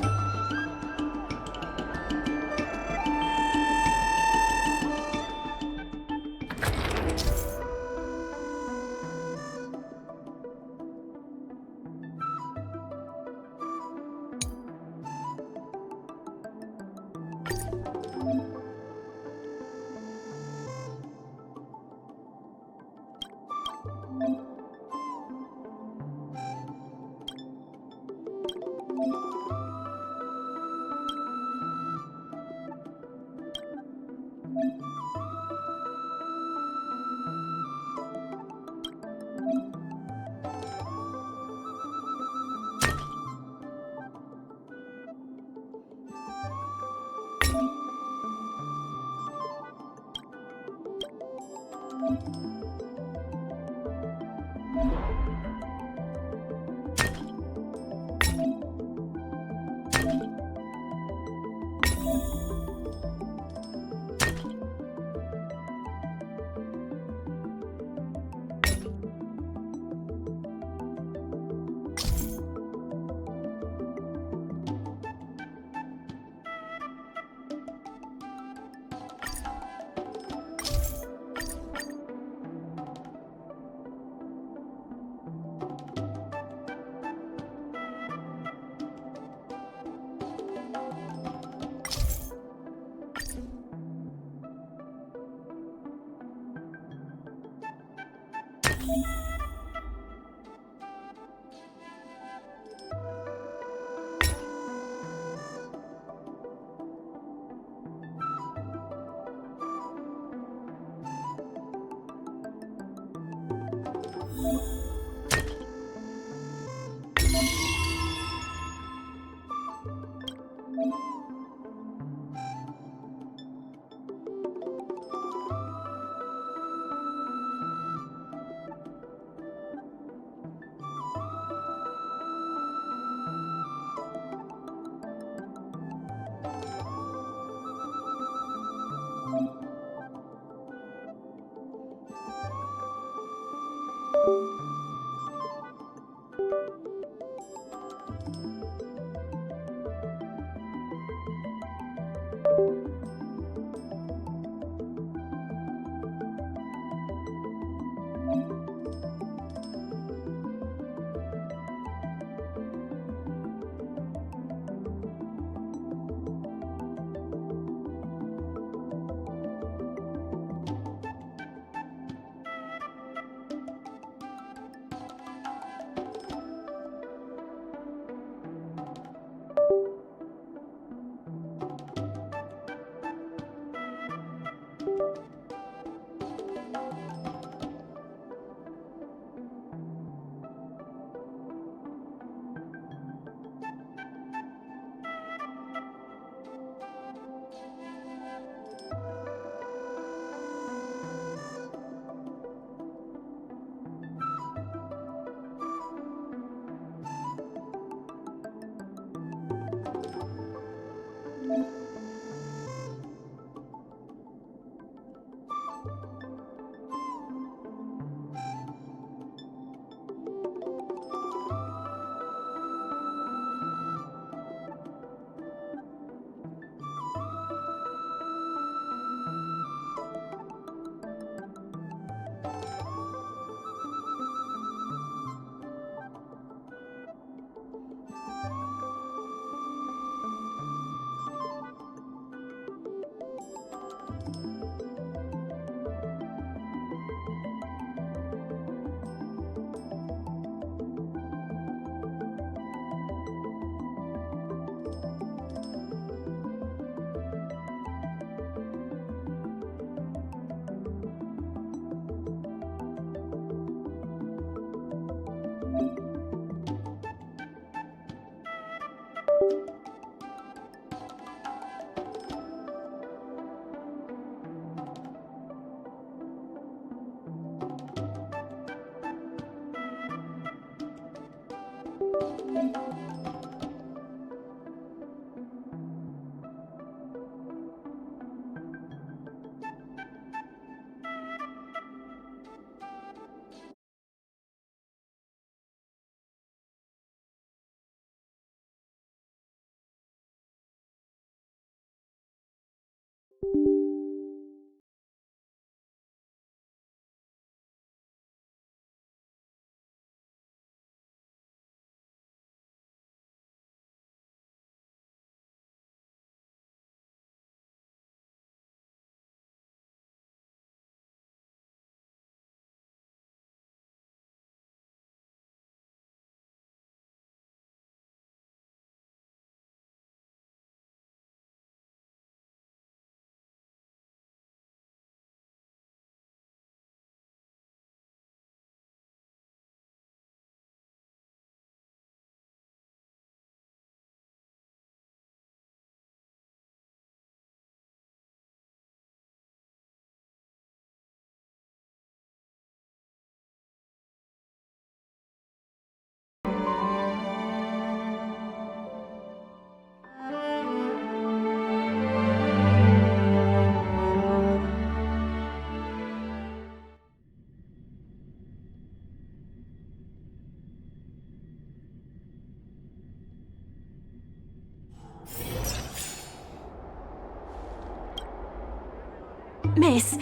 Miss,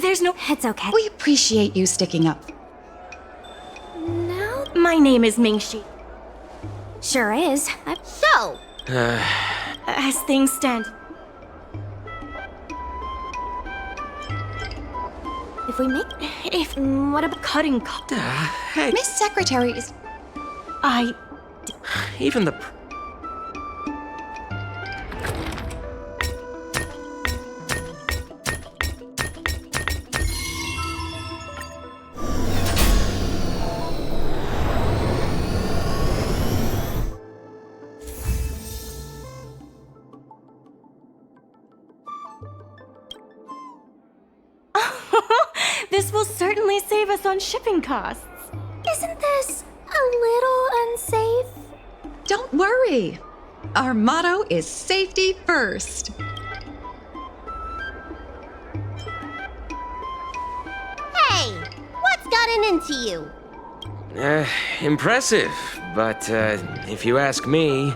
there's no... It's okay. We appreciate you sticking up. No? My name is Mingxi. Sure is. So, As things stand, if we make... what about cutting Hey, Miss Secretary is... even the... This will certainly save us on shipping costs. Isn't this a little unsafe? Don't worry. Our motto is safety first. hey, what's gotten into you? Impressive, but if you ask me,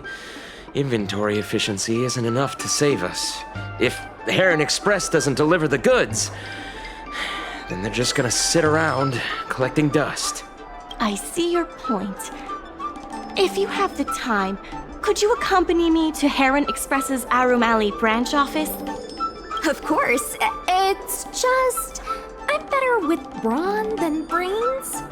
Inventory efficiency isn't enough to save us. If the Heron Express doesn't deliver the goods, then they're just gonna sit around collecting dust. I see your point. If you have the time, could you accompany me to Heron Express's Arum Alley branch office? Of course. It's just... I'm better with brawn than brains.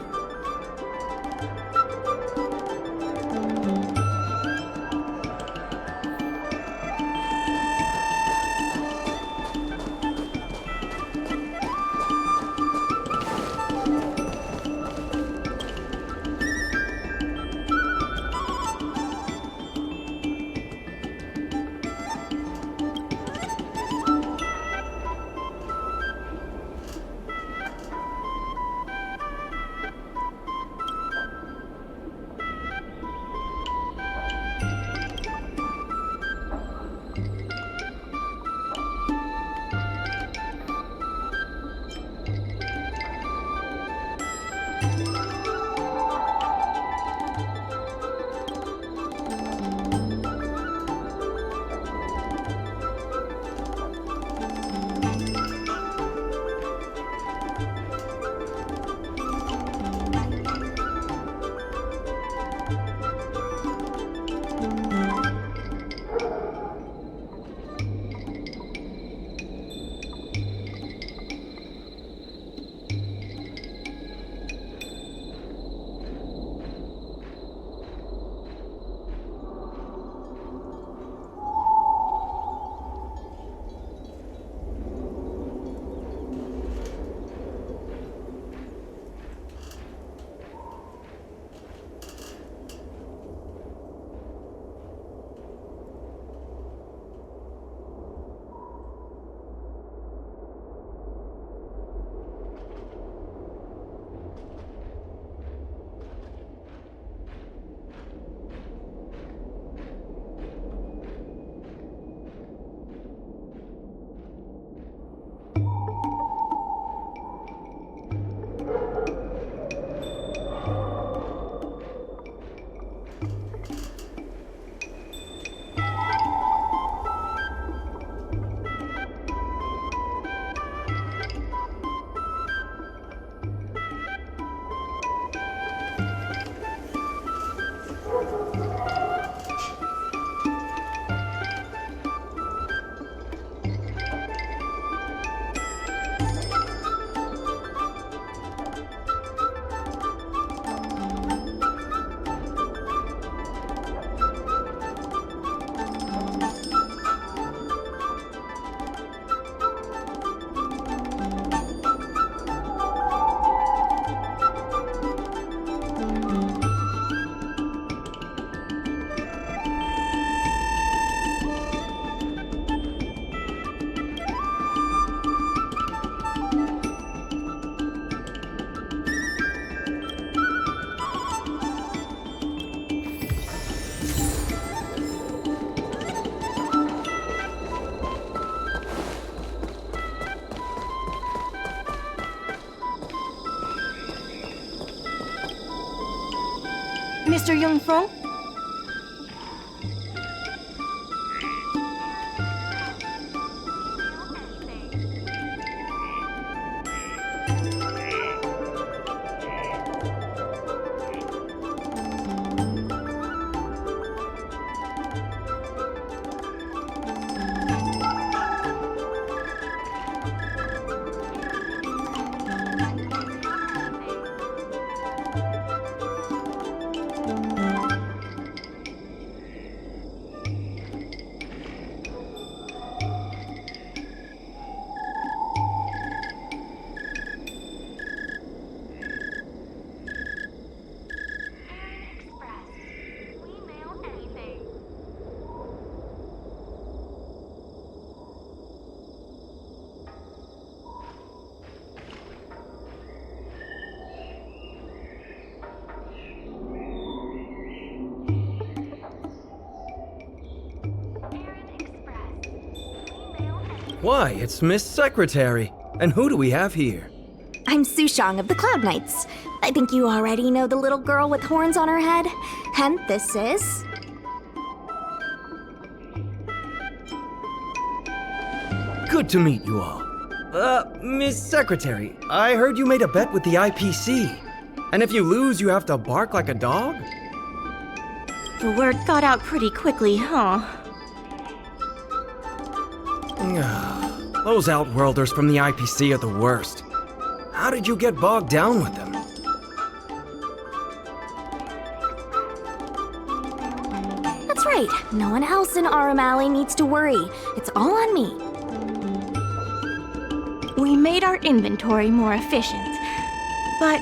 Mr. Yunfeng? Why, it's Miss Secretary. And who do we have here? I'm Sushang of the Cloud Knights. I think you already know the little girl with horns on her head. And this is... Good to meet you all. Miss Secretary, I heard you made a bet with the IPC. And if you lose, you have to bark like a dog? The word got out pretty quickly, huh? Those Outworlders from the IPC are the worst. How did you get bogged down with them? That's right. No one else in Arum Alley needs to worry. It's all on me. We made our inventory more efficient, but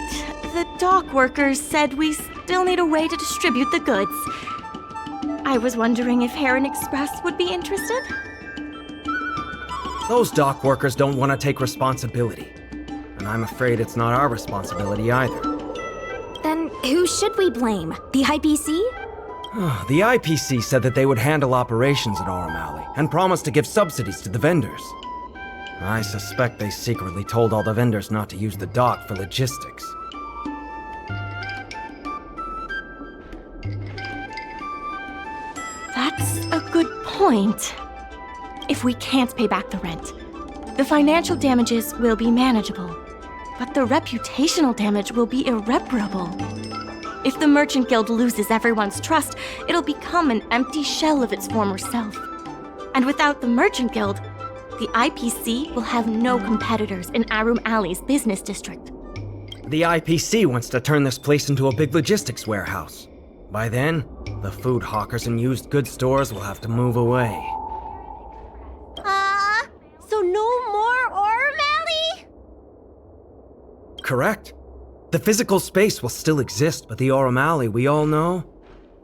the dock workers said we still need a way to distribute the goods. I was wondering if Heron Express would be interested? Those dock workers don't want to take responsibility. And I'm afraid it's not our responsibility either. Then who should we blame? The IPC? The IPC said that they would handle operations at Arum Alley and promised to give subsidies to the vendors. I suspect they secretly told all the vendors not to use the dock for logistics. That's a good point. If we can't pay back the rent, the financial damages will be manageable, but the reputational damage will be irreparable. If the Merchant Guild loses everyone's trust, it'll become an empty shell of its former self. And without the Merchant Guild, the IPC will have no competitors in Arum Alley's business district. The IPC wants to turn this place into a big logistics warehouse. By then, the food hawkers and used goods stores will have to move away. So no more Arum Alley? Correct. The physical space will still exist, but the Arum Alley we all know,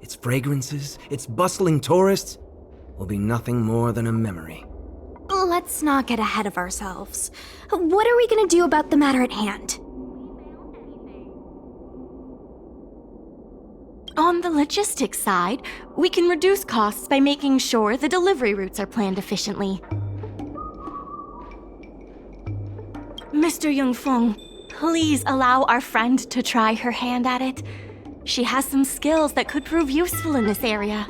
its fragrances, its bustling tourists, will be nothing more than a memory. Let's not get ahead of ourselves. What are we gonna do about the matter at hand? On the logistics side, we can reduce costs by making sure the delivery routes are planned efficiently. Mr. Yungfeng, please allow our friend to try her hand at it. She has some skills that could prove useful in this area.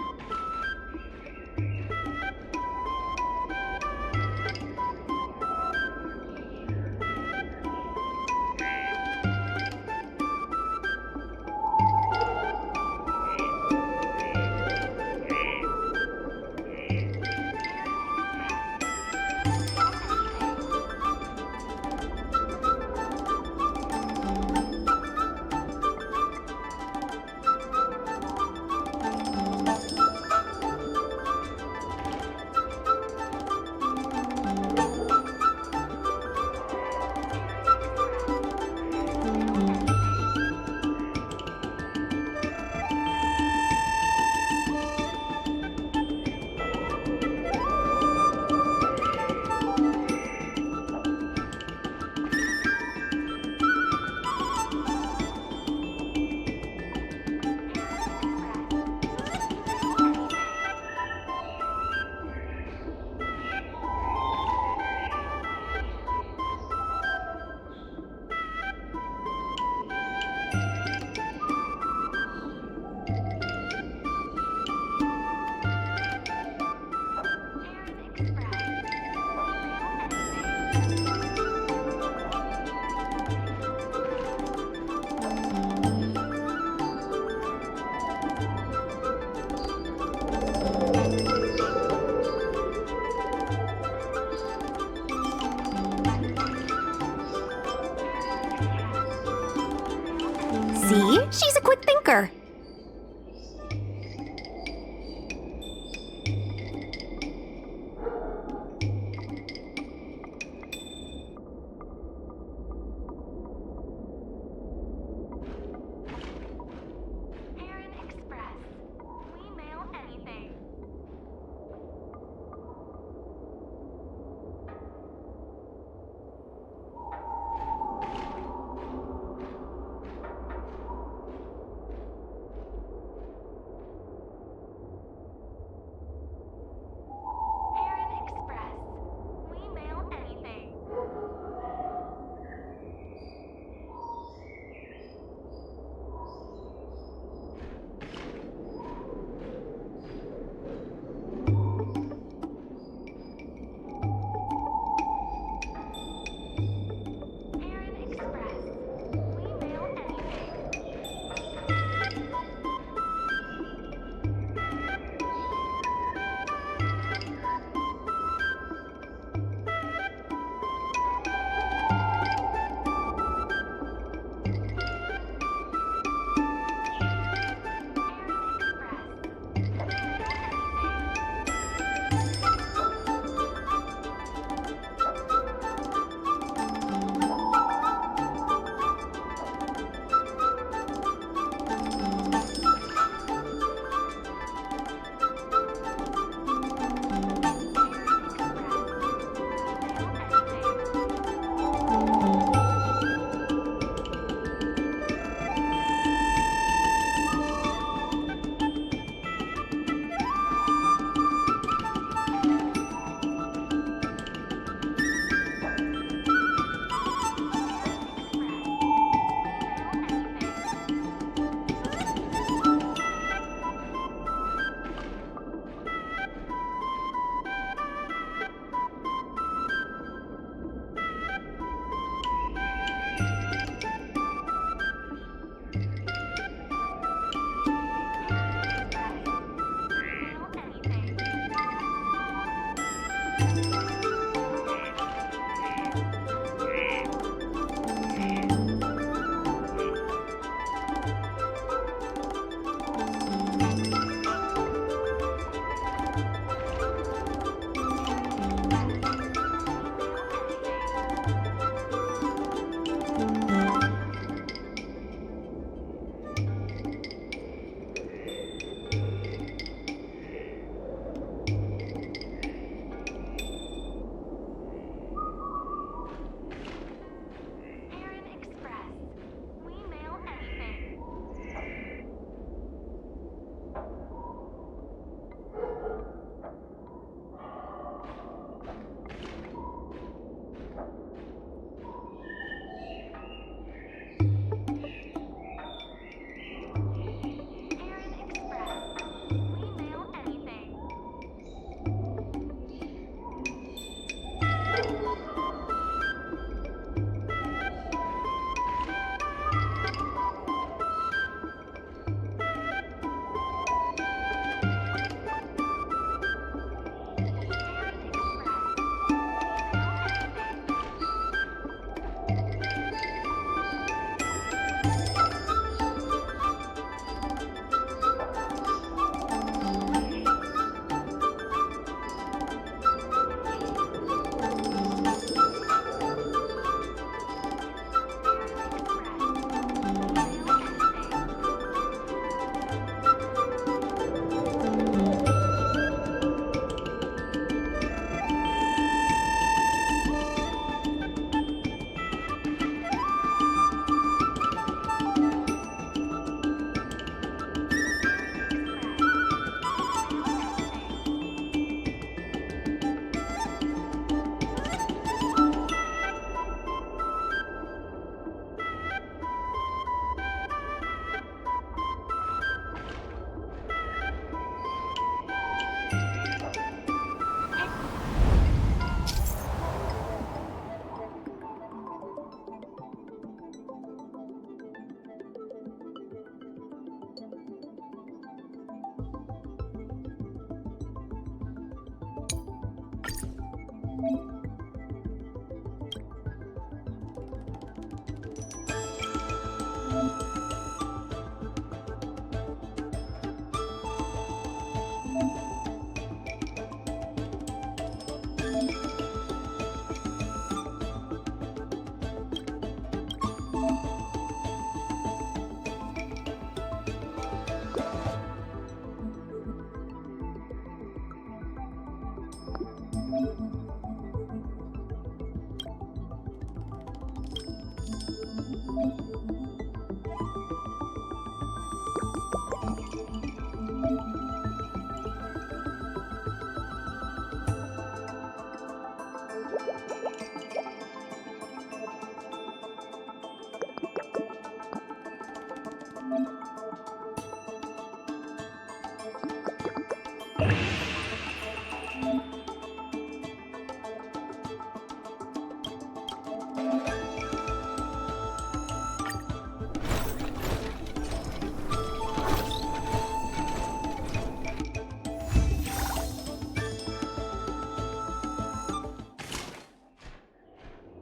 See? She's a quick thinker.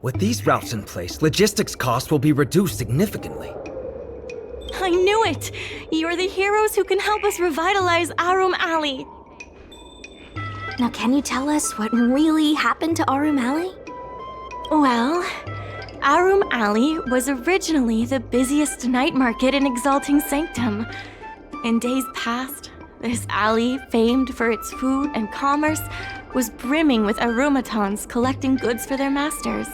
With these routes in place, logistics costs will be reduced significantly. I knew it! You're the heroes who can help us revitalize Arum Alley. Now, can you tell us what really happened to Arum Alley? Well, Arum Alley was originally the busiest night market in Exalting Sanctum. In days past, this alley, famed for its food and commerce, was brimming with aromatons collecting goods for their masters.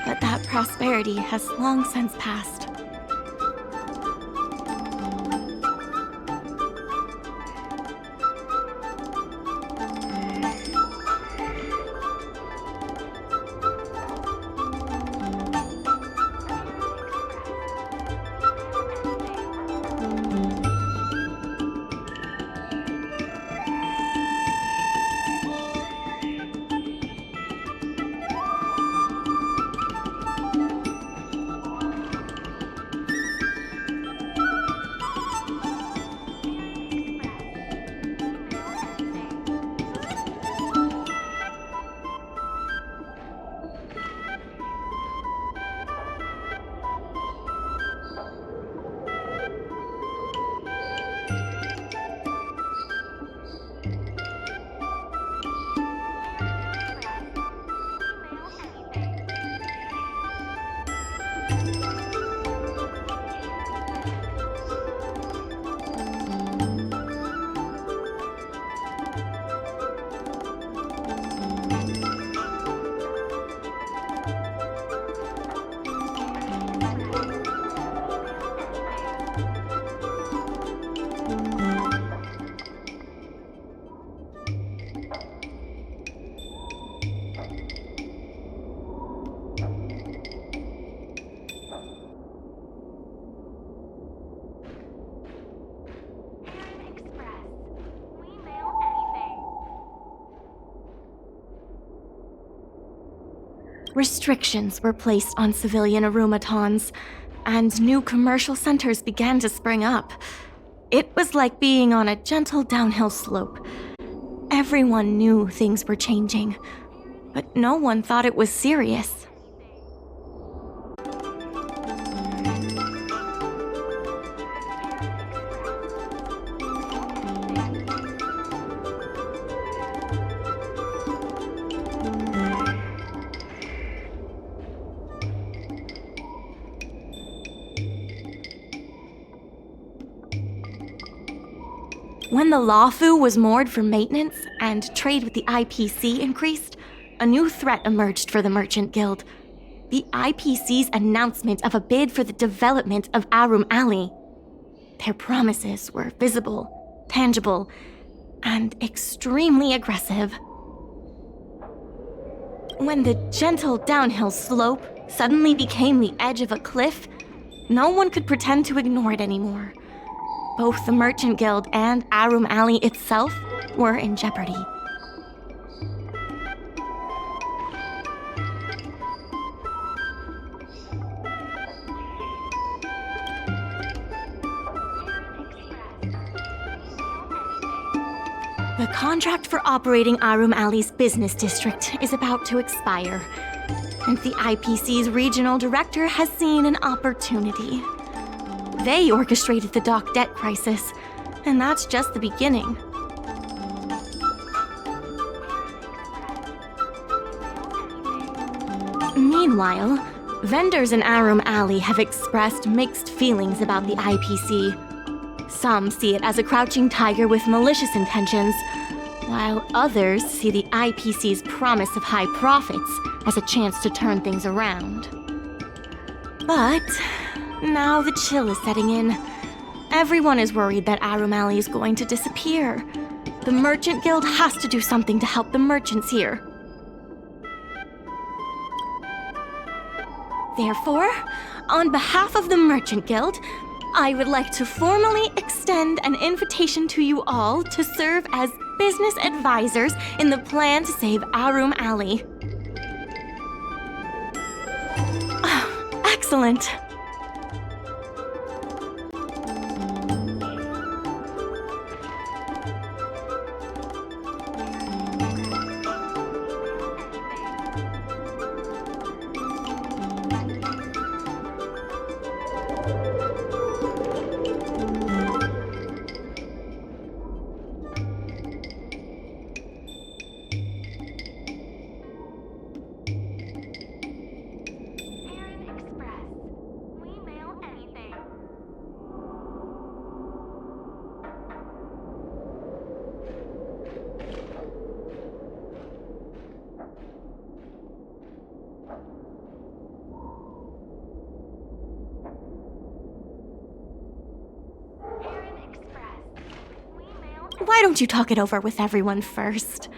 But that prosperity has long since passed. Restrictions were placed on civilian aromatons, and new commercial centers began to spring up. It was like being on a gentle downhill slope. Everyone knew things were changing, but no one thought it was serious. When the Lawfu was moored for maintenance and trade with the IPC increased, a new threat emerged for the Merchant Guild. The IPC's announcement of a bid for the development of Arum Alley. Their promises were visible, tangible, and extremely aggressive. When the gentle downhill slope suddenly became the edge of a cliff, no one could pretend to ignore it anymore. Both the Merchant Guild and Arum Alley itself were in jeopardy. The contract for operating Arum Alley's business district is about to expire, and the IPC's regional director has seen an opportunity. They orchestrated the dock debt crisis, and that's just the beginning. Meanwhile, vendors in Arum Alley have expressed mixed feelings about the IPC. Some see it as a crouching tiger with malicious intentions, while others see the IPC's promise of high profits as a chance to turn things around. But now the chill is setting in. Everyone is worried that Arum Alley is going to disappear. The Merchant Guild has to do something to help the merchants here. Therefore, on behalf of the Merchant Guild, I would like to formally extend an invitation to you all to serve as business advisors in the plan to save Arum Alley. Excellent. Why don't you talk it over with everyone first?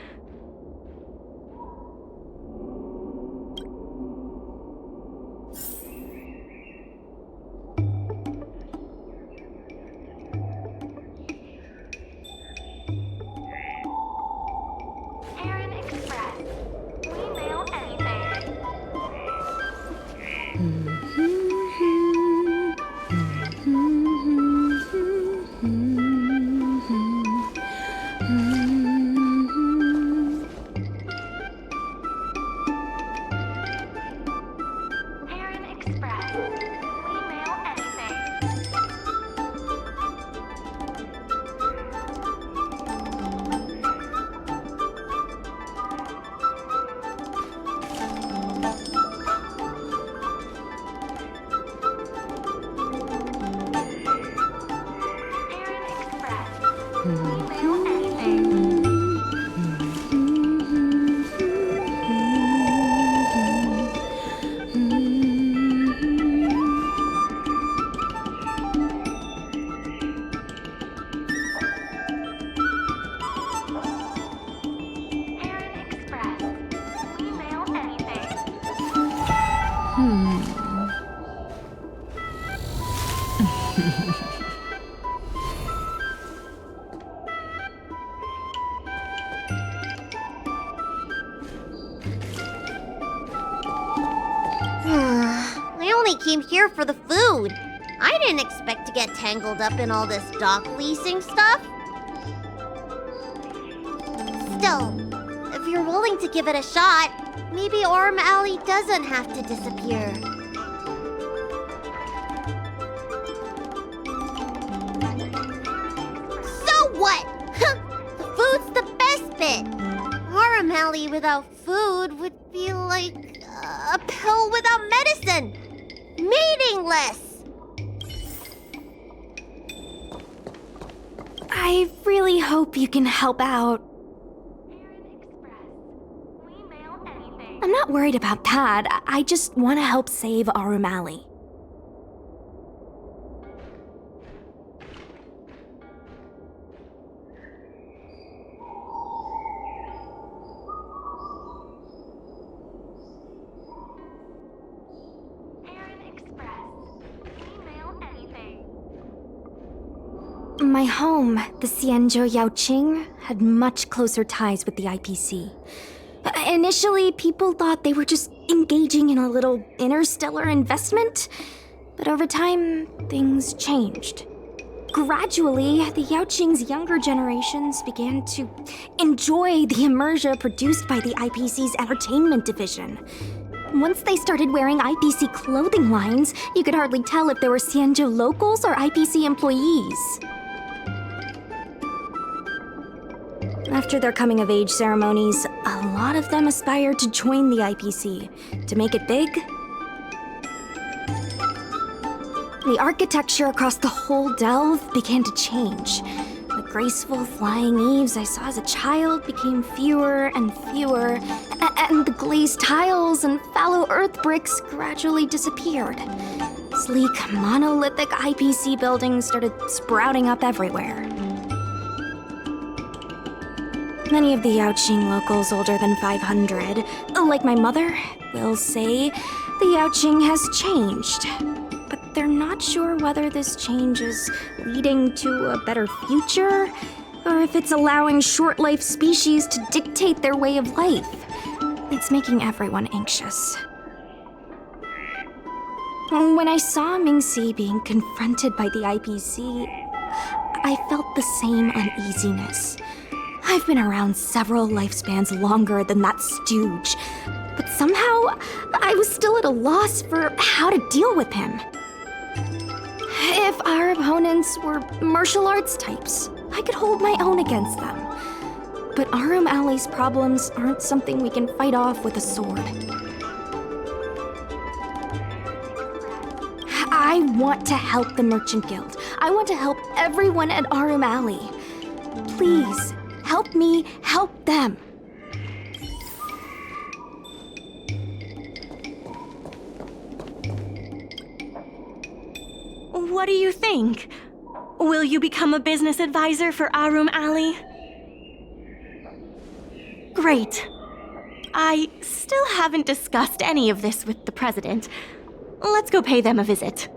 I only came here for the food. I didn't expect to get tangled up in all this dock leasing stuff. Still, if you're willing to give it a shot, maybe Arum Alley doesn't have to disappear. So what? The food's the best bit. Arum Alley without food would be like a pill without medicine. Meaningless. I really hope you can help out. I'm not worried about that. I just want to help save Arum Alley. My home, the Xianzhou Yaoqing, had much closer ties with the IPC. Initially, people thought they were just engaging in a little interstellar investment, but over time, things changed. Gradually, the Yaoqing's younger generations began to enjoy the immersion produced by the IPC's entertainment division. Once they started wearing IPC clothing lines, you could hardly tell if they were Xianzhou locals or IPC employees. After their coming-of-age ceremonies, a lot of them aspired to join the IPC. To make it big, the architecture across the whole delve began to change. The graceful flying eaves I saw as a child became fewer and fewer, and the glazed tiles and fallow earth bricks gradually disappeared. Sleek, monolithic IPC buildings started sprouting up everywhere. Many of the Yaoqing locals older than 500, like my mother, will say the Yaoqing has changed. But they're not sure whether this change is leading to a better future, or if it's allowing short-life species to dictate their way of life. It's making everyone anxious. When I saw Mingxi being confronted by the IPC, I felt the same uneasiness. I've been around several lifespans longer than that stooge, but somehow I was still at a loss for how to deal with him. If our opponents were martial arts types, I could hold my own against them. But Arum Alley's problems aren't something we can fight off with a sword. I want to help the Merchant Guild. I want to help everyone at Arum Alley. Please, help me help them. What do you think? Will you become a business advisor for Arum Alley? Great. I still haven't discussed any of this with the president. Let's go pay them a visit.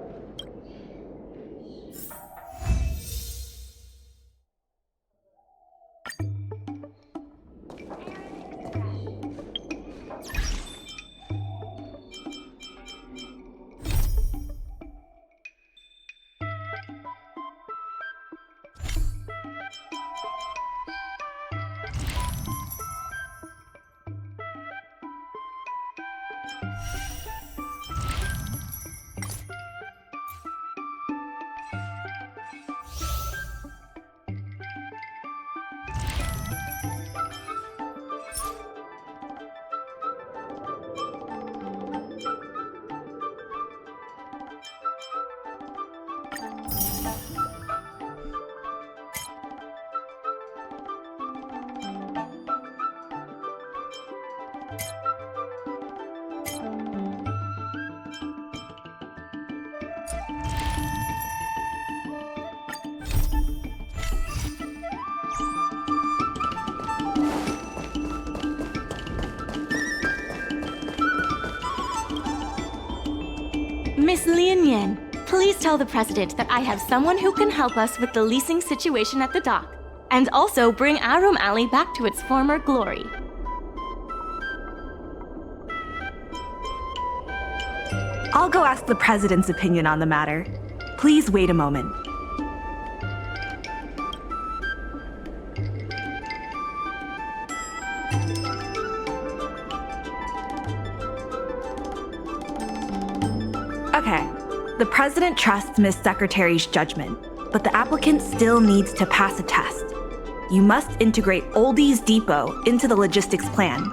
Miss Lian, please tell the president that I have someone who can help us with the leasing situation at the dock, and also bring Arum Alley back to its former glory. I'll go ask the president's opinion on the matter. Please wait a moment. Okay, the president trusts Miss Secretary's judgment, but the applicant still needs to pass a test. You must integrate Oldie's Depot into the logistics plan.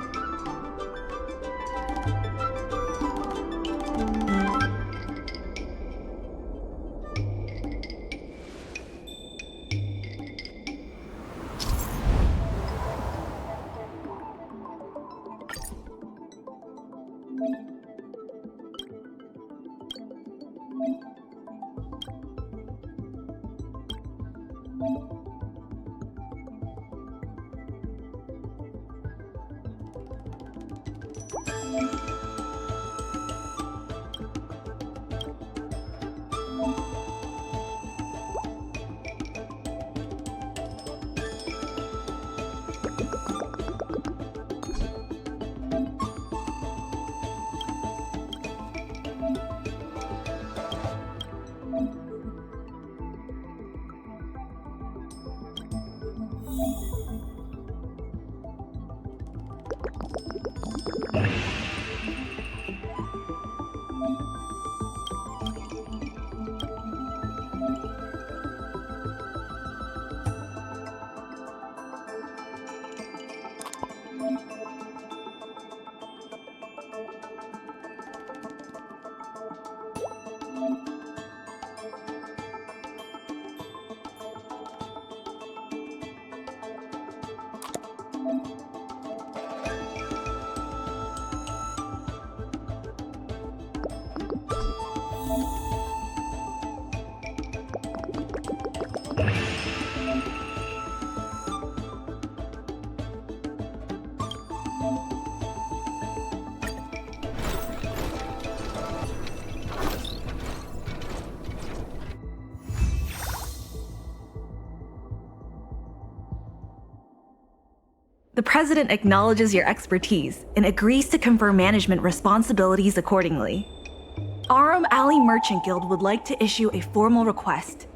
The President acknowledges your expertise and agrees to confer management responsibilities accordingly. Aurum Alley Merchant Guild would like to issue a formal request.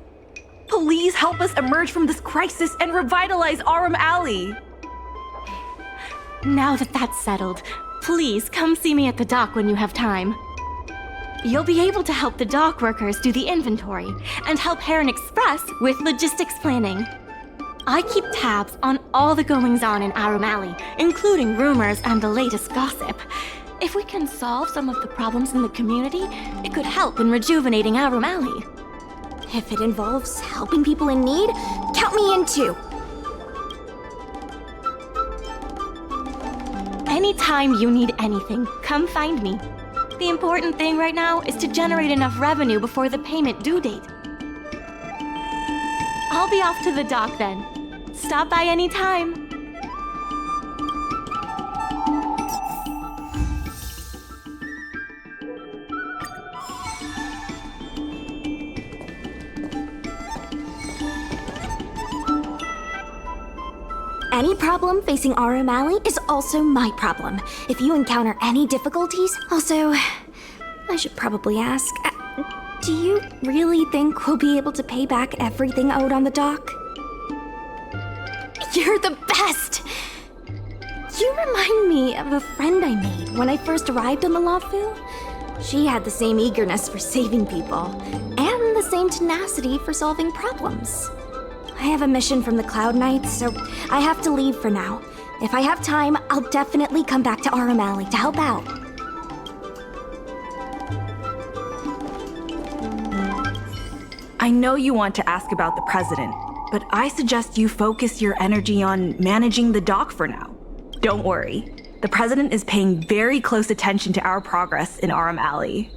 Please help us emerge from this crisis and revitalize Aurum Alley! Now that that's settled, please come see me at the dock when you have time. You'll be able to help the dock workers do the inventory and help Heron Express with logistics planning. I keep tabs on all the goings-on in Aurum Alley, including rumors and the latest gossip. If we can solve some of the problems in the community, it could help in rejuvenating Aurum Alley. If it involves helping people in need, count me in too. Anytime you need anything, come find me. The important thing right now is to generate enough revenue before the payment due date. I'll be off to the dock then. Stop by anytime. Any problem facing Aurum Alley is also my problem. If you encounter any difficulties, also, I should probably ask, do you really think we'll be able to pay back everything owed on the dock? You're the best! You remind me of a friend I made when I first arrived on the Lafu. She had the same eagerness for saving people, and the same tenacity for solving problems. I have a mission from the Cloud Knights, so I have to leave for now. If I have time, I'll definitely come back to Aurum Alley to help out. I know you want to ask about the President, but I suggest you focus your energy on managing the dock for now. Don't worry. The President is paying very close attention to our progress in Aurum Alley.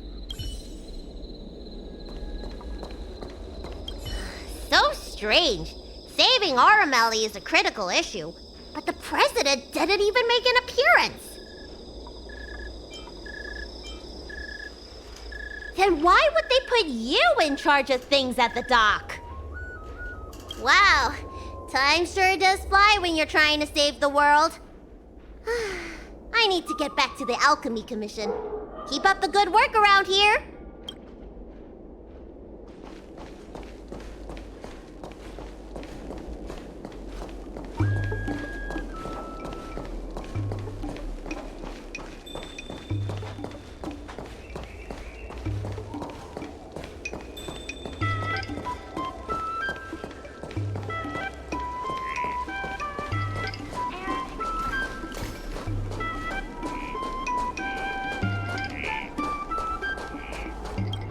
So strange. Saving Aurum Alley is a critical issue, but the President didn't even make an appearance. Then why would they put you in charge of things at the dock? Wow, time sure does fly when you're trying to save the world. I need to get back to the Alchemy Commission. Keep up the good work around here.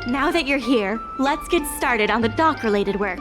Now that you're here, let's get started on the dock-related work.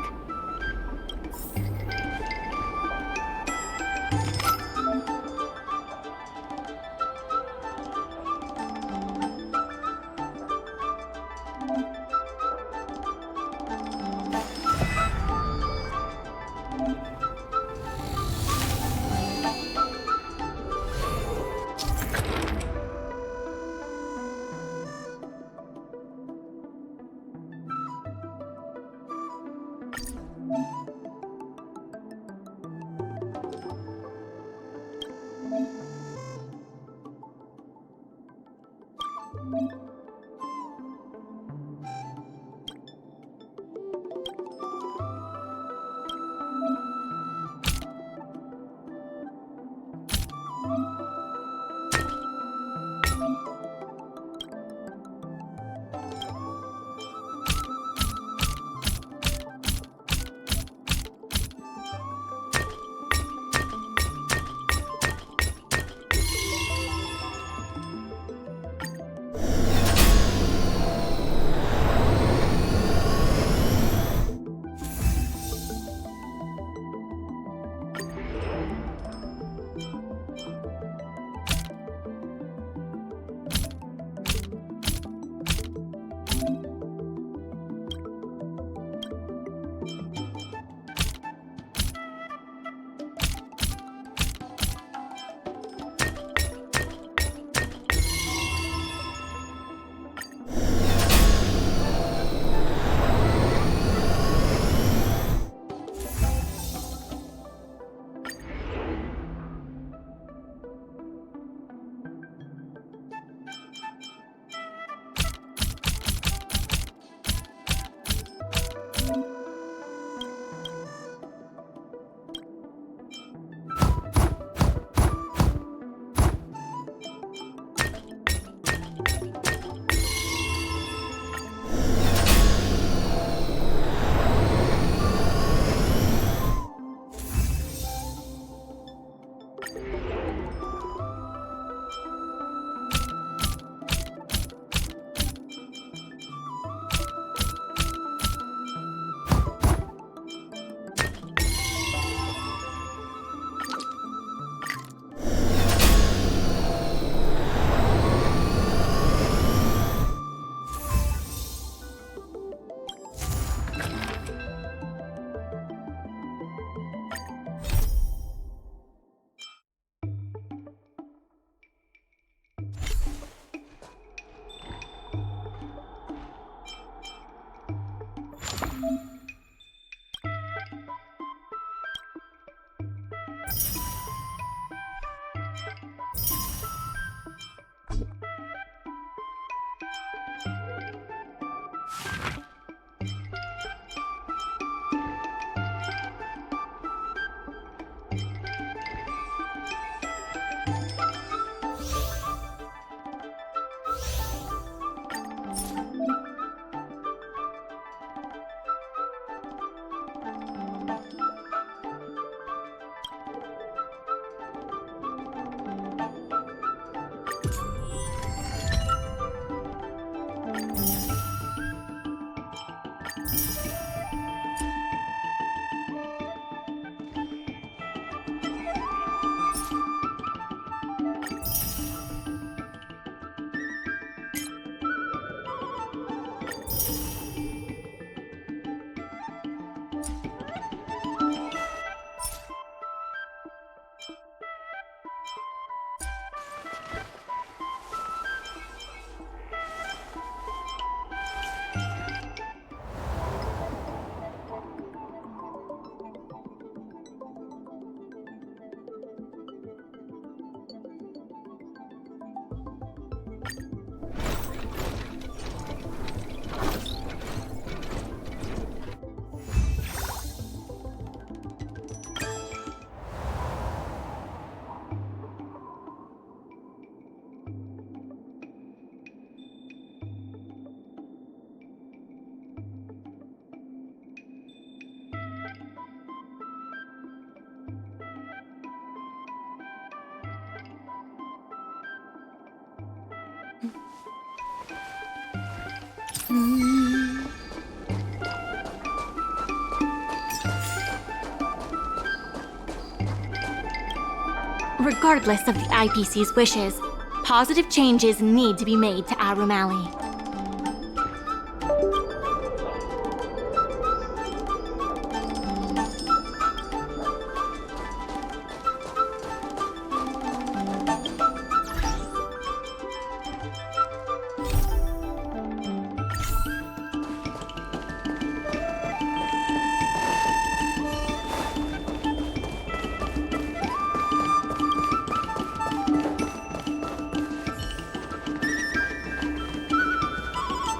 Regardless of the IPC's wishes, positive changes need to be made to Arum Alley.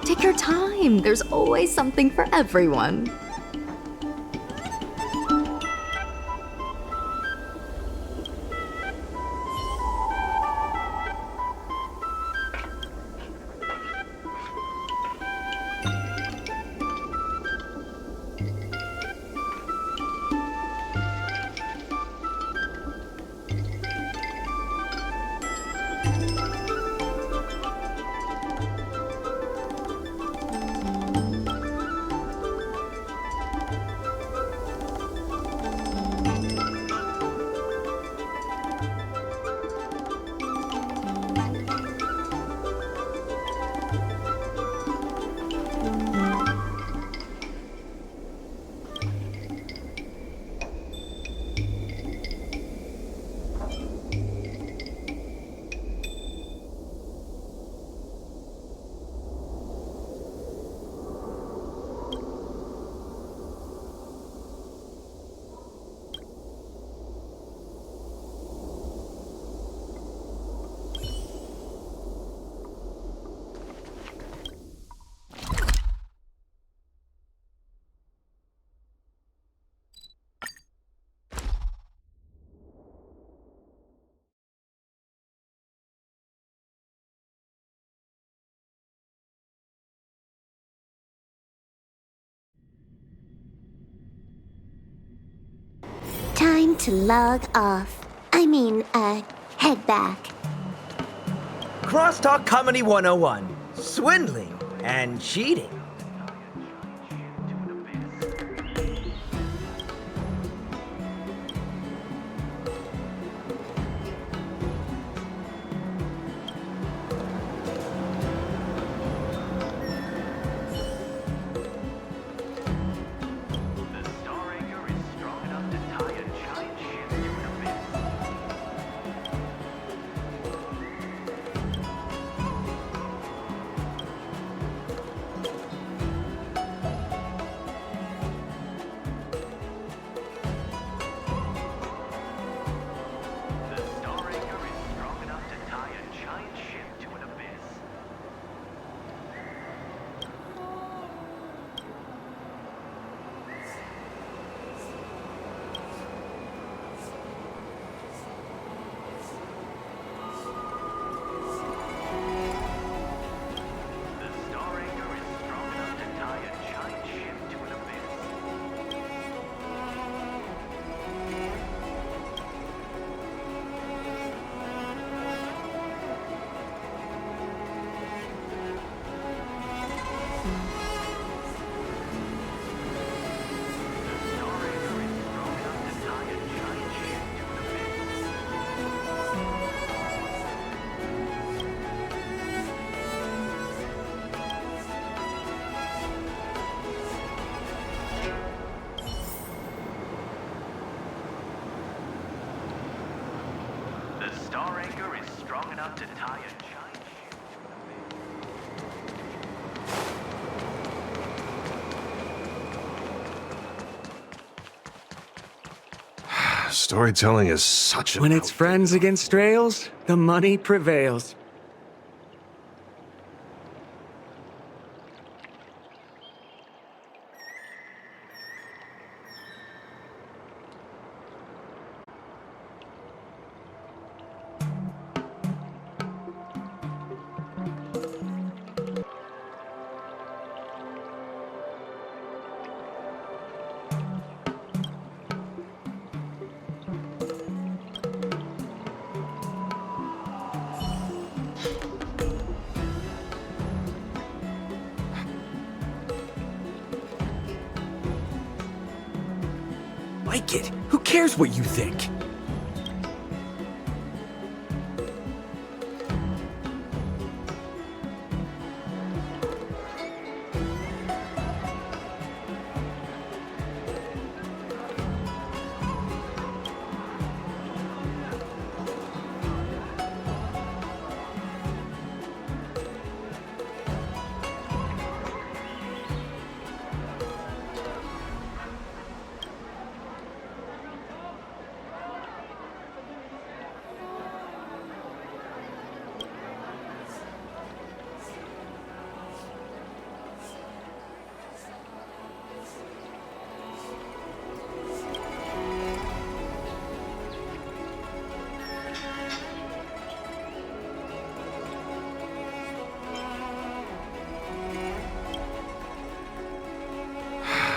Take your time. There's always something for everyone. Time to log off. Head back. Crosstalk Comedy 101. Swindling and cheating. Star anchor is strong enough to tie a giant ship. Storytelling is such a... When it's friends against trails, the money prevails. like it. Who cares what you think?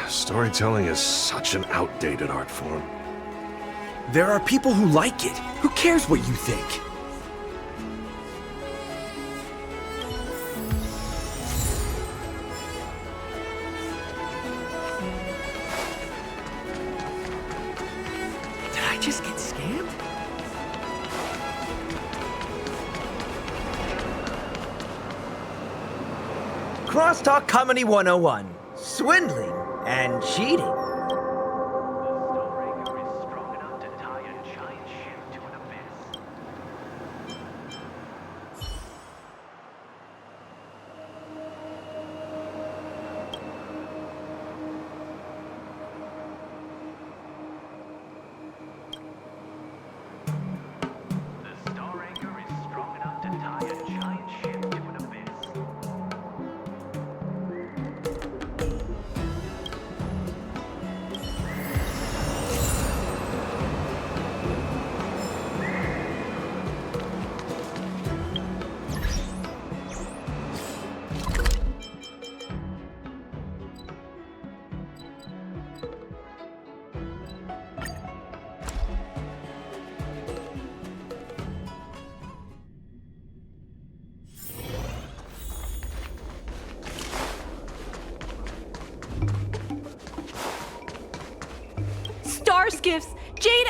Storytelling is such an outdated art form. There are people who like it. Who cares what you think? Did I just get scammed? Crosstalk Comedy 101. Swindling and cheating. Star Skiffs, Jade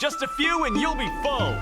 Just a few and you'll be full.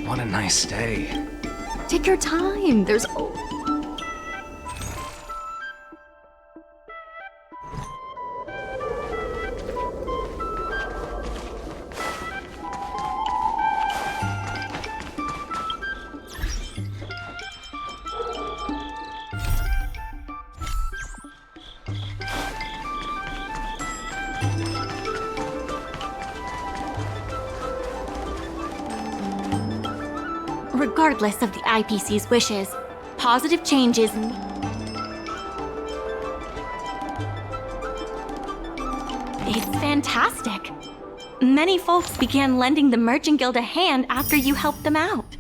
What a nice day. Take your time. There's. Regardless of the IPC's wishes, positive changes It's fantastic. Many folks began lending the Merchant Guild a hand after you helped them out.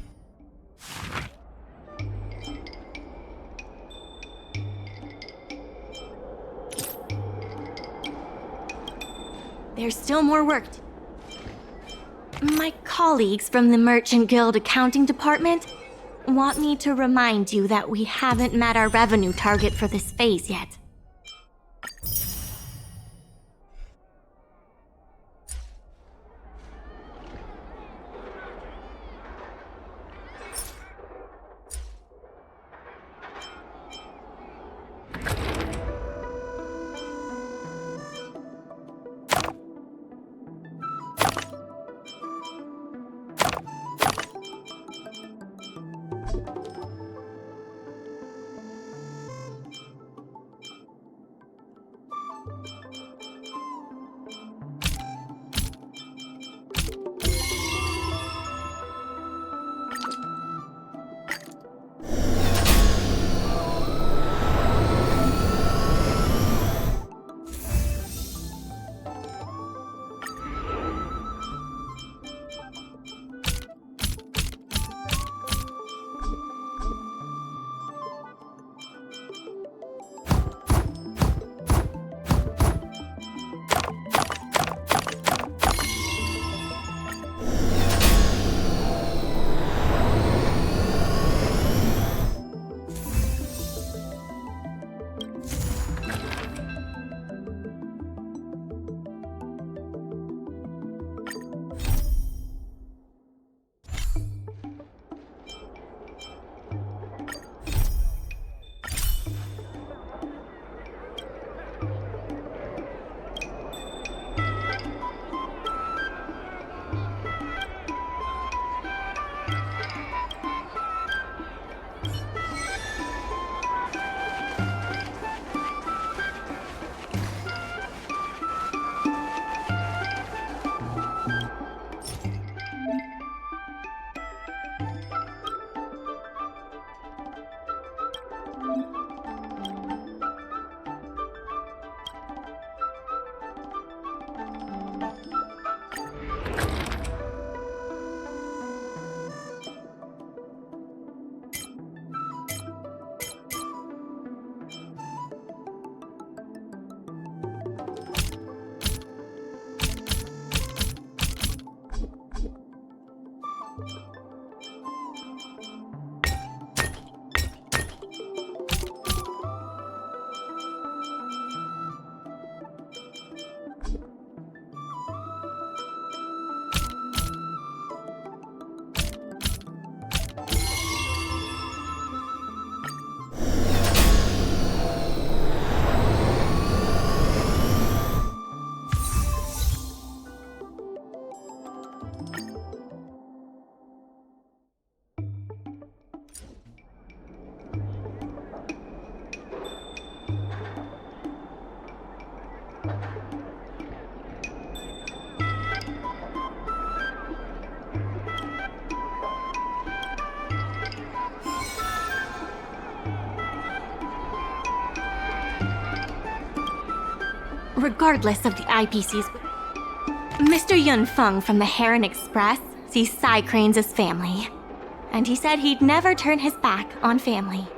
There's still more work to My colleagues from the Merchant Guild accounting department want me to remind you that we haven't met our revenue target for this phase yet. regardless of the IPC's. Mr. Yun Feng from the Heron Express sees Psy Cranes as family, and he said he'd never turn his back on family.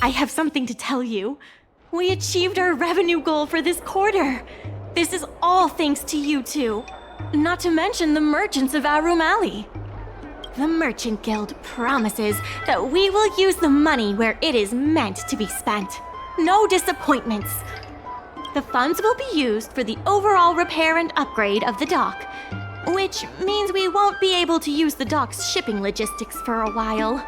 I have something to tell you. We achieved our revenue goal for this quarter. This is all thanks to you two. Not to mention the merchants of Arum Alley. The Merchant Guild promises that we will use the money where it is meant to be spent. No disappointments. The funds will be used for the overall repair and upgrade of the dock, which means we won't be able to use the dock's shipping logistics for a while.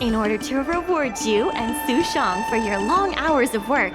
in order to reward you and Su Shang for your long hours of work.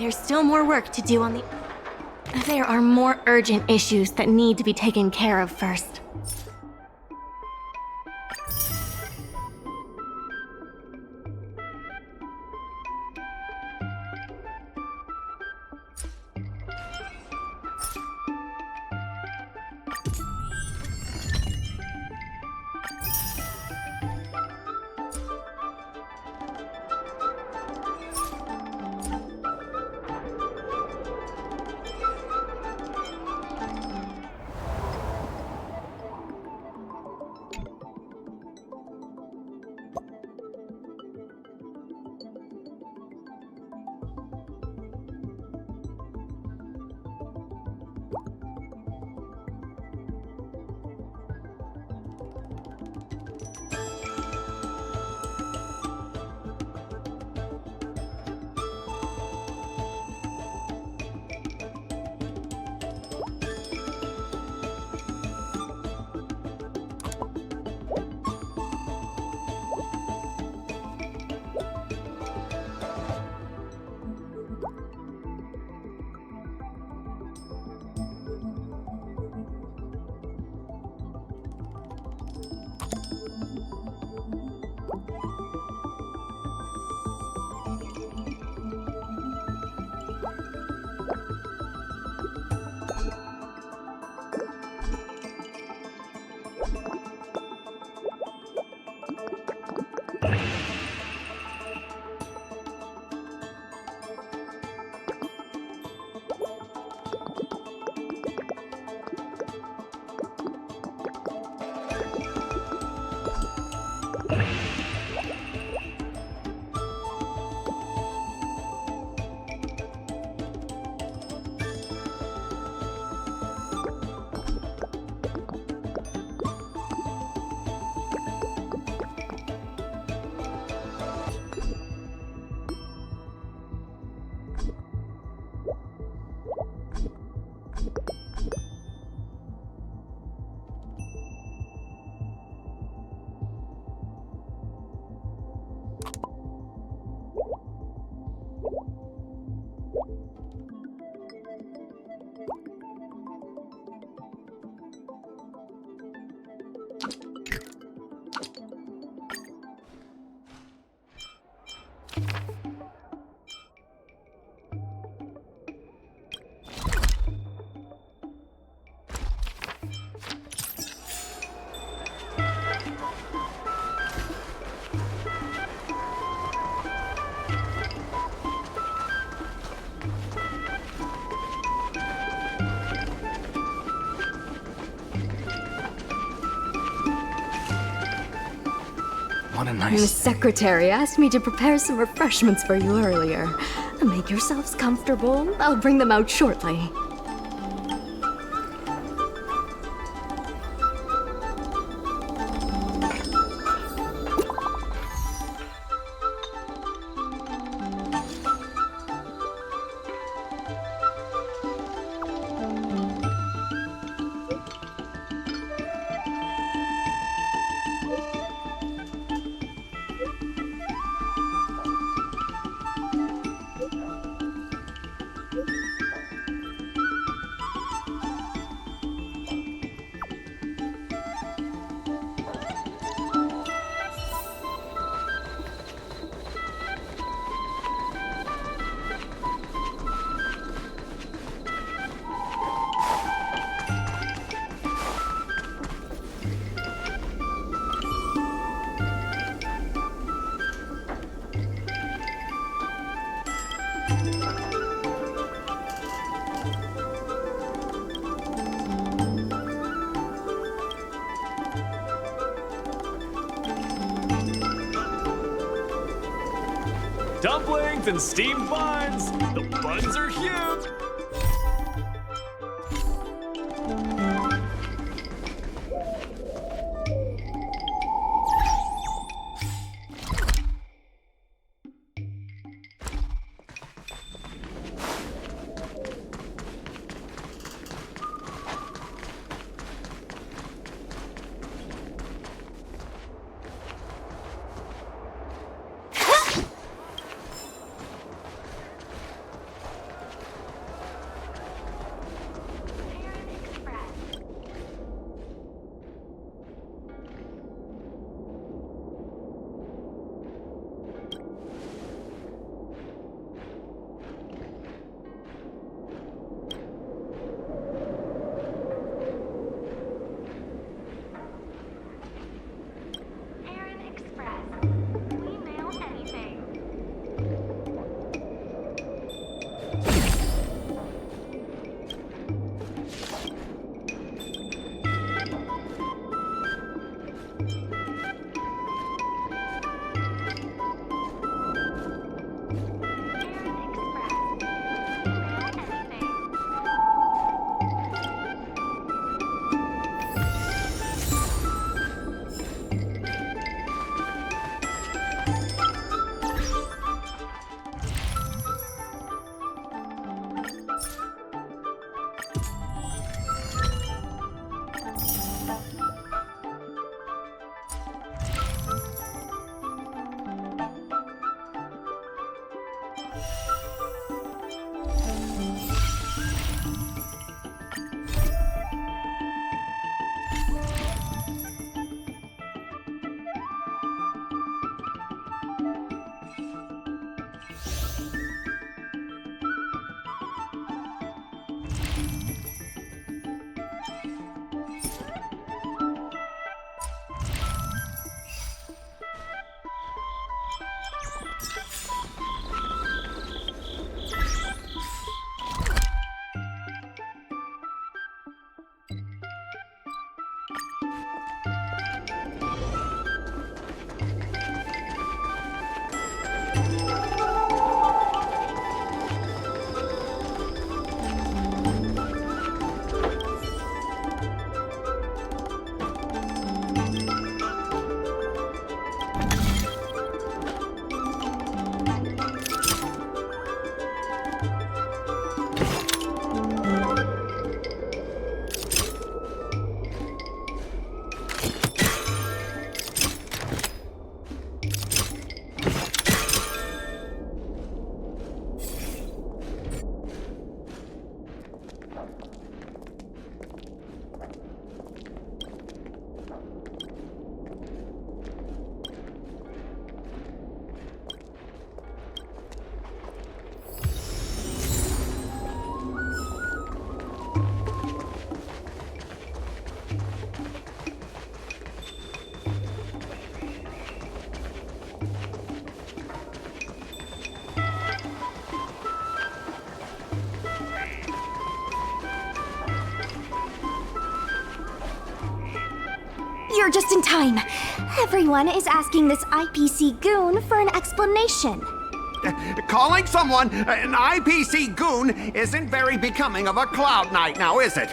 There's still more work to do on the... There are more urgent issues that need to be taken care of first. What a The nice... secretary asked me to prepare some refreshments for you earlier. Make yourselves comfortable. I'll bring them out shortly. dumplings and steamed buns. The buns are huge. You're just in time. Everyone is asking this IPC goon for an explanation. Calling someone an IPC goon isn't very becoming of a Cloud Knight now, is it?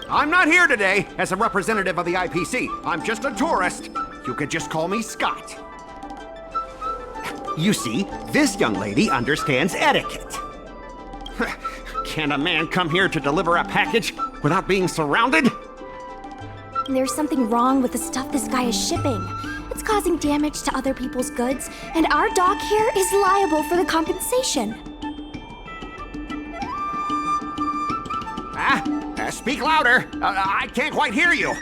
I'm not here today as a representative of the IPC. I'm just a tourist. You could just call me Scott. You see, this young lady understands etiquette. Can a man come here to deliver a package without being surrounded? There's something wrong with the stuff this guy is shipping. It's causing damage to other people's goods, and our dock here is liable for the compensation. Speak louder. I can't quite hear you.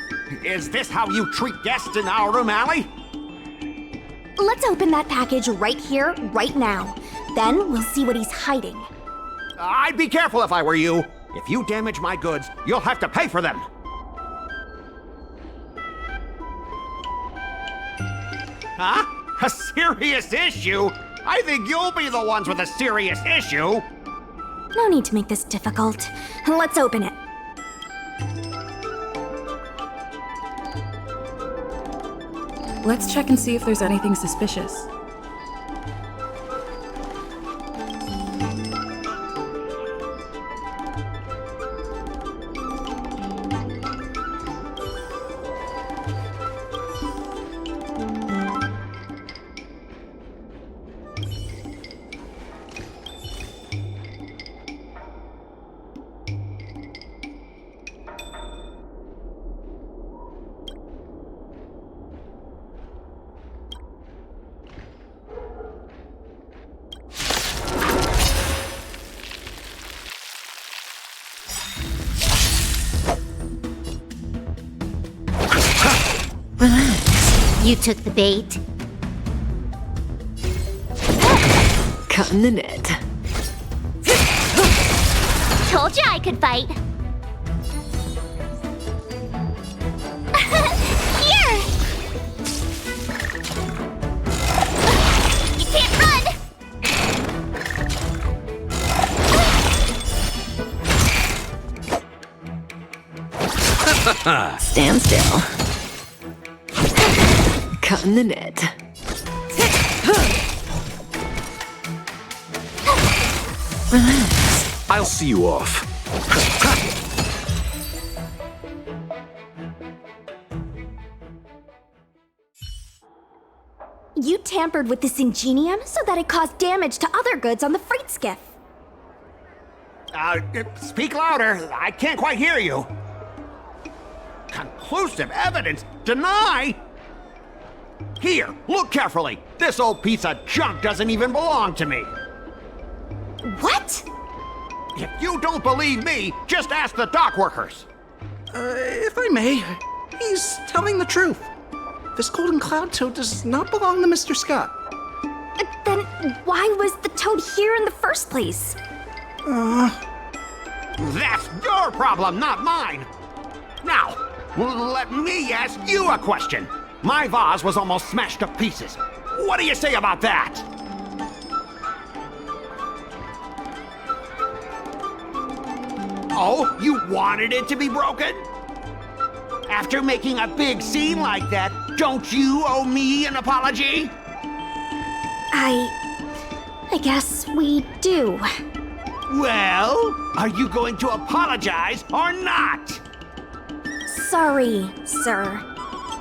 Is this how you treat guests in our room alley? Let's open that package right here, right now. Then we'll see what he's hiding. I'd be careful if I were you. If you damage my goods, you'll have to pay for them. Huh? A serious issue? I think you'll be the ones with a serious issue. No need to make this difficult. Let's open it. Let's check and see if there's anything suspicious. You took the bait. Cutting the net. Told you I could fight. Here! You can't run! Stand still. Cutting the net. Relax. I'll see you off. You tampered with this ingenium so that it caused damage to other goods on the freight skiff. Speak louder. I can't quite hear you. Conclusive evidence? Deny? Here, look carefully. This old piece of junk doesn't even belong to me. What? If you don't believe me, just ask the dock workers. If I may, he's telling the truth. This golden cloud toad does not belong to Mr. Scott. Then why was the toad here in the first place? That's your problem, not mine. Now, let me ask you a question. My vase was almost smashed to pieces. What do you say about that? Oh, you wanted it to be broken? After making a big scene like that, don't you owe me an apology? I guess we do. Well, are you going to apologize or not? Sorry, sir.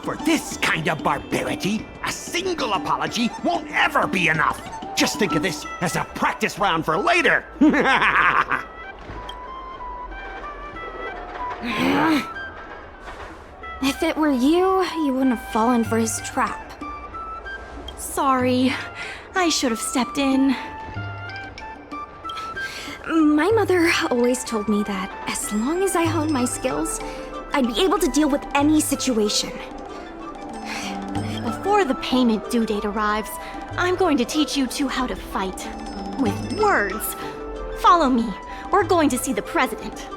For this kind of barbarity, a single apology won't ever be enough. Just think of this as a practice round for later. If it were you, you wouldn't have fallen for his trap. Sorry. I should have stepped in. My mother always told me that as long as I honed my skills, I'd be able to deal with any situation. Before the payment due date arrives, I'm going to teach you two how to fight. With words. Follow me. We're going to see the president.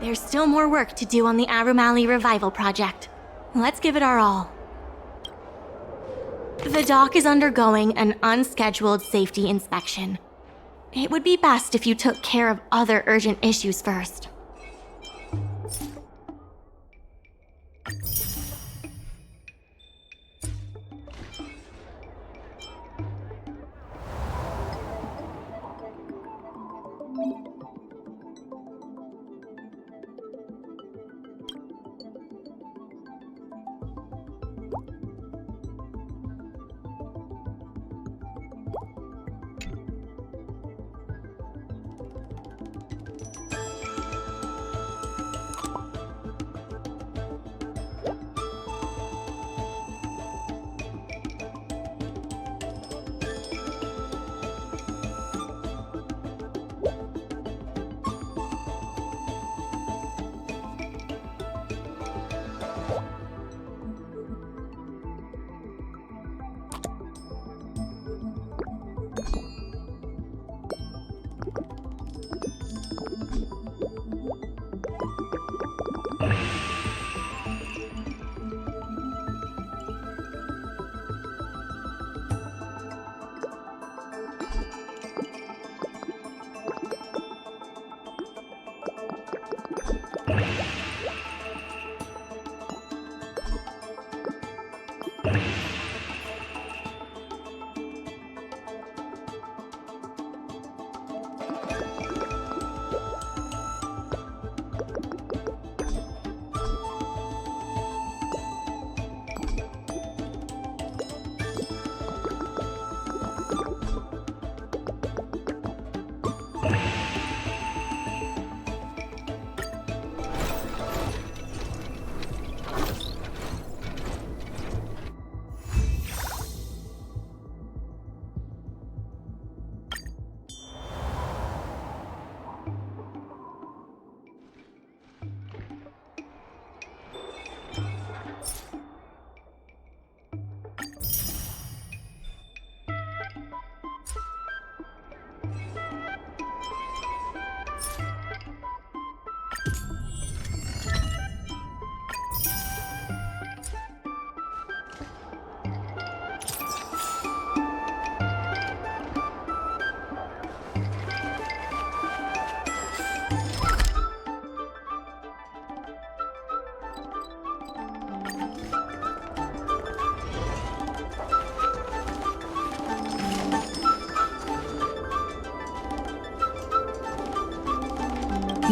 There's still more work to do on the Arum Alley Revival project. Let's give it our all. The dock is undergoing an unscheduled safety inspection. It would be best if you took care of other urgent issues first.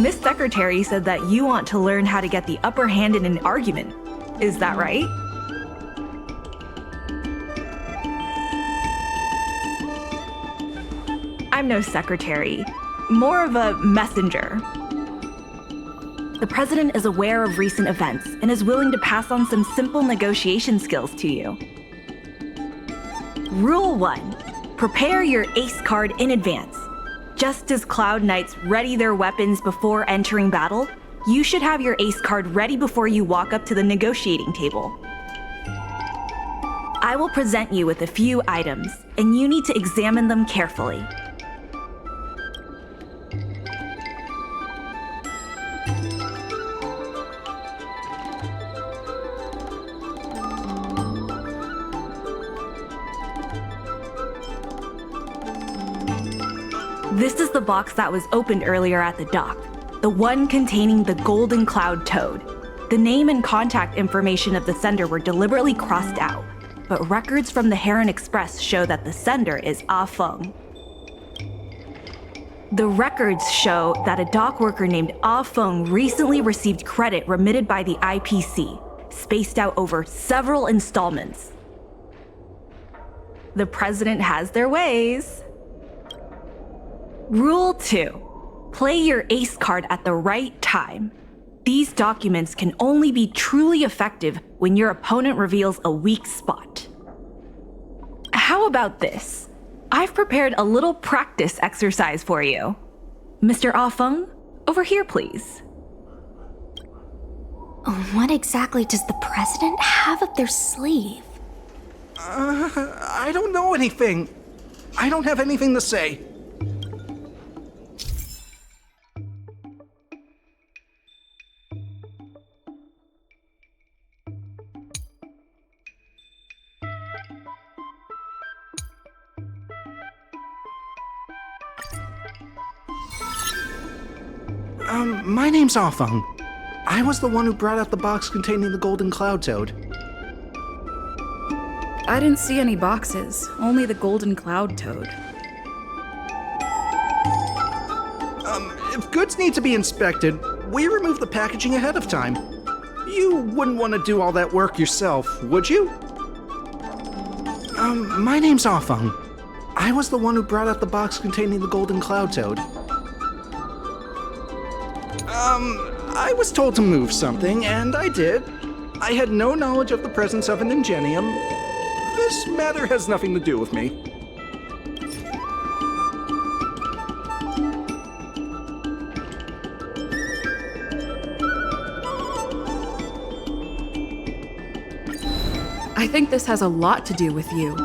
Miss Secretary said that you want to learn how to get the upper hand in an argument. Is that right? I'm no secretary, more of a messenger. The president is aware of recent events and is willing to pass on some simple negotiation skills to you. Rule 1. Prepare your ace card in advance. Just as Cloud Knights ready their weapons before entering battle, you should have your ace card ready before you walk up to the negotiating table. I will present you with a few items, and you need to examine them carefully. This is the box that was opened earlier at the dock, the one containing the Golden Cloud Toad. The name and contact information of the sender were deliberately crossed out, but records from the Heron Express show that the sender is Ah Feng. The records show that a dock worker named Ah Feng recently received credit remitted by the IPC, spaced out over several installments. The president has their ways. Rule 2. Play your ace card at the right time. These documents can only be truly effective when your opponent reveals a weak spot. How about this? I've prepared a little practice exercise for you. Mr. Ah Feng, over here please. What exactly does the president have up their sleeve? I don't know anything. I don't have anything to say. My name's Afeng. I was the one who brought out the box containing the golden cloud toad. I didn't see any boxes, only the golden cloud toad. If goods need to be inspected, we remove the packaging ahead of time. You wouldn't want to do all that work yourself, would you? My name's Afeng. I was the one who brought out the box containing the golden cloud toad. I was told to move something, and I did. I had no knowledge of the presence of an ingenium. This matter has nothing to do with me. I think this has a lot to do with you.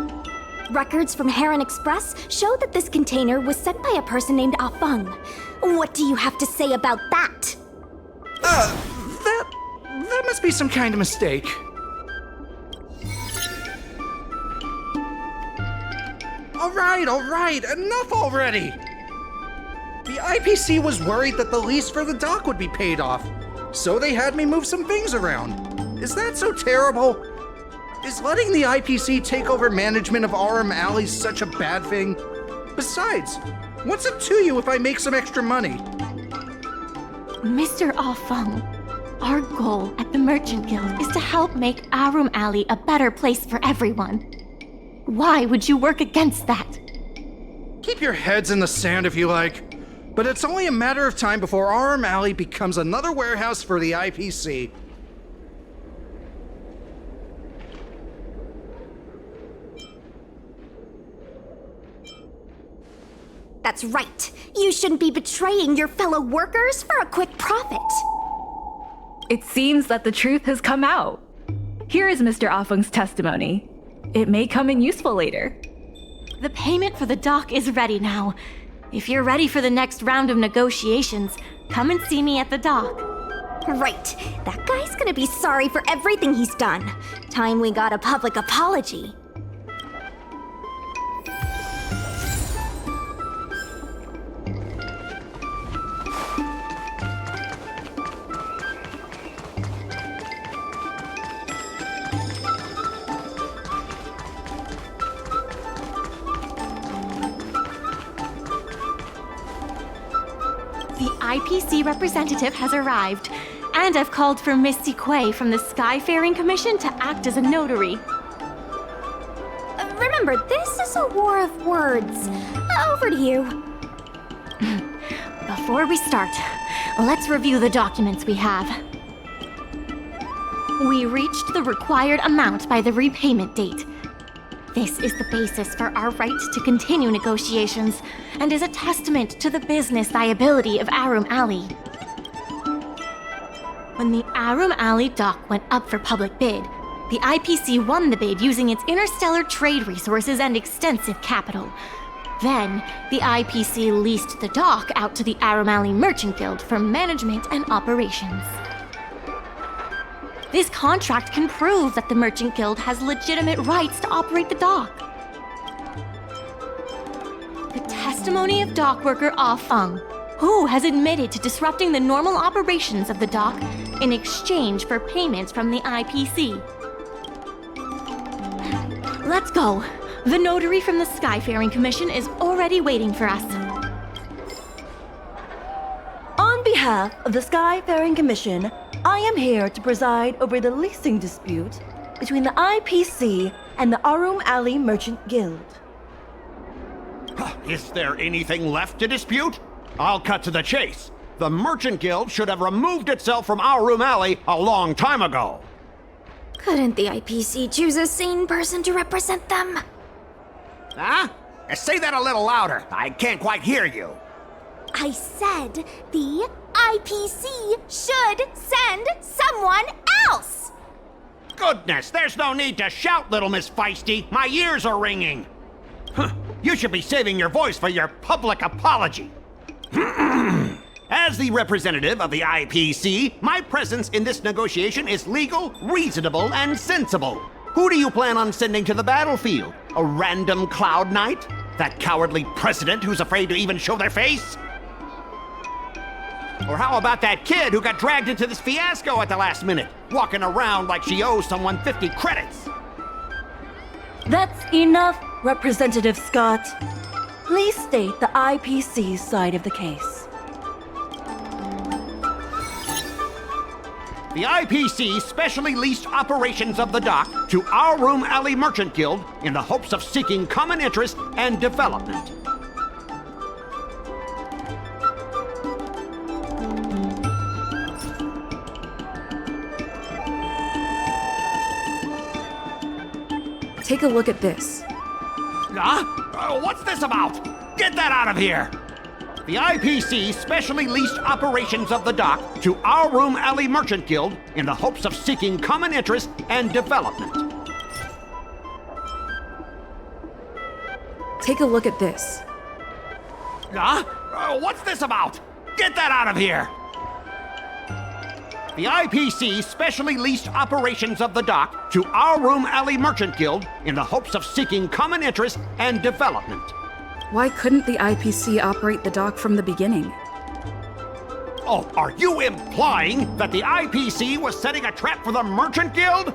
Records from Heron Express show that this container was sent by a person named Afeng. What do you have to say about that? That must be some kind of mistake. All right, enough already! The IPC was worried that the lease for the dock would be paid off, so they had me move some things around. Is that so terrible? Is letting the IPC take over management of RM Alley such a bad thing? Besides, what's it to you if I make some extra money? Mr. Afeng, our goal at the Merchant Guild is to help make Arum Alley a better place for everyone. Why would you work against that? Keep your heads in the sand if you like, but it's only a matter of time before RM Alley becomes another warehouse for the IPC. That's right. You shouldn't be betraying your fellow workers for a quick profit. It seems that the truth has come out. Here is Mr. Afeng's testimony. It may come in useful later. The payment for the dock is ready now. If you're ready for the next round of negotiations, come and see me at the dock. Right. That guy's gonna be sorry for everything he's done. Time we got a public apology. The IPC representative has arrived, and I've called for Miss Quay from the Skyfaring Commission to act as a notary. Remember, this is a war of words. Over to you. Before we start, let's review the documents we have. We reached the required amount by the repayment date. This is the basis for our right to continue negotiations and is a testament to the business viability of Arum Alley. When the Arum Alley dock went up for public bid, the IPC won the bid using its interstellar trade resources and extensive capital. Then, the IPC leased the dock out to the Arum Alley Merchant Guild for management and operations. This contract can prove that the Merchant Guild has legitimate rights to operate the dock. The testimony of dock worker Afeng, who has admitted to disrupting the normal operations of the dock in exchange for payments from the IPC. Let's go. The notary from the Skyfaring Commission is already waiting for us. On behalf of the Skyfaring Commission, I am here to preside over the leasing dispute between the IPC and the Arum Alley Merchant Guild. Is there anything left to dispute? I'll cut to the chase. The Merchant Guild should have removed itself from Arum Alley a long time ago. Couldn't the IPC choose a sane person to represent them? Huh? Say that a little louder. I can't quite hear you. I said the IPC should send someone else! Goodness, there's no need to shout, little Miss Feisty. My ears are ringing. You should be saving your voice for your public apology. As the representative of the IPC, my presence in this negotiation is legal, reasonable, and sensible. Who do you plan on sending to the battlefield? A random Cloud Knight? That cowardly president who's afraid to even show their face? Or how about that kid who got dragged into this fiasco at the last minute, walking around like she owes someone 50 credits? That's enough, Representative Scott. Please state the IPC's side of the case. The IPC specially leased operations of the dock to our Room Alley Merchant Guild in the hopes of seeking common interest and development. Take a look at this. Huh? What's this about? Get that out of here! The IPC specially leased operations of the dock to our Room Alley Merchant Guild in the hopes of seeking common interest and development. Take a look at this. Huh? What's this about? Get that out of here! The IPC specially leased operations of the dock to our Room Alley Merchant Guild in the hopes of seeking common interest and development. Why couldn't the IPC operate the dock from the beginning? Oh, are you implying that the IPC was setting a trap for the Merchant Guild?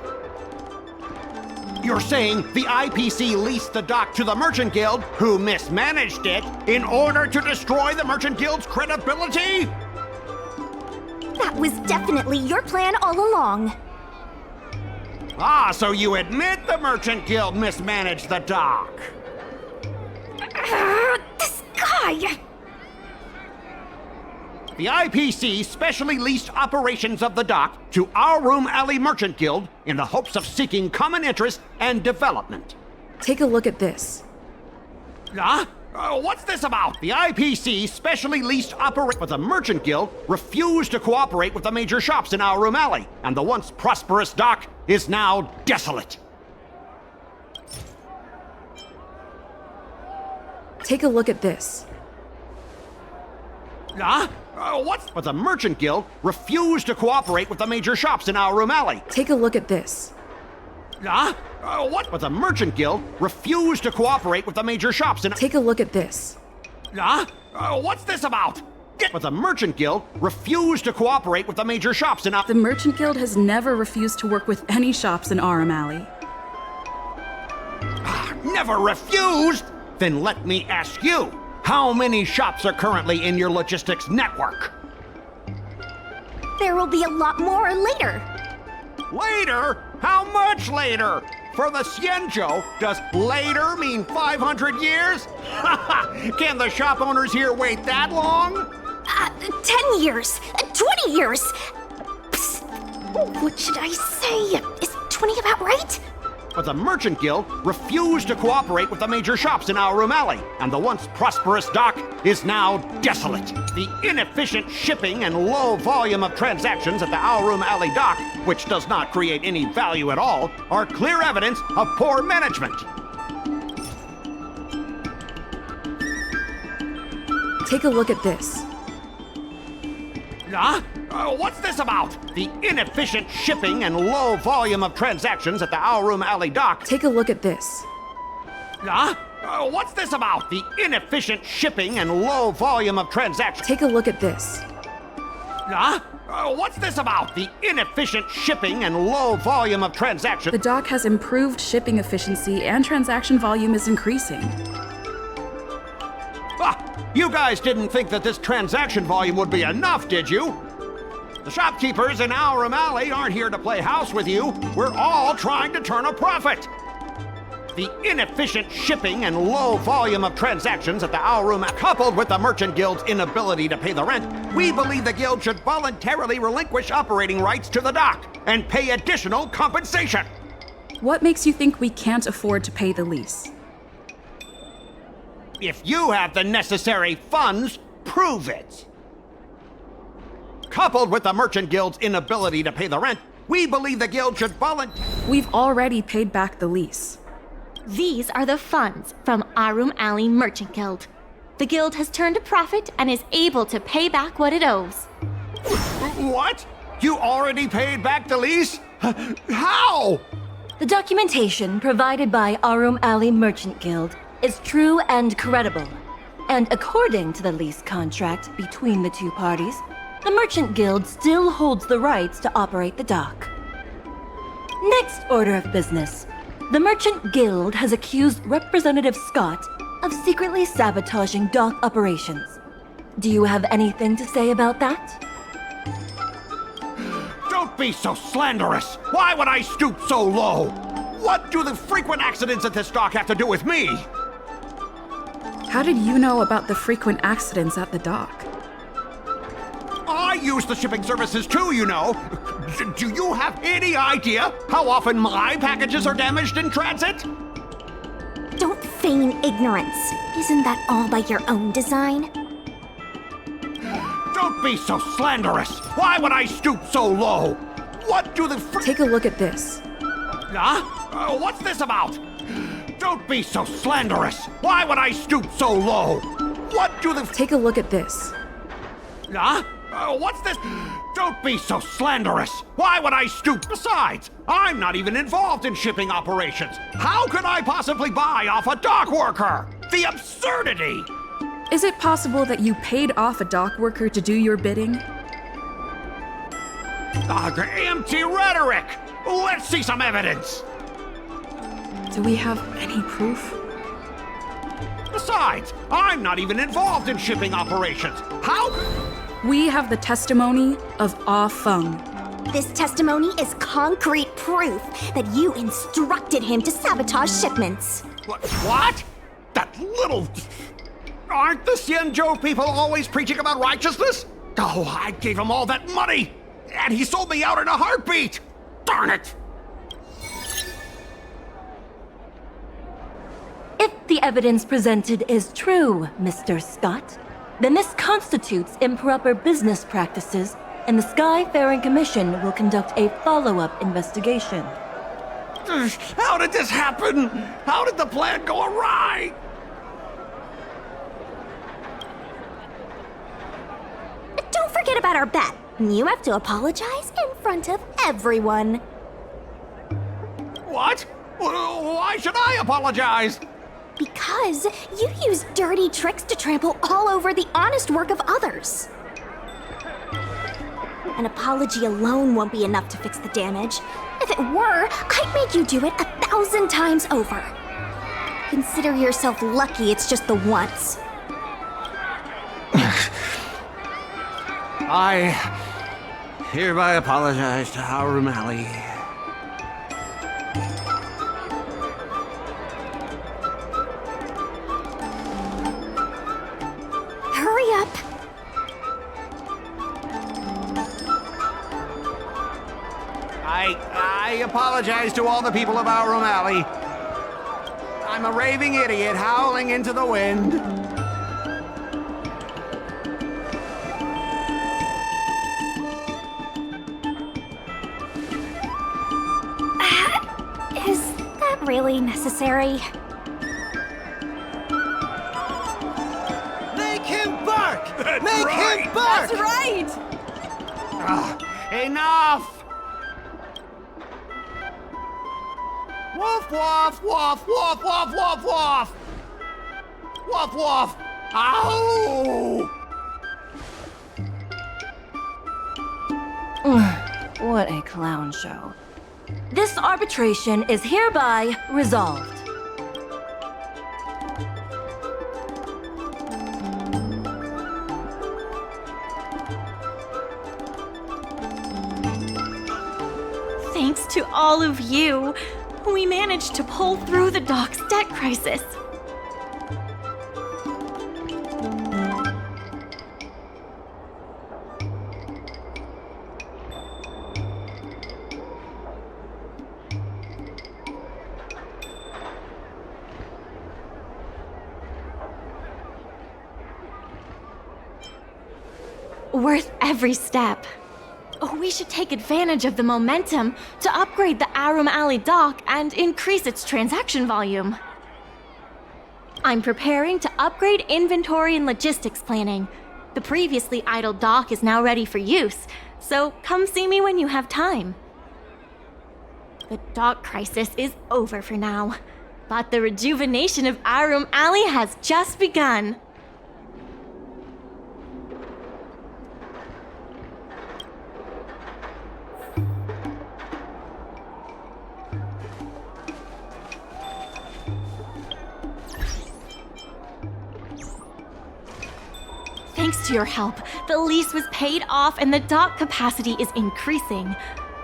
You're saying the IPC leased the dock to the Merchant Guild, who mismanaged it, in order to destroy the Merchant Guild's credibility? That was definitely your plan all along. Ah, so you admit the Merchant Guild mismanaged the dock? This guy! The IPC specially leased operations of the dock to our Room Alley Merchant Guild in the hopes of seeking common interest and development. Take a look at this. Huh? What's this about? The IPC specially leased operations, but the Merchant Guild refused to cooperate with the major shops in our Room Alley, and the once prosperous dock is now desolate. Take a look at this. Huh? But the Merchant Guild refused to cooperate with the major shops in our Room Alley. Take a look at this. Huh? But the Merchant Guild refused to cooperate with the major shops in... Take a look at this. Huh? What's this about? But the Merchant Guild refused to cooperate with the major shops in our... The Merchant Guild has never refused to work with any shops in Aurum Alley. Never refused? Then let me ask you, how many shops are currently in your logistics network? There will be a lot more later. Later? How much later? For the Xianzhou, does later mean 500 years? Can the shop owners here wait that long? 10 years, 20 years. Psst. What should I say? Is 20 about right? But the Merchant Guild refused to cooperate with the major shops in our Room Alley, and the once prosperous dock is now desolate. The inefficient shipping and low volume of transactions at the Our Room Alley dock, which does not create any value at all, are clear evidence of poor management. Take a look at this. Huh? What's this about? The inefficient shipping and low volume of transactions at the Our Room Alley dock. Take a look at this. Huh? What's this about? The inefficient shipping and low volume of transactions. Take a look at this. Huh? What's this about? The inefficient shipping and low volume of transactions. The dock has improved shipping efficiency and transaction volume is increasing. You guys didn't think that this transaction volume would be enough, did you? The shopkeepers in Our Room Alley aren't here to play house with you. We're all trying to turn a profit. The inefficient shipping and low volume of transactions at the Our Room, coupled with the Merchant Guild's inability to pay the rent, we believe the Guild should voluntarily relinquish operating rights to the dock and pay additional compensation. What makes you think we can't afford to pay the lease? If you have the necessary funds, prove it. Coupled with the Merchant Guild's inability to pay the rent, we believe the Guild should We've already paid back the lease. These are the funds from Aurum Alley Merchant Guild. The guild has turned a profit and is able to pay back what it owes. What? You already paid back the lease? How? The documentation provided by Aurum Alley Merchant Guild is true and credible. And according to the lease contract between the two parties, the Merchant Guild still holds the rights to operate the dock. Next order of business. The Merchant Guild has accused Representative Scott of secretly sabotaging dock operations. Do you have anything to say about that? Don't be so slanderous! Why would I stoop so low? What do the frequent accidents at this dock have to do with me? How did you know about the frequent accidents at the dock? I use the shipping services too, you know. Do you have any idea how often my packages are damaged in transit? Don't feign ignorance. Isn't that all by your own design? Don't be so slanderous! Why would I stoop so low? What do the Take a look at this. Huh? What's this about? Don't be so slanderous! Why would I stoop so low? What do the Take a look at this. Huh? What's this? Don't be so slanderous! Why would I stoop? Besides, I'm not even involved in shipping operations. How could I possibly buy off a dock worker? The absurdity! Is it possible that you paid off a dock worker to do your bidding? Empty rhetoric! Let's see some evidence! Do we have any proof? Besides, I'm not even involved in shipping operations. How? We have the testimony of Ah Feng. This testimony is concrete proof that you instructed him to sabotage shipments. What? That little... Aren't the Xianzhou people always preaching about righteousness? Oh, I gave him all that money, and he sold me out in a heartbeat! Darn it! If the evidence presented is true, Mr. Scott, then this constitutes improper business practices, and the Skyfaring Commission will conduct a follow-up investigation. How did this happen? How did the plan go awry? Don't forget about our bet. You have to apologize in front of everyone. What? Why should I apologize? Because you use dirty tricks to trample all over the honest work of others. An apology alone won't be enough to fix the damage. If it were, I'd make you do it 1,000 times over. Consider yourself lucky it's just the once. I hereby apologize to Harum Ali. Hurry up. I apologize to all the people of Harum Ali. I'm a raving idiot howling into the wind. Is that really necessary? Make him bark! That's Make right. him bark! That's right! Enough! Woof, woof, woof, woof, woof, woof, woof! Woof, woof! Ow! What a clown show. This arbitration is hereby resolved. Thanks to all of you, we managed to pull through the dock's debt crisis. Worth every step. We should take advantage of the momentum to upgrade the Harum Ali dock and increase its transaction volume. I'm preparing to upgrade inventory and logistics planning. The previously idle dock is now ready for use, so come see me when you have time. The dock crisis is over for now, but the rejuvenation of Harum Ali has just begun. Thanks to your help, the lease was paid off and the dock capacity is increasing.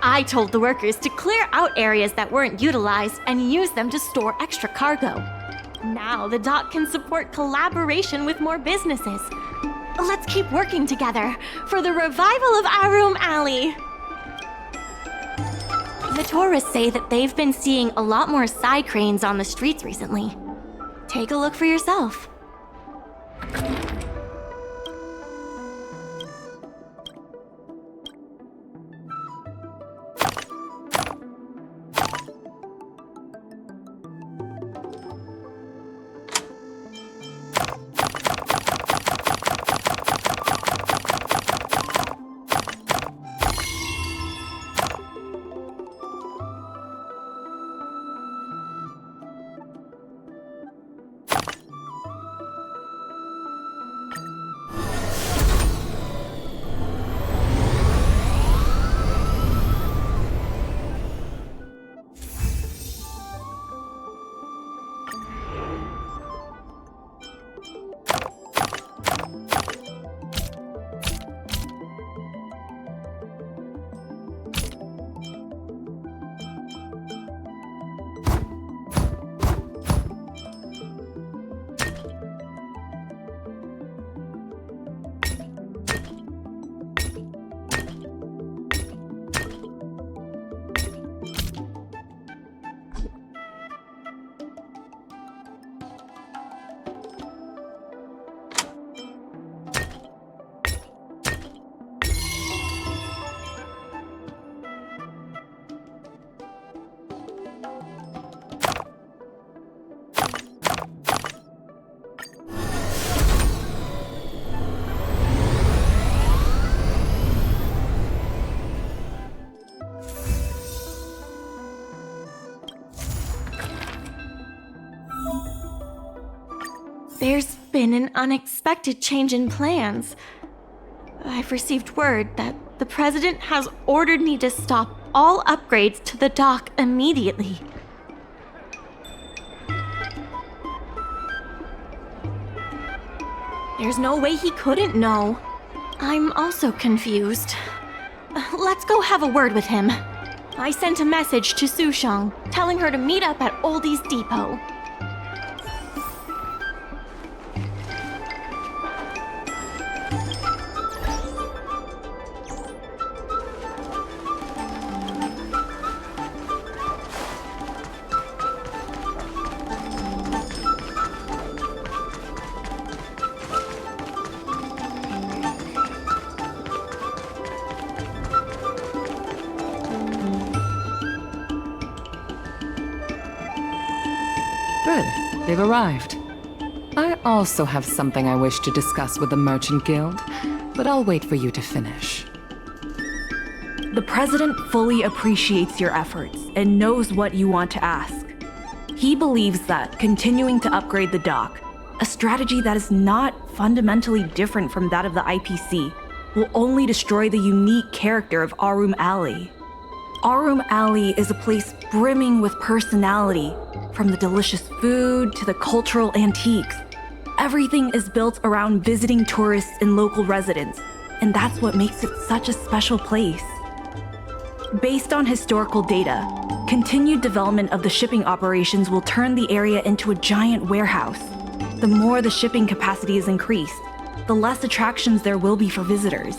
I told the workers to clear out areas that weren't utilized and use them to store extra cargo. Now the dock can support collaboration with more businesses. Let's keep working together for the revival of Arum Alley. The tourists say that they've been seeing a lot more side cranes on the streets recently. Take a look for yourself. There's been an unexpected change in plans. I've received word that the President has ordered me to stop all upgrades to the dock immediately. There's no way he couldn't know. I'm also confused. Let's go have a word with him. I sent a message to Sushang, telling her to meet up at Oldie's Depot. Good. They've arrived. I also have something I wish to discuss with the Merchant Guild, but I'll wait for you to finish. The President fully appreciates your efforts and knows what you want to ask. He believes that continuing to upgrade the dock, a strategy that is not fundamentally different from that of the IPC, will only destroy the unique character of Arum Alley. Arum Alley is a place brimming with personality, from the delicious food to the cultural antiques. Everything is built around visiting tourists and local residents, and that's what makes it such a special place. Based on historical data, continued development of the shipping operations will turn the area into a giant warehouse. The more the shipping capacity is increased, the less attractions there will be for visitors.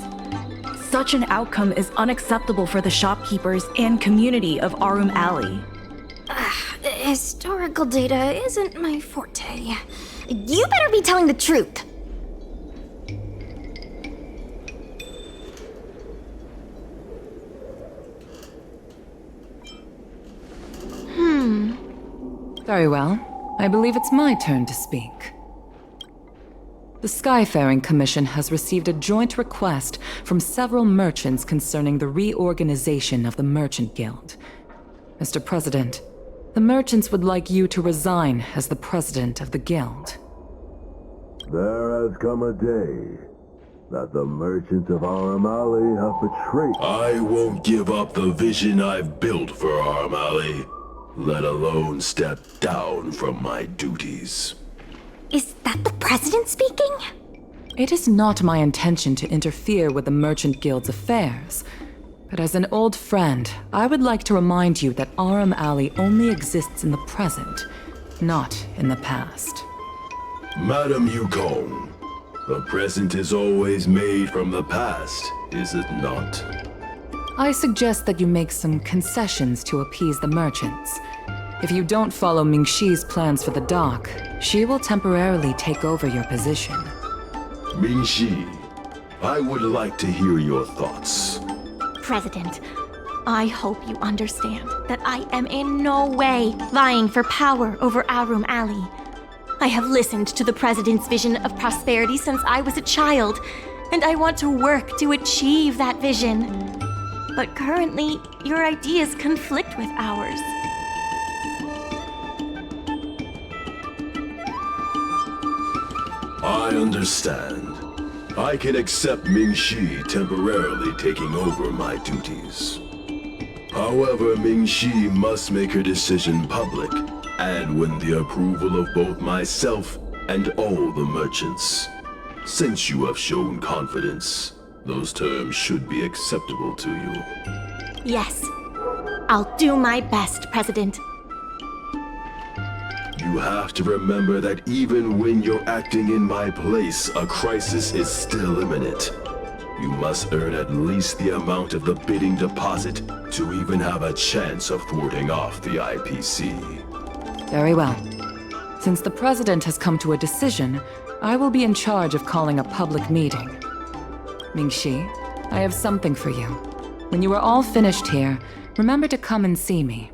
Such an outcome is unacceptable for the shopkeepers and community of Arum Alley. Historical data isn't my forte. You better be telling the truth. Very well. I believe it's my turn to speak. The Skyfaring Commission has received a joint request from several merchants concerning the reorganization of the Merchant Guild. Mr. President, the merchants would like you to resign as the president of the guild. There has come a day that the merchants of Arum Alley have betrayed. I won't give up the vision I've built for Arum Alley, let alone step down from my duties. Is that the President speaking? It is not my intention to interfere with the Merchant Guild's affairs, but as an old friend, I would like to remind you that Aram Alley only exists in the present, not in the past. Madam Yukong, the present is always made from the past, is it not? I suggest that you make some concessions to appease the merchants. If you don't follow Mingxi's plans for the dock, she will temporarily take over your position. Mingxi, I would like to hear your thoughts. President, I hope you understand that I am in no way vying for power over Arum Alley. I have listened to the President's vision of prosperity since I was a child, and I want to work to achieve that vision. But currently, your ideas conflict with ours. I understand. I can accept Mingxi temporarily taking over my duties. However, Mingxi must make her decision public and win the approval of both myself and all the merchants. Since you have shown confidence, those terms should be acceptable to you. Yes, I'll do my best, President. You have to remember that even when you're acting in my place, a crisis is still imminent. You must earn at least the amount of the bidding deposit to even have a chance of thwarting off the IPC. Very well. Since the President has come to a decision, I will be in charge of calling a public meeting. Mingxi, I have something for you. When you are all finished here, remember to come and see me.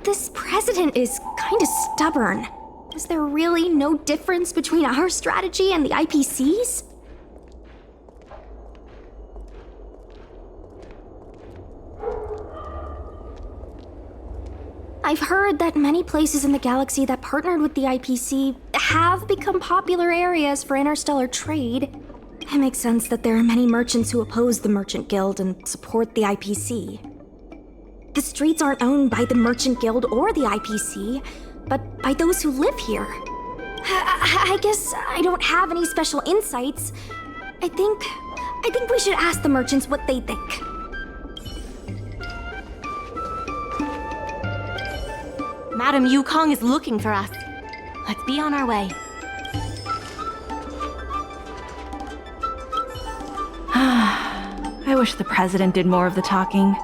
This president is kinda stubborn. Is there really no difference between our strategy and the IPC's? I've heard that many places in the galaxy that partnered with the IPC have become popular areas for interstellar trade. It makes sense that there are many merchants who oppose the Merchant Guild and support the IPC. The streets aren't owned by the Merchant Guild or the IPC, but by those who live here. I guess I don't have any special insights. I think we should ask the merchants what they think. Madam Yukong is looking for us. Let's be on our way. I wish the president did more of the talking.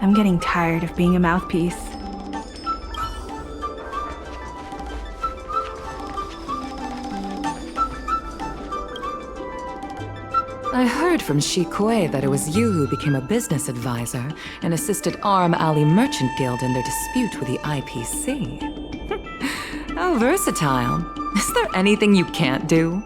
I'm getting tired of being a mouthpiece. I heard from Shi Kuei that it was you who became a business advisor and assisted Aram Alley Merchant Guild in their dispute with the IPC. How versatile. Is there anything you can't do?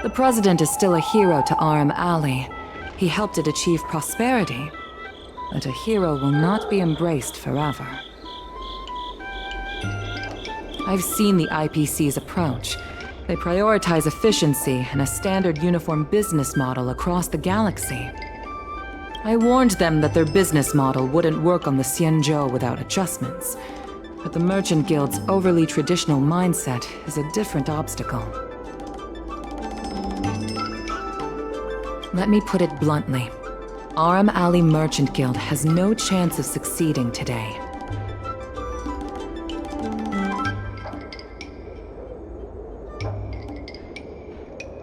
The President is still a hero to Aram Alley. He helped it achieve prosperity. But a hero will not be embraced forever. I've seen the IPC's approach. They prioritize efficiency and a standard uniform business model across the galaxy. I warned them that their business model wouldn't work on the Xianzhou without adjustments. But the Merchant Guild's overly traditional mindset is a different obstacle. Let me put it bluntly. Aram Alley Merchant Guild has no chance of succeeding today.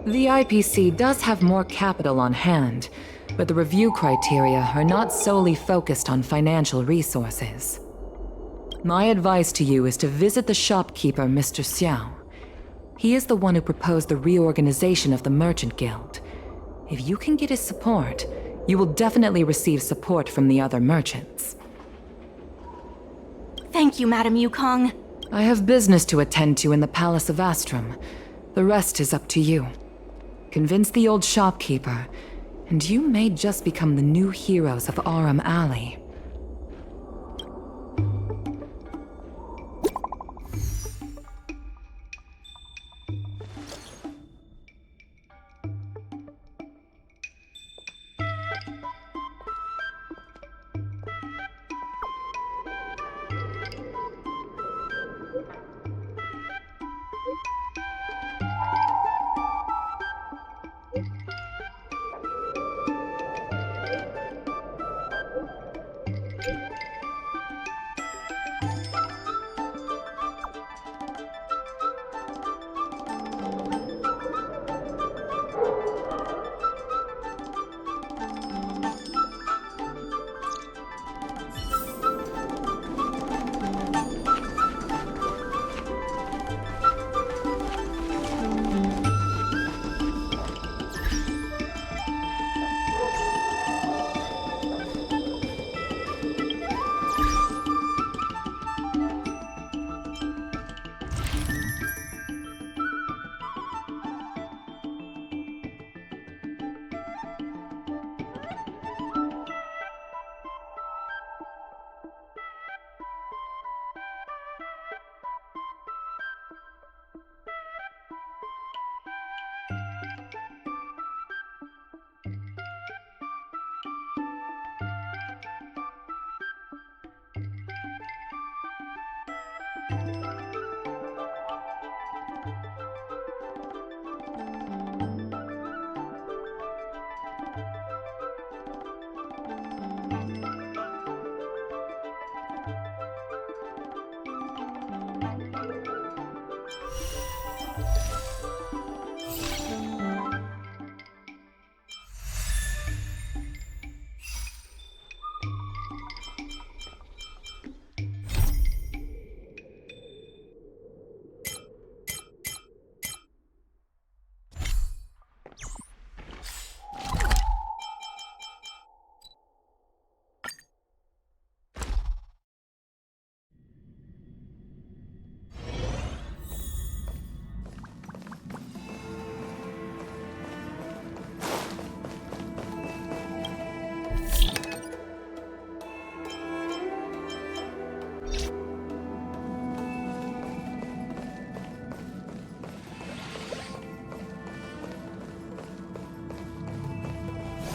The IPC does have more capital on hand, but the review criteria are not solely focused on financial resources. My advice to you is to visit the shopkeeper, Mr. Xiao. He is the one who proposed the reorganization of the Merchant Guild. If you can get his support, you will definitely receive support from the other merchants. Thank you, Madam Yukong. I have business to attend to in the Palace of Astrum. The rest is up to you. Convince the old shopkeeper, and you may just become the new heroes of Aram Alley.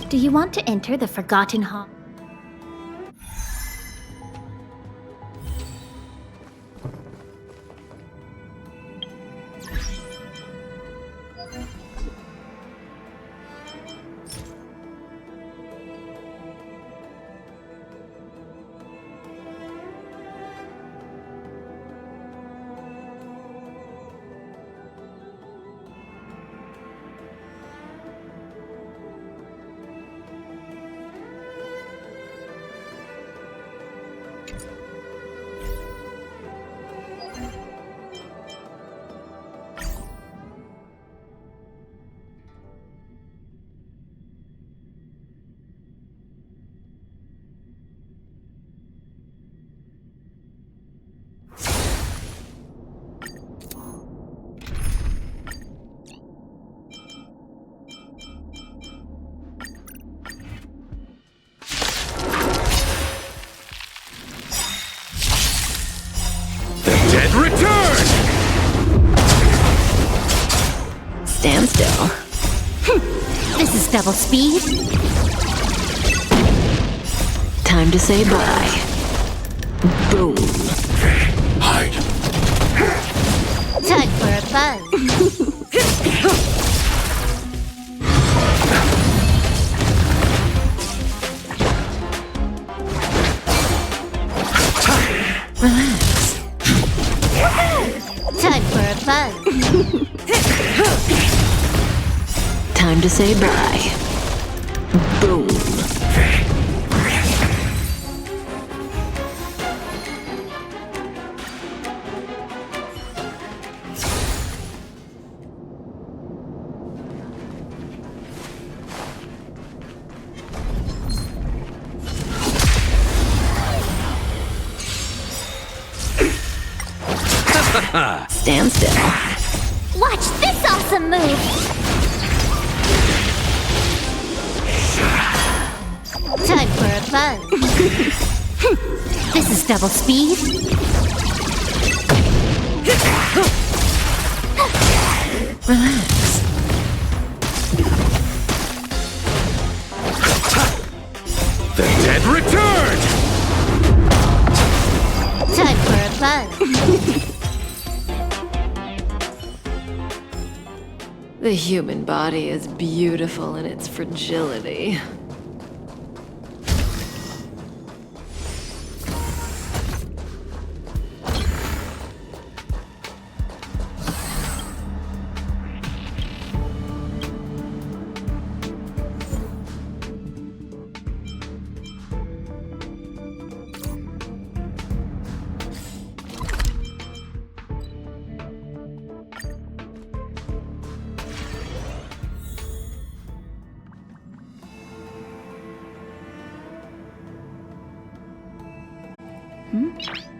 Do you want to enter the Forgotten Hall? Dead return! Stand still. This is double speed. Time to say bye. Boom. Hide. Time for a buzz. Relax. Time for a buzz. Time to say bye. Boom. Stand still. Watch this awesome move! Time for a buzz. This is double speed. Relax. The dead returned! Time for a buzz. The human body is beautiful in its fragility. Hmm?